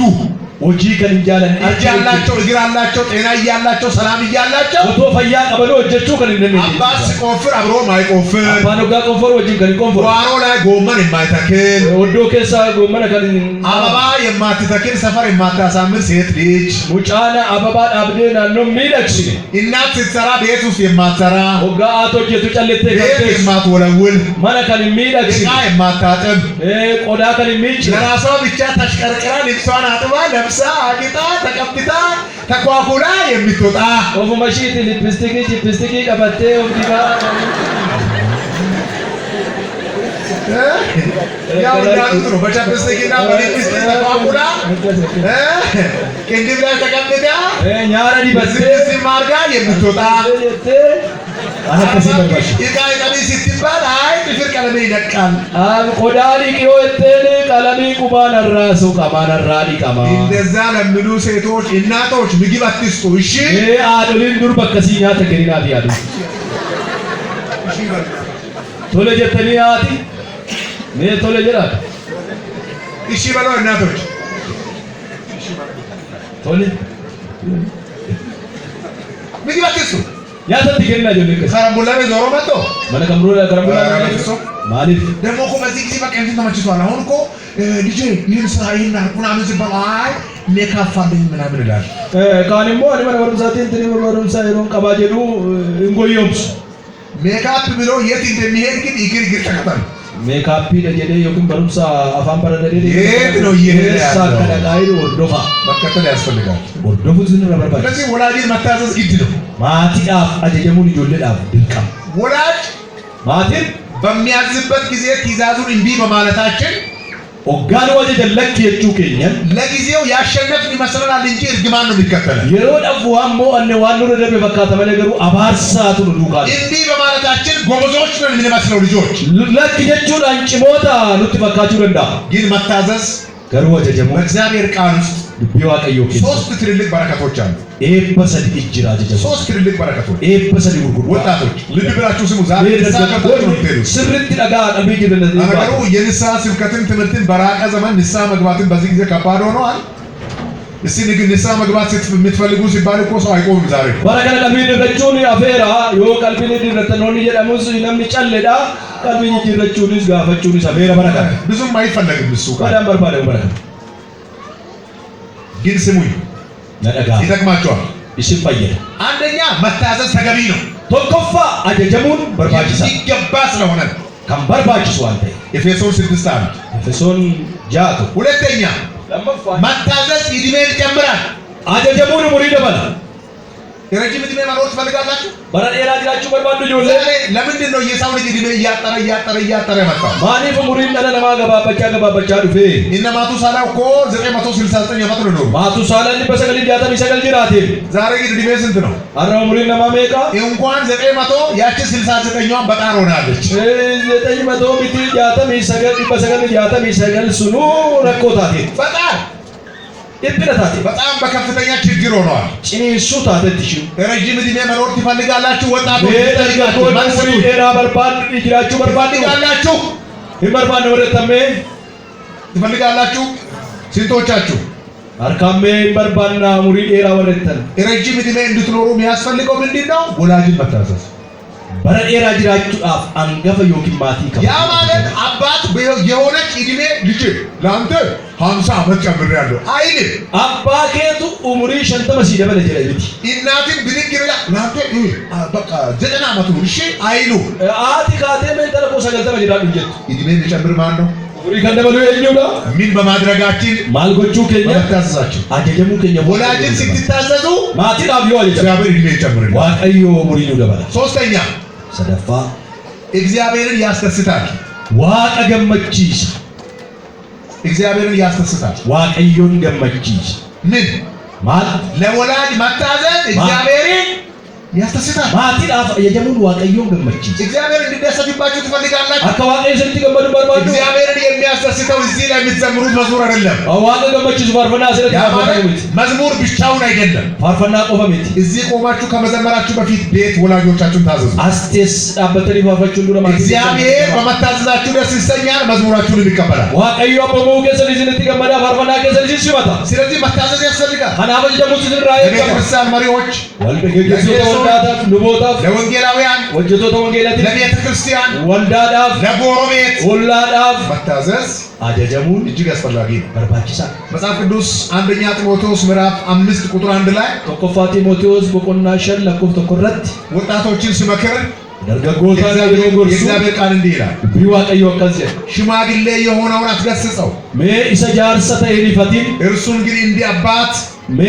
ወጂ ከንጃለን እጅ ያላቸው እግር ያላቸው ጤና እያላቸው ሰላም እያላቸው ኦቶ ፈያ ቀበሎ ወጀቹ ከን እንደነኝ አባት ሲቆፍር አብሮ ማይቆፍር አባኖ ጋር ቆንፎር ወጂ ከን ቆንፎር ጓሮ ላይ ጎመን የማይተክል ወዶ ከሳ ጎመን ከን አበባ የማትተክል ሰፈር የማታሳምር ሴት ልጅ ሙጫና አበባ አብደና ነው ሚዳክሲ እናት ስትሰራ ቤት ውስጥ የማትሰራ ወጋ አቶጀቱ ጨለቴ ቤት የማትወለውል ማና ከን ሚዳክሲ ዕቃ የማታጥብ ቆዳ ከን ሚጭ ለራሷ ብቻ ተሽቀርቅራ ልብሷን አጥባ ለብሳ አጊጣ ተቀብታ ተኳኩላ የምትወጣ ኦፎ ማሺት ሊፕስቲክ ቀበቴ ኦዲጋ ያው ያሉት ነው በቻፕስቲክና በሊፕስቲክ ተኳኩላ ቅንድብ ላይ ተቀብታ ኛራ ዲበቴ ሲማርጋ የምትወጣ አነከሲ በርባሽ ይቃ ቀሚ ስትባል አይ ጥፍር ቀለሜ ይደቃል ቆዳሊ ቂሮቴን ቀለሚ ቁባን ራሱ ቀማን ራዲ ቀማ እንደዛ ለምሉ ሴቶች እናቶች ምግብ አትስጡ እሺ አዶሊን ዱር በከሲኛ ተገሪና ዲያዱ ቶሎ ጀተኒያቲ ቶሎ ጀራት እሺ በለው እናቶች ቶሎ ምግብ አትስሩ ያተት ገና ጀለከ ካራምቡላ ዞሮ መጥቶ መለከምሩላ ካራምቡላ ማለት ደግሞ እኮ በዚህ ጊዜ በቃ እንትን ተመችቷል። አሁን እኮ ልጄ ይህን ስራ ይህን ምናምን ሲባል አይ ሜካፕ አለኝ ምናምን ይላል። ካንሞ እኔ ወረምሳቴ እንትን ወረምሳ ይሮን ቀባጀዱ እንጎዮምስ ሜካፕ ብሎ የት እንደሚሄድ ግን ይግር ተከታተል ሜካፕ ለጀደ ይሁን በሩምሳ አፋን በረደደ የት ነው ይሄድ ሳከዳይ ወርዶፋ መከተል ያስፈልጋል። ወርዶፉ ዝን ረበባ ስለዚህ ወላጅን መታዘዝ ግድ ነው። ማቲዳፍ አጀጀሙን ይጆለዳፍ ድልቃ ወላጅ ማቲን በሚያዝበት ጊዜ ትዕዛዙን እምቢ በማለታችን ኦጋን ወጀ ለክ የቹ ከኛን ለጊዜው ያሸነፍን ይመስለናል እንጂ እርግማን ነው የሚከተለው። የሮዳፉ አሞ አነ ዋኑ ረደበ በካተ መነገሩ አባርሳቱ ዱካል እምቢ በማለታችን ጎበዞች ነን የምንመስለው ልጆች ለክ የቹ አንጭሞታ ሉት በካቹ ረንዳ ግን መታዘዝ ገሩ ወጀ ጀሙ በእግዚአብሔር ቃል ውስጥ ቢዋ ቀዮ ሶስት ትልልቅ በረከቶች አሉ። ኤበሰድ እጅራ ጀጀሙ ሶስት ትልልቅ በረከቶች ኤበሰድ ጉርጉር ወጣቶች ልብ ብላችሁ ስሙ። ዛሬ ተሳቀቁ ነው ተሉ ስብርት ደጋ ቀልቢ ጅብነት ነገሩ የንስሐ ስብከትን ትምህርትን በራቀ ዘመን ንስሐ መግባትን በዚህ ጊዜ ከባድ ሆኗል። እስቲ ንስሐ መግባት የምትፈልጉ ሲባል እኮ ሰው አይቆምም። ዛሬ በረከለ ቀልቢ ድረቹን አፌራ ዮ ቀልቢ ድረተኖኒ ጀዳሙስ ነምኒ ጨለዳ ቀልቢ ድረቹንስ ጋፈቹንስ አፌራ በረከለ ብዙም አይፈለግም እሱ ቃል በጣም በርባደ በረከለ ግን ስሙኝ ነደጋ ይጠቅማቸዋል። ይሽፋየል አንደኛ መታዘዝ ተገቢ ነው። ቶኮፋ አጀጀሙን በርባጭሳ ይገባ ስለሆነ ከም በርባጭሱ አንተ ኤፌሶን 6:1 ኤፌሶን ጃቱ ሁለተኛ መታዘዝ ዕድሜን ይጨምራል። አጀጀሙን ሙሪ ደበላ የረጅም ዕድሜ መኖር ትፈልጋላችሁ? በረዴራ ዲላችሁ በርባዱ ጆለ ለምንድን ነው የሰው ልጅ ዕድሜ እያጠረ መጣው? ማኒፍ ሙሪን ለለማ ገባበቻ ዱፌ እነ ማቱሳላ እኮ 969 ዓመት ነው። ማቱሳላ በሰገል ዲያተም ይሰገል ጅራቴ ዛሬ ግን ዕድሜ ስንት ነው? አራው ሙሪን ለማሜቃ እንኳን 900 ያቺ 69ኛን በጣም ሆናለች። 900 ሚቲ ዲያተም ይሰገል በሰገል ዲያተም ይሰገል ሱኑ ረኮታቴ በጣም ይብለታቴ በጣም በከፍተኛ ችግር ሆኗል። ጭኒሱ ታተትሽ ረጅም ዕድሜ መኖር ትፈልጋላችሁ? ወጣቶች ሙሪ ኤራ በርባድ ይጅራችሁ በርባድ ትፈልጋላችሁ? ይመርባን ወረተሜ ትፈልጋላችሁ? ስንቶቻችሁ? አርካሜ በርባና ሙሪ ኤራ ወረተን ረጅም ዕድሜ እንድትኖሩ የሚያስፈልገው ምንድነው? ወላጅን መታዘዝ። በረዴራ ጅራችሁ አፍ አንገፈ ዮኪማቲ ያ ማለት አባት የሆነች ዕድሜ ልጅ ለአንተ 50 ዓመት ጨምሬያለሁ አይልም። አባኬቱ ኡሙሪ ሸንተመ ሲደበለ ጀለይቲ እናትን ብድግ ብላ ለአንተ በቃ 90 ዓመት ነው እሺ አይሉ። አቲ ካቴ ምን ተለቆ ሰገልተመ ጀዳሉ ጀት ዕድሜ ሊጨምር ማን ነው? ኡሙሪ ከንደበሉ የኛውላ ምን በማድረጋችን ማልጎቹ ከኛ መታዘዛችን አጀጀሙ ከኛ ወላጅን ስትታዘዙ ማቲ ዳብዮ አጀ እግዚአብሔር ዕድሜ ይጨምራል። ዋቀዮ ኡሙሪ ነው ደበላ ሶስተኛ ሰደፋ እግዚአብሔርን ያስደስታል። ዋቀ ገመቺስ እግዚአብሔርን ያስደስታል። ዋቀዮን ገመቺስ ምን ማለት ለወላጅ መታዘዝ እግዚአብሔርን ያስደስታል። ማቲ ዳፍ የጀሙን ዋቀዮን ገመቺስ እግዚአብሔር እንዲደሰትባችሁ ትፈልጋላችሁ? አካዋቀይ ስንት ገመዱ በርባዱ እግዚአብሔርን የሚያስደስተው እዚህ ላይ የምትዘምሩት መዝሙር አይደለም። ዋቀ ገመቺስ ፋርፈና ስለታ ማለት መዝሙር ብቻውን አይደለም። ፋርፈና ቆፈሜቲ እዚህ ቆማችሁ ከመዘመራችሁ በፊት ቤት ወላጆቻችሁን ታዘዙ። አስቴስ አበተሪ ፋፈቹ እንደማ እግዚአብሔር በመታዘዛችሁ ደስ ይሰኛል፣ መዝሙራችሁን ይቀበላል። ዋቀዮ አበሙ ከሰል ይዝነት ገመዳ ፋርፈና ከሰል ሲመታ ስለዚህ መታዘዝ ያስፈልጋል። አናበጅ ደግሞ ሲዝራይ ለቤተክርስቲያን መሪዎች፣ ወልበገገሶ ወልዳዳፍ ንቦታፍ ለወንጌላውያን፣ ወጀቶ ተወንጌላት ለቤተ ክርስቲያን፣ ወልዳዳፍ ለጎረቤት ወላዳፍ መታዘዝ አጀጀሙን እጅግ አስፈላጊ ነው። በርባቺሳ መጽሐፍ ቅዱስ አንደኛ ጢሞቴዎስ ምዕራፍ 5 ቁጥር 1 ላይ tokkoፋ ጢሞቴዎስ በቆና ሸል ለኮፍ ተቆረት ወጣቶችን ሲመክር ደርገጎታ ለጎርሱ የእግዚአብሔር ቃል እንዲህ ይላል፣ ቢዋቀዮ ከዘ ሽማግሌ የሆነውን አትገስጸው፣ ሜ ኢሰጃርሰተ ሄሪፈቲን እርሱን ግን እንደ አባት፣ ሜ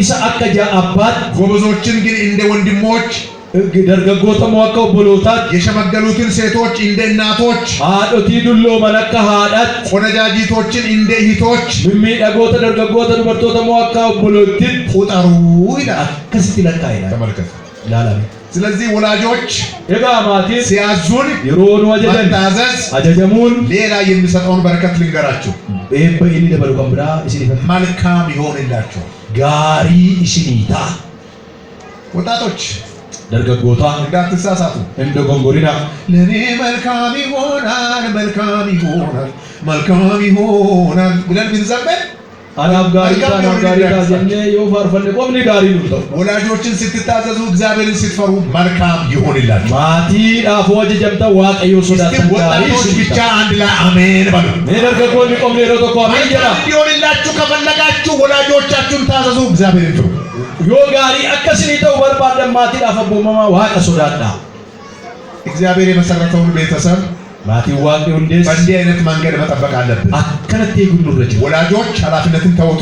ኢሳ አከጃ አባት፣ ጎበዞችን ግን እንደ ወንድሞች፣ ደርገጎታ መዋቀው ብሎታት የሸመገሉትን ሴቶች እንደ እናቶች፣ አዶቲ ዱሎ መለካ ሃዳት ቆነጃጂቶችን እንደ እህቶች፣ ሚሚደጎታ ደርገጎታ ዱበርቶታ መዋቀው ብሎቲት ቁጠሩ ይላል። ከስቲ ለካ ይላል ተመልከቱ። ላላሚ ስለዚህ ወላጆች የጋማቲ ሲያዙን ይሮኑ ወጀደን መታዘዝ አጀጀሙን ሌላ የሚሰጠውን በረከት ልንገራችሁ። በይኒ ደበሉ ከምብራ እስሊፈ መልካም ይሆንላችሁ። ጋሪ እስኒታ ወጣቶች ደርገጎታ እንዳትሳሳቱ እንደ ጎንጎሪና ለኔ መልካም ይሆናል ብለን ብንዘምር አናብ ጋሪ ታጀነ የፋርፈን ቆምኒ ጋሪ ነው ወላጆችን ስትታዘዙ እግዚአብሔርን ስትፈሩ መልካም ይሆንላችሁ ማቲ ዳፎጀ ጀምታ ዋቀዮ ሶዳታ ወጣቶች ብቻ አንድ ላይ አሜን በሉ ደርገጎኒ ቆምኒ ሮቶ ቆምኒ ጀራ ይሆንላችሁ ከፈለጋችሁ ወላጆቻችሁን ታዘዙ እግዚአብሔርን ፍሩ ዮ ጋሪ አከስኒ ተው በርባደ ማቲ ዳፈቦማማ ዋቀ ሶዳታ እግዚአብሔር የመሰረተውን ቤተሰብ ማቲ ዋቀዮ እንዴስ በእንዲህ አይነት መንገድ መጠበቅ አለብን አከነቴ ጉኑረጅ ወላጆች ኃላፊነትን ተወጡ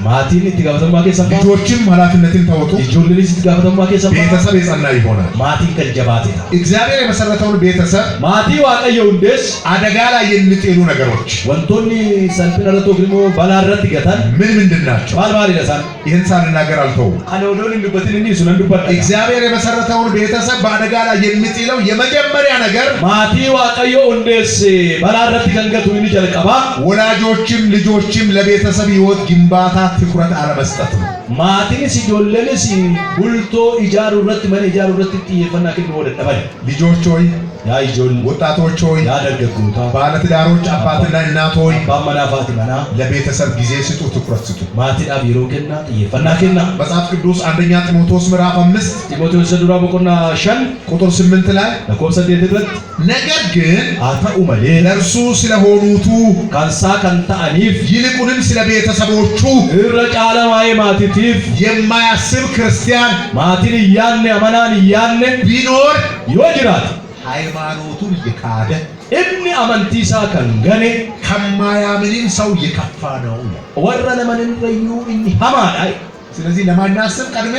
ማቲን ትጋብተማ ከሰፋ ልጆችም ኃላፊነትን ተወጡ ልጆልስ ትጋብተማ ከሰፋ ቤተሰብ የጸና ይሆናል ማቲ ከጀባቴ እግዚአብሔር የመሰረተውን ቤተሰብ ማቲ ዋቀዮ እንዴስ አደጋ ላይ የሚጥሉ ነገሮች ወንቶኒ ሰልፍነረቶ ግሞ ባላረት ይገታል ምንድን ናቸው ባልባል ይለሳል ይህን ሳልናገር አልተውም አለውዶን እንድበትን ሱነን ዱበታ እግዚአብሔር የመሰረተውን ቤተሰብ በአደጋ ላይ የሚጥለው የመጀመሪያ ነገር ማቲ ዋቀዮ እንዴስ ባላረት ገንገቱ ይጀልቀባ ወላጆችም ልጆችም ለቤተሰብ ህይወት ግንባታ ትኩረት አለመስጠት ነው ማቲን ሲጆለንስ ቡልቶ ኢጃሩረት ማን ኢጃሩረት ጥየፈና ከኝ ወደ ተባለ ልጆች ሆይ ያ ይጆል ወጣቶች ሆይ ያ ደርገጉታ ባለትዳሮች አባትና እናት ሆይ ባመናፋት ማና ለቤተሰብ ጊዜ ስጡ ትኩረት ስጡ ማቲን አቢሮከና ጥየፈና ከና መጽሐፍ ቅዱስ አንደኛ ጢሞቴዎስ ምዕራፍ 5 ጢሞቴዎስ ዘዱራ በቆና ሸን ቁጥር 8 ላይ ለኮብሰት የተደረገ ነገር ግን አታኡ መሌ ለእርሱ ስለሆኑቱ ካንሳ ካንታ አኒፍ ይልቁንም ስለ ቤተሰቦቹ እረጫለማይ ማቲቲፍ የማያስብ ክርስቲያን ማቲን ያነ አማናን ያነ ቢኖር ይወጅራት ሃይማኖቱን የካደ እብኒ አመንቲሳ ከንገኔ ከማያምንም ሰው የከፋ ነው ወረነ ማንን ረዩ እኒ ሐማዳይ ስለዚህ ለማናስብ ቀድመ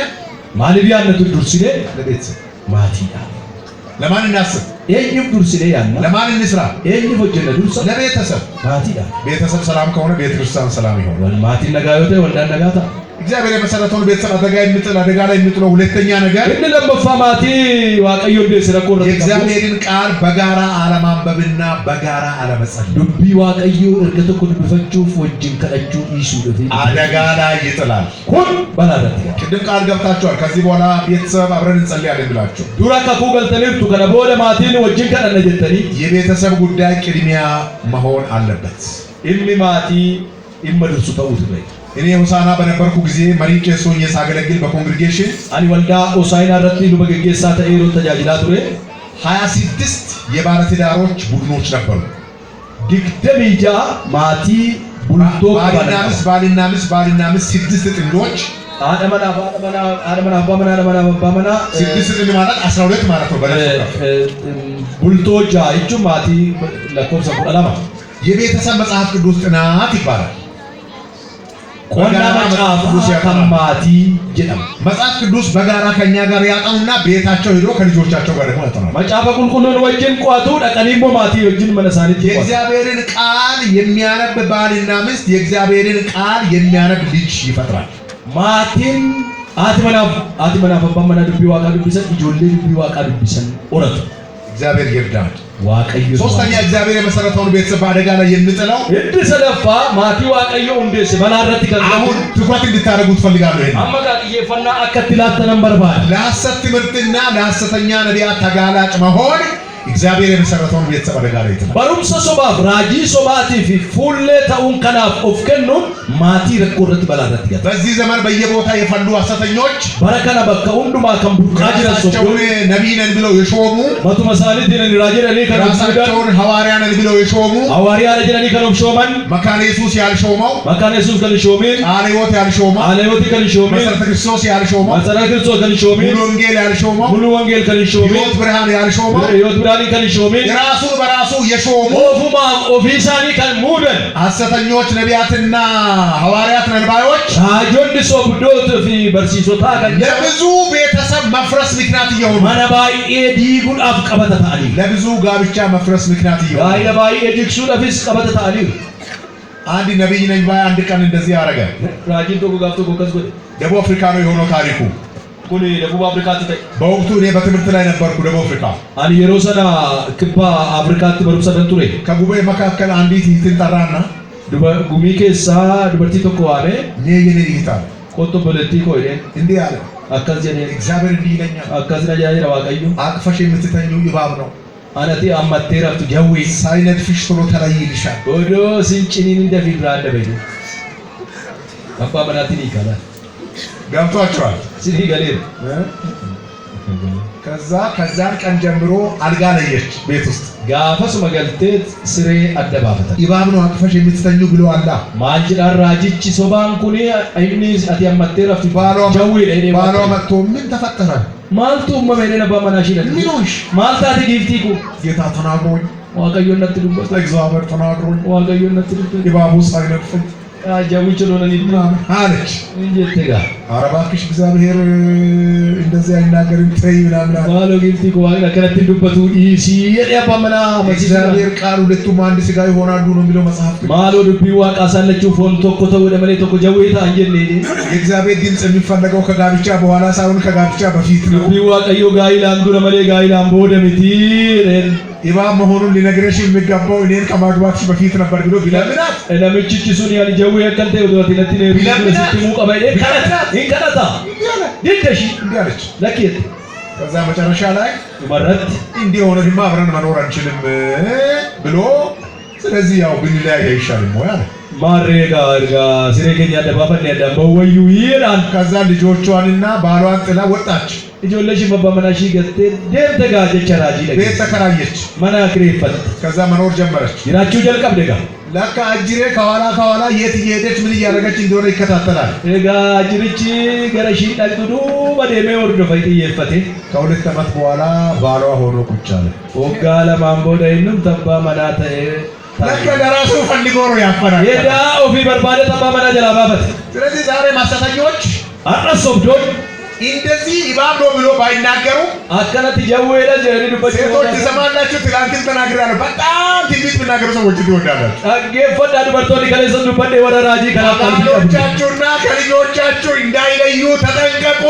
ማልቢያነቱ ዱርሲሌ ለቤተሰብ ማቲዳ ለማን እናስብ የኝም ዱርሲሌ ያና ለማን እንስራ የኝም ወጀነ ዱርሳ ለቤተሰብ ማቲዳ ቤተሰብ ሰላም ከሆነ ቤተክርስቲያን ሰላም ይሆናል ማቲ ነጋዮተ ወንዳ ነጋታ እግዚአብሔር የመሰረተውን ቤተሰብ አደጋ ላይ የሚጥለው ሁለተኛ ነገር እንደ ለመፋ ማቲ ዋቀዮ እንደ ስለቆረ የእግዚአብሔርን ቃል በጋራ አለማንበብና በጋራ አለመጸለይ ዱቢ ዋቀዮ እርገተ ኩን በፈቹፍ ወጅን ከለቹ ኢሹ አደጋ ላይ ይጥላል ኩን ባላረት ቅድም ቃል ገብታችኋል ከዚህ በኋላ ቤተሰብ አብረን እንጸልያለን ብላችሁ ዱራ ከፉ ገልተልቱ ከነቦደ ማቲን ወጅን ከነነ ጀተኒ የቤተሰብ ጉዳይ ቅድሚያ መሆን አለበት ኢሚ ማቲ ኢመድርሱ ተውት በይ እኔ ሆሳና በነበርኩ ጊዜ መሪ ቄስ ሆኜ ሳገለግል በኮንግሪጌሽን አኒ ወልዳ ሆሳይና ረቲ ሉበገጌሳ ተኤሮ ተጃጅላ ቱሬ 26 የባለትዳሮች ቡድኖች ነበሩ ዲግደሚጃ ማቲ ቡልቶ ባልና ሚስት 6 ጥንዶች አደመና ባመና 6 ጥንድ ማለት 12 ማለት ነው ቡልቶጃ እጁ ማቲ ለኮብሰ ቁላማ የቤተሰብ መጽሐፍ ቅዱስ ጥናት ይባላል ቆንዳ መጽሐፍ ቅዱስ ያከማቲ ጀም መጽሐፍ ቅዱስ በጋራ ከኛ ጋር ያጠኑና ቤታቸው ሄዶ ከልጆቻቸው ጋር ደግሞ ያጠናሉ መጽሐፈ ቁልቁሉን ወጅን ቋቱ ደቀኒሞ ማቲ ወጅን መነሳኒት የእግዚአብሔርን ቃል የሚያነብ ባልና ሚስት የእግዚአብሔርን ቃል የሚያነብ ልጅ ይፈጥራል ማቲን አትመናፍ በመና ዱቢ ዋቃ ዱቢሰን ኢጆሌ ዱቢ ዋቃ ዱቢሰን ኦረቱ እግዚአብሔር ይርዳል ዋቀዩ ሶስተኛ እግዚአብሔር የመሰረተውን ቤተሰብ አደጋ ላይ የሚጥለው ሰለፋ ማቲ ዋቀዩ እንዴስ በላረት አሁን ትኩረት እንድታደርጉ ትፈልጋለሁ ይሄን አመጋጥዬ ፈና አከትላት ተንበርባል ለሐሰት ትምህርትና ለሐሰተኛ ነቢያት ተጋላጭ መሆን እግዚአብሔር የመሰረተውን ቤተሰብ አደጋ ላይ ይጥላል ባሩምሰ ሶባፍ ራጂ ሶባቲ ፉሌ ታውን ከናፍ ኦፍከኑ ማቲ ረቆረት በላረት ይገ በዚህ ዘመን በየቦታ የፈሉ ሐሰተኞች በረከና በከውንዱማ ከምቡቃጅራ ሶቦ ነብይ ነን ብለው የሾሙ መቱ መሳሊት ነን ራጀ ነን ራሳቸውን ሐዋርያ ነን ብለው የሾሙ ሐዋርያ ነን ከነም ሾመን መካነ ኢየሱስ ያልሾመው መካነ ኢየሱስ ከልሾሜን ቃለ ሕይወት ያልሾመው ቃለ ሕይወት ከልሾሜን መሰረተ ክርስቶስ ያልሾመው መሰረተ ክርስቶስ ከልሾሜን ሙሉ ወንጌል ያልሾመው ሙሉ ወንጌል ከልሾሜን ሕይወት ብርሃን ያልሾመው ሕይወት ብርሃን ከልሾሜን ራሱ በራሱ የሾሙ ኦፉማ ኦፊሳኒ ከሙደን ሐሰተኞች ነቢያትና ሐዋርያት ነን ባዮች አጆን ሶብዶት ፊ በርሲሶታ ለብዙ ቤተሰብ መፍረስ ምክንያት እየሆኑ ማናባይ ኤዲጉን አፍቀበተ ታሊ ለብዙ ጋብቻ መፍረስ ምክንያት እየሆኑ ጋይባይ ኤዲክሱ ለፊስ ቀበተ ታሊ አንድ ነብይ ነኝ ባይ አንድ ቀን እንደዚህ ያረገ ራጂን ቶጎ ጋፍቶ ጎከስ ጎደ ደቡብ አፍሪካ ነው የሆነው ታሪኩ ኩኒ ደቡብ አፍሪካ ተጠ በወቅቱ እኔ በትምህርት ላይ ነበርኩ ደቡብ አፍሪካ አኒ የሮሰና ክባ አፍሪካ ተበሩሰ ደንቱሬ ከጉባኤ መካከል አንዲት ይትን ጠራና ጉሚ ኬሳ ድበርቲ ቶኮ አለ የኔ ይታ ቆቶ በለቲ ኮይኔ እንዲህ አለ አከዝ ጀኔ እግዚአብሔር እንዲህ ይለኛል አከዝ ነጃይ ዋቀዩ አቅፈሽ የምትተኙ እባብ ነው አነቲ አማቴራፍቱ ጀዊ ሳይነድፍሽ ቶሎ ተለይልሻል ወዶ ሲንጭኒን እንደፊራ አለበይ አባ መናቲን ይካላል ገብቷቸዋል ሲዲ ገሌር ከዛን ቀን ጀምሮ አልጋ ለየች ቤት ውስጥ ጋፈስ መገልቴት ስሬ አደባፈተ እባብ ነው አቅፈሽ የምትተኙ ብሎ አላ ማንጅዳ ራጂቺ ሶባን ኩኒ አይኒስ አቲ አማቴራፍቱ ባሏ መጥቶ ምን ተፈጠረ ማልቱ መመኔነ በመናሽ ይላል ምን ሆንሽ ማልታቲ ጊፍቲኩ ጌታ ተናግሮኝ ዋቀዮነት ልበስ እግዚአብሔር ተናግሮኝ ዋቀዮነት ልበስ እባቡ ሳይነድፈኝ አጃውጭ ነው ለኒና አለች እንጀተጋ አረባክሽ እግዚአብሔር እንደዚህ አይናገርም ተይ ምናምን ባሎ ጊፍቲኩ ዋና ከነት ዱበቱ ኢሲ የያባመና እግዚአብሔር ቃል ሁለቱም አንድ ስጋ ይሆናሉ ነው የሚለው መጽሐፍ ማሎ ዱቢ ዋቃሳለችው ፎንቶ ኮተ ወደ መሬት ኮ ጀዌታ አንጀኔ የእግዚአብሔር ድምጽ የሚፈለገው ከጋብቻ በኋላ ሳይሆን ከጋብቻ በፊት ነው ዱቢ ዋቀዮ ጋይላ አንዱ ለመሌ ጋይላ አንቦደ ሚቲረን እባብ መሆኑን ሊነግረሽ የሚገባው እኔን ከማግባትሽ በፊት ነበር ብሎ ቢለምናት ለምችች ሱን ያል ጀዌ ከንተ ወደ ለቲነ ቢለምናት ሙቀባይዴ ከነታ ይደሽ እንዲያለች ለኪት ከዛ መጨረሻ ላይ መረት እንዲህ ሆነ ድማ አብረን መኖር አንችልም ብሎ ስለዚህ ያው ብንለያይ አይሻልም ወይ አለ ማሬጋ አርጋ ሲሬገኛ ደባፈን ያዳበው ወዩ ይላል ከዛ ልጆቿንና ባሏን ጥላ ወጣች እጆለሽ በባመናሺ ገተ ደም ተጋጀች ራጂ ለገ ቤት ተከራየች መናክሬፈት ከዛ መኖር ጀመረች ይራችሁ ጀልቀብ ደጋ ለካ አጅሬ ከኋላ የት እየሄደች ምን እያደረገች እንደሆነ ይከታተላል ደጋ አጅሪቺ ገረሺ ዳልቱዱ በደሜ ወርዶ ፈይት ይፈቴ ከሁለት ዓመት በኋላ ባሏ ሆኖ ቁጭ አለ ወጋ ለማንቦዳ ይንም ተባ መናተ ለካ ለራሱ ፈልጎ ነው ያፈራል የዳ ኦፊ በርባደ ተባ መና ጀላባበት ስለዚህ ዛሬ ማሳታጆች አረሶብዶን እንደዚህ እባብ ነው ብሎ ባይናገሩ አከነት ጀዌላ ጀሪዱበት ሴቶች ትሰማላችሁ ትላንትን ተናግሬያለሁ በጣም ትንቢት የሚናገሩ ሰዎች ትወዳላችሁ አገፈዳ ዱበርቶኒ ከለሰዱ በደ ወራራጂ ከልጆቻችሁና ከልጆቻችሁ እንዳይለዩ ተጠንቀቁ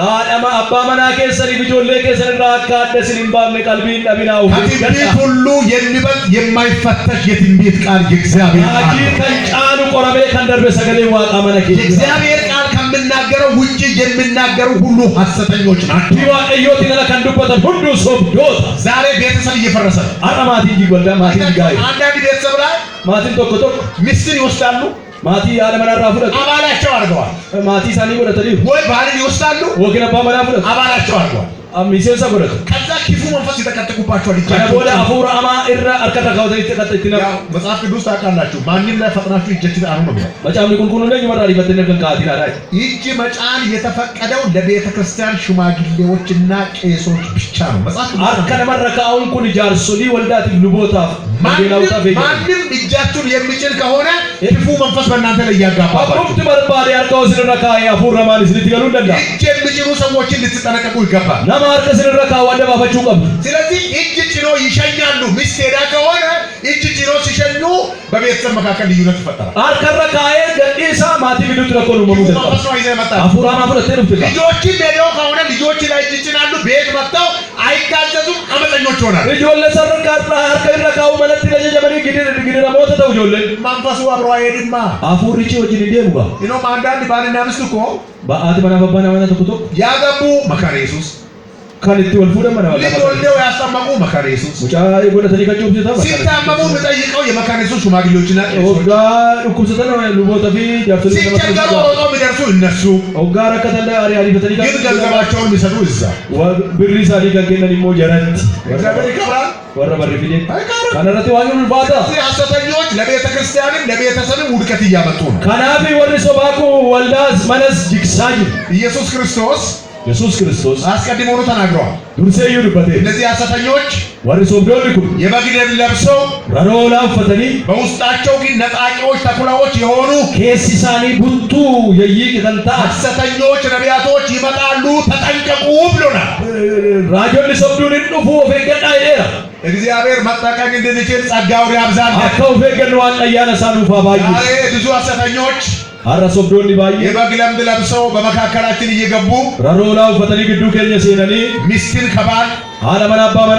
አዳማ አባ መና ከሰሪ ቢጆሌ ከሰሪ ራካደስን ኢምባም ቀልቢን ዳቢናው ከትንቢት ሁሉ የሚበልጥ የማይፈተሽ የትንቢት ቃል የእግዚአብሔር ቃል አጂ ከንጫኑ ቆረቤ ከንደርበ ሰገሌ ዋቃ መነኪ የእግዚአብሔር ቃል ከምናገረው ውጪ የሚናገሩ ሁሉ ሐሰተኞች ናቸው ይዋቀዮት ይነላ ከንዱበት ሁሉ ሶብዶት ዛሬ ቤተሰብ እየፈረሰ ነው አራማቲ ይጎልዳ ማቲ ጋይ አንዳንድ ቤተሰብ ላይ ማቲን ቶኮ ሚስትን ይወስዳሉ ማቲ ያለ መናራ ፍለት አባላቸው አድርገዋል ማቲ ሳኒ ወደ ተሪ ወይ ባልን ይወስዳሉ ወገነ ባመና ፍለት አባላቸው አድርገዋል አሚሴን ሰጎረት ከዛ ክፉ መንፈስ ይተከተኩባቸዋል ወደ አፉራ አማ ኢራ አርከታካው ተይተከተትና መጽሐፍ ቅዱስ ታውቃላችሁ ማንንም ላይ ፈጥናችሁ እጅ ጣኑ ነው ብለው መጫም ሊቁልቁሉ እንደኝ መራሪ በተነገን ካቲና ላይ እጅ መጫን የተፈቀደው ለቤተ ክርስቲያን ሽማግሌዎችና ቄሶች ብቻ ነው መጽሐፍ ቅዱስ አርከነ መረካውን ኩን ጃርሱሊ ወልዳት ልቦታ ማንም እጃችሁን የሚጭን ከሆነ ክፉ መንፈስ በእናንተ ላይ ያጋባባችሁ አቁምት በርባሪ አርካው ስለረካ ያፉራ ማንስ ልትገሉ እንደላ እጅ የሚጭኑ ሰዎችን ልትጠነቀቁ ይገባል ለማርከ ስለረካ ወደ ባፈቹ ቀብ ስለዚህ እጅ ጭኖ ይሸኛሉ ሚስት ሄዳ ከሆነ እጅ ጭኖ ሲሸኙ በቤተሰብ መካከል ልዩነት ይፈጠራል አርከረካዬ ገዲሳ ማቲ ቢዱት ረኮሉ መሙዘ መንፈስ ነው ይዘህ መጣ አፉራ ማፍረት ተርፍካ ልጆችን ሄደው ከሆነ ልጆች ላይ እጅ ጭናሉ ቤት መጥተው አይታዘዙም አመፀኞች ይሆናሉ ልጆለ ሰረካ አርከረካው መለት ለጀመሪ ግድር ሞተ ተውጆለ መንፈሱ አብሮ አይሄድማ አፉሪቺ ወጅ ሊደሙጋ ኢኖ አንዳንድ ባልና ሚስት እኮ በአት በናባባና ወና ተኩቶ ያገቡ መካነ ኢየሱስ ካንቲ ወልፉ ደመና ወላ ሊወልደው ያስጠመቁ መካነ ኢየሱስ ሙጫ የጎለ ተሪካቸው ብቻ ታባ ሲታመሙ የሚጠይቀው የመካነ ኢየሱስ ሽማግሌዎችና ኦጋ ዱኩሰተ ነው ልቦታ ፊ ጃፍተሪ ሲቸገሩ ሮጦ የሚደርሱ እነሱ ኦጋ ረከተለ አሪ አሪ በተሪካ ግን ገንዘባቸውን የሚሰጡ እዛ ብሪ ሳዲ ገገነ ሊሞ ጀረት እግዚአብሔር ይከብራል ወረ በሪ ፊዴ ካነረቲ ዋኙን ባታ ሐሰተኞች ለቤተ ክርስቲያንም ለቤተሰብም ውድቀት እያመጡ ነው ካናቢ ወሪ ሶባኩ ወልዳስ መነስ ጅክሳጅ ኢየሱስ ክርስቶስ አስቀድሞ ነው ተናግሯል ዱርሴዩ ድበቴ እነዚህ ሐሰተኞች ወሪ ሶብዶልኩ የበግ ደም ለብሰው ረሮላ ፈተኒ በውስጣቸው ግን ነጣቂዎች ተኩላዎች የሆኑ ኬሲሳኒ ቡንቱ የይቅ ተንታ ሐሰተኞች ነቢያቶች ይመጣሉ ተጠንቀቁ ብሎናል ራጆን ሶብዱን እንፉ ወፈገዳ ይራ እግዚአብሔር መጠቀም እንድንችል ጸጋውን ያብዛል አከው ፈገድ ዋን ያነሳሉ ፋባይ ብዙ ሐሰተኞች አራሶብዶን ሊባይ የበግ ለምድ ለብሰው በመካከላችን እየገቡ ረሮላው ፈተኒ ግዱ ከኛ ሲነኒ ሚስትን ከባል على من أبا من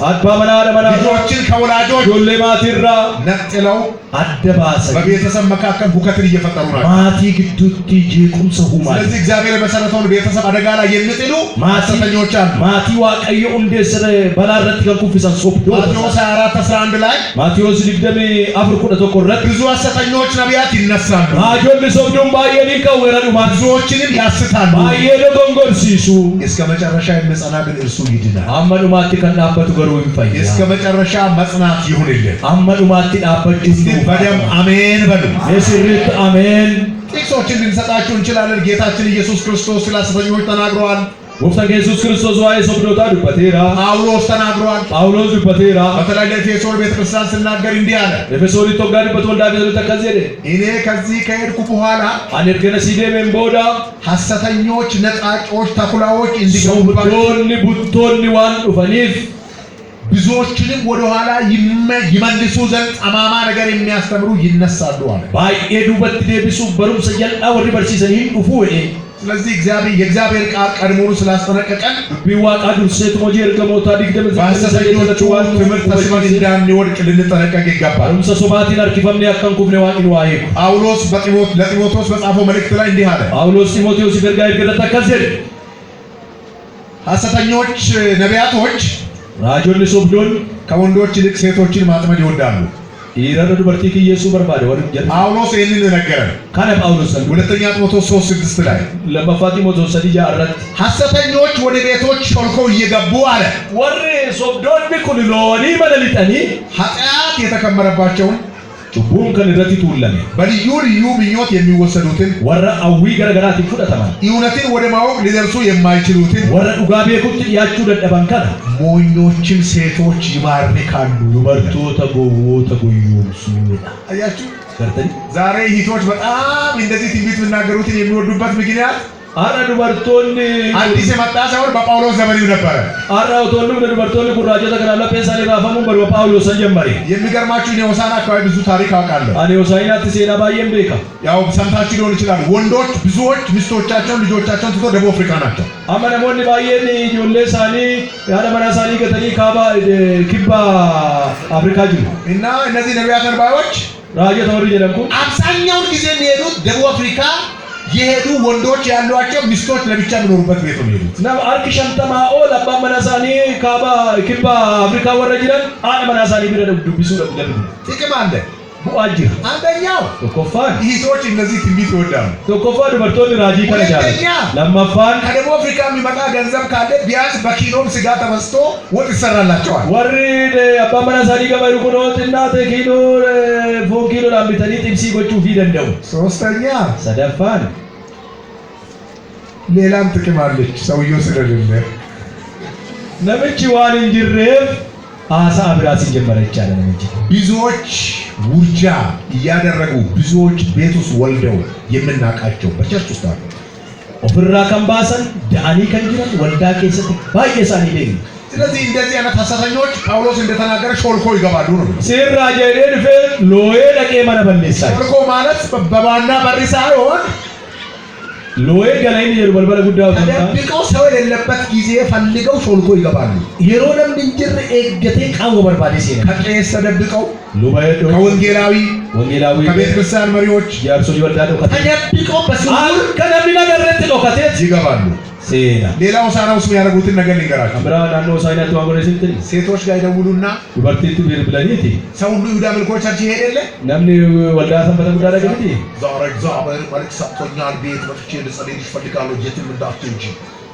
أبا من على من ልጆችን ከወላጆች ጆሌ ማቲራ ነጥለው አደባሰ በቤተሰብ መካከል ሁከትን እየፈጠሩ ናቸው። ማቲ ግዱቲ ጂቁም ሰሁማ ስለዚህ እግዚአብሔር የመሰረተውን ቤተሰብ አደጋ ላይ የሚጥሉ ሐሰተኞች አሉ። ማቲ ዋቀዩ እንደሰረ በላረት ከኩፍሰን ሶብዶ ማቴዎስ 24:11 ላይ ማቴዎስ ሊግደም አፍርኩ ተቆረጥ ብዙ ሐሰተኞች ነቢያት ይነሳሉ። አጆል ሶብዶም ባየኒ ከወረዱ ብዙዎችንም ያስታሉ። ባየደ ጎንጎርሲሱ እስከ መጨረሻ የሚጸና ግን እርሱ ይድናል። አመኑ ማቲ ከናበቱ ገሩ ይፈይ እስከ መጨረሻ መጽናት ይሁንልን። አመኑ ማቲ አበጁ በደም አሜን በሉ። የስሪት አሜን። ጥቅሶችን ልንሰጣችሁ እንችላለን። ጌታችን ኢየሱስ ክርስቶስ ስለ ሐሰተኞች ተናግሯል። ወፍታ ኢየሱስ ክርስቶስ ዋይ ሶብዶታ ዱበቴራ ጳውሎስ ተናግሯል። ጳውሎስ ዱበቴራ በተለይ ለኤፌሶን ቤተክርስቲያን ሲናገር እንዲህ አለ። ኤፌሶን ተጋድ በተወልዳ ቤተ ተከዘደ እኔ ከዚህ ከሄድኩ በኋላ አነርገነ ሲደም ቦዳ ሐሰተኞች ነጣቂዎች ተኩላዎች እንዲገቡባቸው ቡቶኒ ዋን ዱፈኒፍ ብዙዎችንም ወደ ኋላ ይመልሱ ዘንድ ጠማማ ነገር የሚያስተምሩ ይነሳሉ አለ። ባይኤዱ በትደብሱ በሩምሰ ጀልዳ ወሪ በርሲሰን ይንፉ ወዴ ስለዚህ የእግዚአብሔር ቃል ቀድሞኑ ስላስጠነቀቀን ቢዋቃ ዱርሴት ሞጀር ገሞታ ዲግደም በሐሰተኞቹ ትምህርት ተስበን እንዳንወድቅ ልንጠነቀቅ ይገባል። ሩምሰ ሶባቲን አርኪፈምኔ ያከንኩፍኔ ዋቂን ዋይ ጳውሎስ ለጢሞቴዎስ በጻፈው መልእክት ላይ እንዲህ አለ። ጳውሎስ ጢሞቴዎስ ይገርጋይ ገለታ ከዘድ ሐሰተኞች ነቢያቶች ራጆን ሶብዶን ከወንዶች ይልቅ ሴቶችን ማጥመድ ይወዳሉ። ኢራዶ ዱበርቲ ኢየሱስ በርባደ ወርጀ ጳውሎስ ይህንን ነገረን። ካነ ጳውሎስ ሁለተኛ ጢሞቴዎስ 3:6 ላይ ለማፋቲሞስ ሰዲጃ አራት ሐሰተኞች ወደ ቤቶች ሾልከው እየገቡ አለ ወሬ ሶብዶን ቢኩልሎኒ መለሊጠኒ ኃጢአት የተከመረባቸውን ጩቡን ከንረቲ ቱለኔ በልዩ ልዩ ምኞት የሚወሰዱትን ወረ አዊ ገረገራት ይፉዳተማ እውነትን ወደ ማወቅ ሊደርሱ የማይችሉትን ወረ ዱጋቤ ኩት ያቹ ደደባን ካለ ሞኞችን ሴቶች ይማርካሉ። ዱበርቶ ተጎዩሱ አያችሁ ከርተኝ ዛሬ ሂቶች በጣም እንደዚህ ትንቢት የሚናገሩትን የሚወዱበት ምክንያት አራ ዱበርቶኒ አዲስ የመጣ ሳይሆን በጳውሎስ ዘመን ነበረ። አራ ወቶኒ ዱበርቶኒ ኩራጆ ተከራለ ፔሳኒ ባፋሙ በጳውሎስ ጀመሪ። የሚገርማችሁ እኔ ሆሳና አካባቢ ብዙ ታሪክ አውቃለሁ። አኔ ሆሳይናት ሴና ባየም ቤካ ያው ሰምታችሁ ሊሆን ይችላል። ወንዶች ብዙዎች ሚስቶቻቸውን ልጆቻቸውን ትቶ ደቡብ አፍሪካ ናቸው። አመነሞኒ ባየኒ ጆሌ ሳኒ ያለ መናሳኒ ገተኒ ካባ ኪባ አፍሪካ ጅሩ እና እነዚህ ነቢያት ነባዮች ራጆ ተወሪ ጀለምኩ አብዛኛውን ጊዜ የሚሄዱት ደቡብ አፍሪካ የሄዱ ወንዶች ያሏቸው ሚስቶች ለብቻ የሚኖሩበት ቤት ነው የሚሄዱት። እና አርክ ሸንተማኦ ለባ መናሳኒ ካባ ኪባ አፍሪካ ወረጅረን አነ መናሳኒ ቢረዱ ቢሱ ለብ ጥቅም አለ። ቡአጅ አንደኛው ተኮፋን ይቶች እነዚህ ትንቢት ይወዳሉ። ተኮፋን በርቶኒ ራጂ ከነጃለ ለማፋን ከደቡብ አፍሪካ የሚመጣ ገንዘብ ካለ ቢያንስ በኪሎም ስጋ ተበስቶ ወጥ ይሰራላቸዋል። ወሪድ አባ መናሳኒ ገበሩ ኮኖት እናተ ኪሎ ፎን ኪሎ ላምቢተኒ ጥብሲ ጎቹ ፊደንደው ሶስተኛ ሰደፋን ሌላም ጥቅም አለች። ሰውየው ስለሌለ ነብቺ ዋን እንጅሬፍ አሳ አብራሲ ጀመረ ይቻላል እንጂ ብዙዎች ውርጃ እያደረጉ ብዙዎች ቤት ውስጥ ወልደው የምናቃቸው በቸርች ውስጥ አሉ። ኦፍራ ከምባሰን ዳኒ ከንጅረን ወልዳ ከሰት ባየሳኒ ዴኒ ስለዚህ እንደዚህ አይነት ሐሰተኞች ጳውሎስ እንደተናገረ ሾልኮ ይገባሉ ነው። ሲራ ጀሬን ፈ ሎዬ ለቄ ማነበለሳ ሾልኮ ማለት በባና በር ሳይሆን ሎዬ ገናይን የበልበለ ጉዳዩ ተደብቀው ሰው የሌለበት ጊዜ ፈልገው ሾልኮ ይገባሉ። የሮደም ድንጅር ኤገቴ ቃው በርባዴ ሲነ ከቄስ ተደብቀው ሉባይዶ ከወንጌላዊ ከቤተ ክርስቲያን መሪዎች ያርሶ ይወዳደው ተደብቀው በስውር ከነቢና ገረጥ ነው ከቴት ይገባሉ። ሴና ሌላው ሳና ውስጥ የሚያደርጉትን ነገር ልንገራችሁ። አብራና ነው ሳይናቱ አጎረ ስንት ሴቶች ጋር ይደውሉና ዩበርቲቱ ቢርብለኒቲ ሰው ሁሉ ይሁዳ መልኮች ቸርች ይሄደለ ነምኒ ወልዳ ሰንበተ ጉዳዳ ገምቲ ዛሬ እግዚአብሔር መልክ ሰጥቶኛል ቤት መጥቼ ልጸልይልሽ ፈልጋለሁ የትም እንዳትሄጂ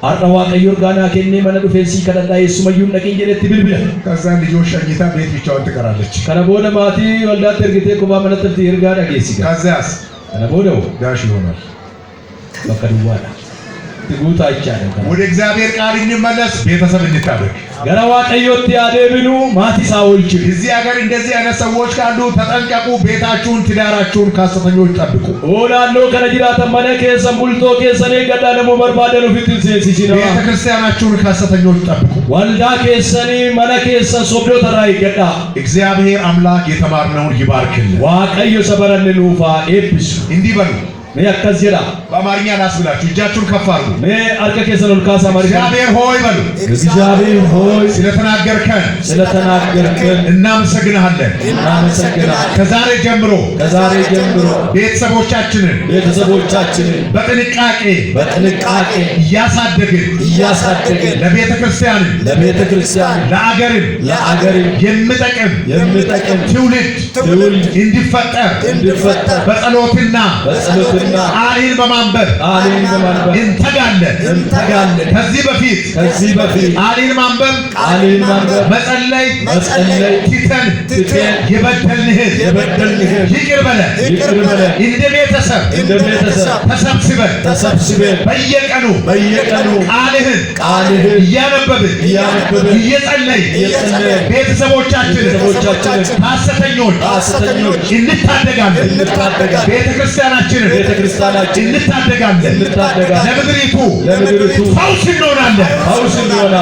አርዳዋ ቀዮር ጋና ከኔ መነዱ ፌንሲ ከደዳ የሱመዩም ነቂን ጀለት ቢልብለ ከዛ ልጆች ሸኝታ ቤት ብቻዋን ትቀራለች። ከነቦደ ማቲ ወልዳ ተርግቴ ኩባ መነጥፍት ይርጋዳ ጌሲጋ ከዛስ ከነቦደው ዳሽ ይሆናል በከዱዋዳ ትጉታ ይቻላል። ወደ እግዚአብሔር ቃል እንመለስ። ቤተሰብ እንታደግ ገራዋ ቀዮት ያደብኑ ማቲ ሳውልች እዚህ ሀገር እንደዚህ አይነት ሰዎች ካሉ ተጠንቀቁ። ቤታችሁን ትዳራችሁን ከሐሰተኞች ጠብቁ። ኦላሎ ከነጅራ ተመነ ከሰም ቡልቶ ከሰኔ ገዳ ደሞ በርባደሉ ፊት ሲሲና ቤተክርስቲያናችሁን ከሐሰተኞች ጠብቁ። ወልዳ ከሰኒ መነ ከሰ ሶብዶ ተራይ ገዳ እግዚአብሔር አምላክ የተማርነውን ይባርክልን። ዋቀዮ ሰበረን ሉፋ ኤፕስ እንዲህ በሉ ያከዘራ በአማርኛ ላስብላችሁ እጃችሁን ከፍ አድርጉ አርከ ከሰሎል ካሳ ማርካ እግዚአብሔር ሆይ በሉ እግዚአብሔር ሆይ ስለተናገርከን እናመሰግናለን ከዛሬ ጀምሮ ቤተሰቦቻችንን በጥንቃቄ እያሳደግን ለቤተ ክርስቲያን ለአገርም የሚጠቅም ትውልድ እንዲፈጠር በጸሎትና ቃልን በማንበብ እንተጋለን ከዚህ በፊት ቃልን ማንበብ መጸለይ ትተን የበደልንህን ይቅር በለን እንደ ቤተሰብ ተሰብስበን በየቀኑ ቃልህን እያነበብን እየጸለይን ቤተሰቦቻችንን ከሐሰተኞች እንታደጋለን ቤተ ክርስቲያናችንን እንታደጋለን ለምድሪቱ ፈውስ እንሆናለን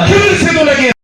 ክብር ስሙ ለጌታ